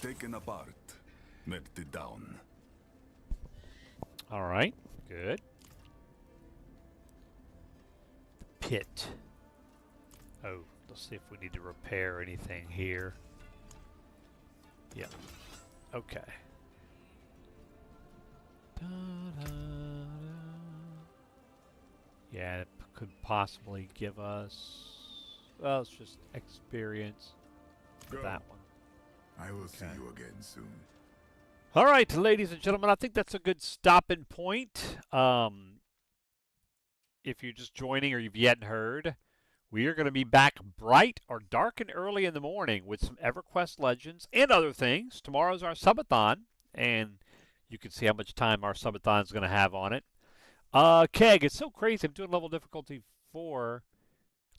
[SPEAKER 10] Taken apart, melted down.
[SPEAKER 1] Alright, good. The pit. Oh, let's see if we need to repair anything here. Yeah. Okay. Yeah, it could possibly give us... Well, it's just experience for that one.
[SPEAKER 10] I will see you again soon.
[SPEAKER 1] All right, ladies and gentlemen, I think that's a good stopping point. If you're just joining or you've yet heard, we are going to be back bright or dark and early in the morning with some EverQuest Legends and other things. Tomorrow's our Subathon, and you can see how much time our Subathon is going to have on it. Keg, it's so crazy. I'm doing level difficulty 4.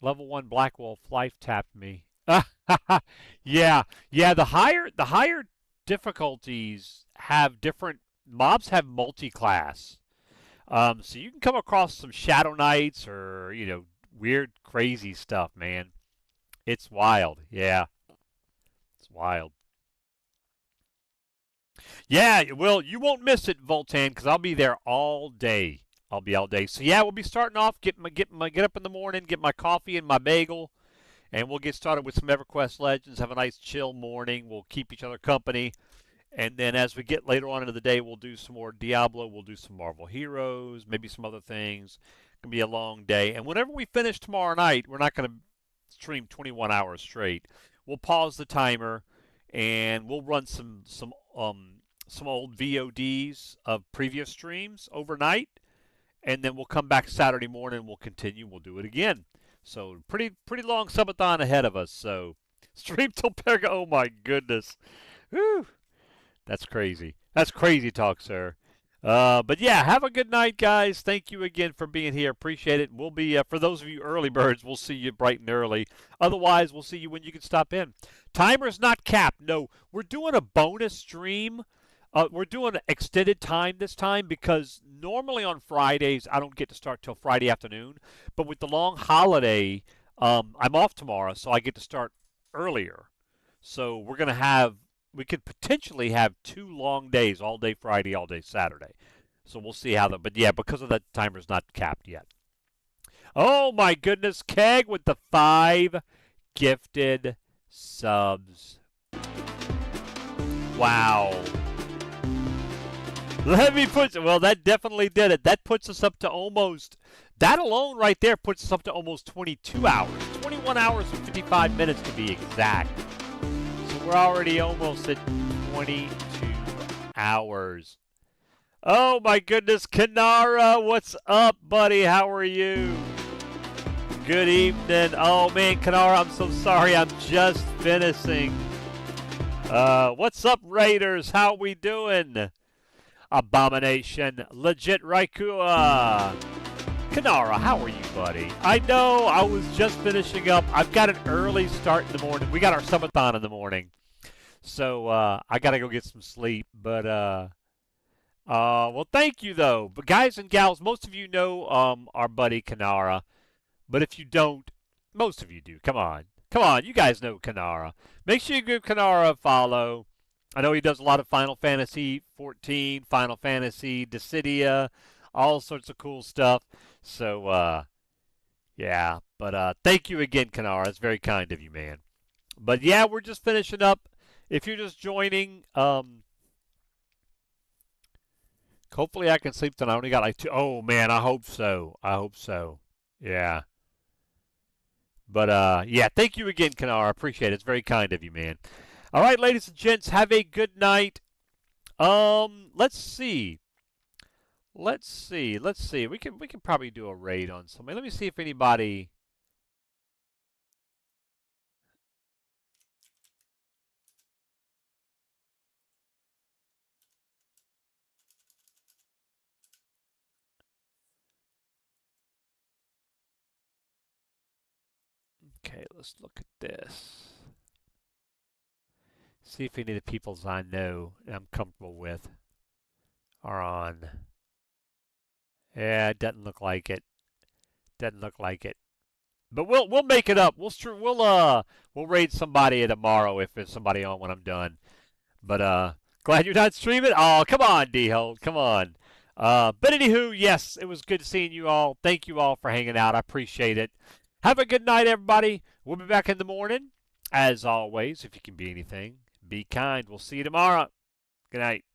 [SPEAKER 1] Level 1 Black Wolf life tapped me. Yeah. The higher difficulties have different mobs have multi-class. So you can come across some Shadow Knights or, weird crazy stuff, man. It's wild. Yeah. It's wild. Yeah, well, you won't miss it, Voltan, because I'll be there all day. I'll be all day. So yeah, we'll be starting off, get up in the morning, get my coffee and my bagel, and we'll get started with some EverQuest Legends, have a nice chill morning. We'll keep each other company. And then as we get later on into the day, we'll do some more Diablo, we'll do some Marvel Heroes, maybe some other things. It's going to be a long day. And whenever we finish tomorrow night, we're not going to stream 21 hours straight. We'll pause the timer and we'll run some old VODs of previous streams overnight. And then we'll come back Saturday morning, we'll continue, we'll do it again. So pretty long subathon ahead of us. So stream till Perga. Oh my goodness. Whew. That's crazy. That's crazy talk, sir. But yeah, have a good night, guys. Thank you again for being here. Appreciate it. We'll be, for those of you early birds, we'll see you bright and early. Otherwise, we'll see you when you can stop in. Timer's not capped. No, we're doing a bonus stream. We're doing extended time this time because normally on Fridays I don't get to start till Friday afternoon. But with the long holiday, I'm off tomorrow, so I get to start earlier. So we could potentially have 2 long days, all day Friday, all day Saturday. So we'll see how that. But yeah, because of that, timer's not capped yet. Oh my goodness, Keg with the 5 gifted subs. Wow. Let me put, well, that definitely did it. That puts us up to almost, that alone right there puts us up to almost 22 hours. 21 hours and 55 minutes to be exact. So we're already almost at 22 hours. Oh my goodness, Kanara, what's up, buddy? How are you? Good evening. Oh man, Kanara, I'm so sorry. I'm just finishing. What's up, Raiders? How we doing? Abomination, legit Raikua. Kanara, how are you, buddy? I know I was just finishing up. I've got an early start in the morning. We got our subathon in the morning. So I got to go get some sleep. But, well, thank you, though. But guys and gals, most of you know our buddy Kanara. But if you don't, Most of you do. Come on. Come on. You guys know Kanara. Make sure you give Kanara a follow. I know he does a lot of Final Fantasy 14, Final Fantasy, Dissidia, all sorts of cool stuff. So, yeah. But thank you again, Kanara. It's very kind of you, man. But yeah, we're just finishing up. If you're just joining, hopefully I can sleep tonight. I only got like 2. Oh, man, I hope so. I hope so. Yeah. But, yeah, thank you again, Kanara. I appreciate it. It's very kind of you, man. All right, ladies and gents, have a good night. Let's see. Let's see. We can probably do a raid on somebody. Let me see if anybody. Okay, let's look at this. See if any of the peoples I know and I'm comfortable with are on. Yeah, it doesn't look like it. Doesn't look like it. But we'll make it up. We'll raid somebody tomorrow if there's somebody on when I'm done. But glad you're not streaming. Oh, come on, D-Hold. Come on. But anywho, yes, it was good seeing you all. Thank you all for hanging out. I appreciate it. Have a good night, everybody. We'll be back in the morning. As always, if you can be anything, be kind. We'll see you tomorrow. Good night.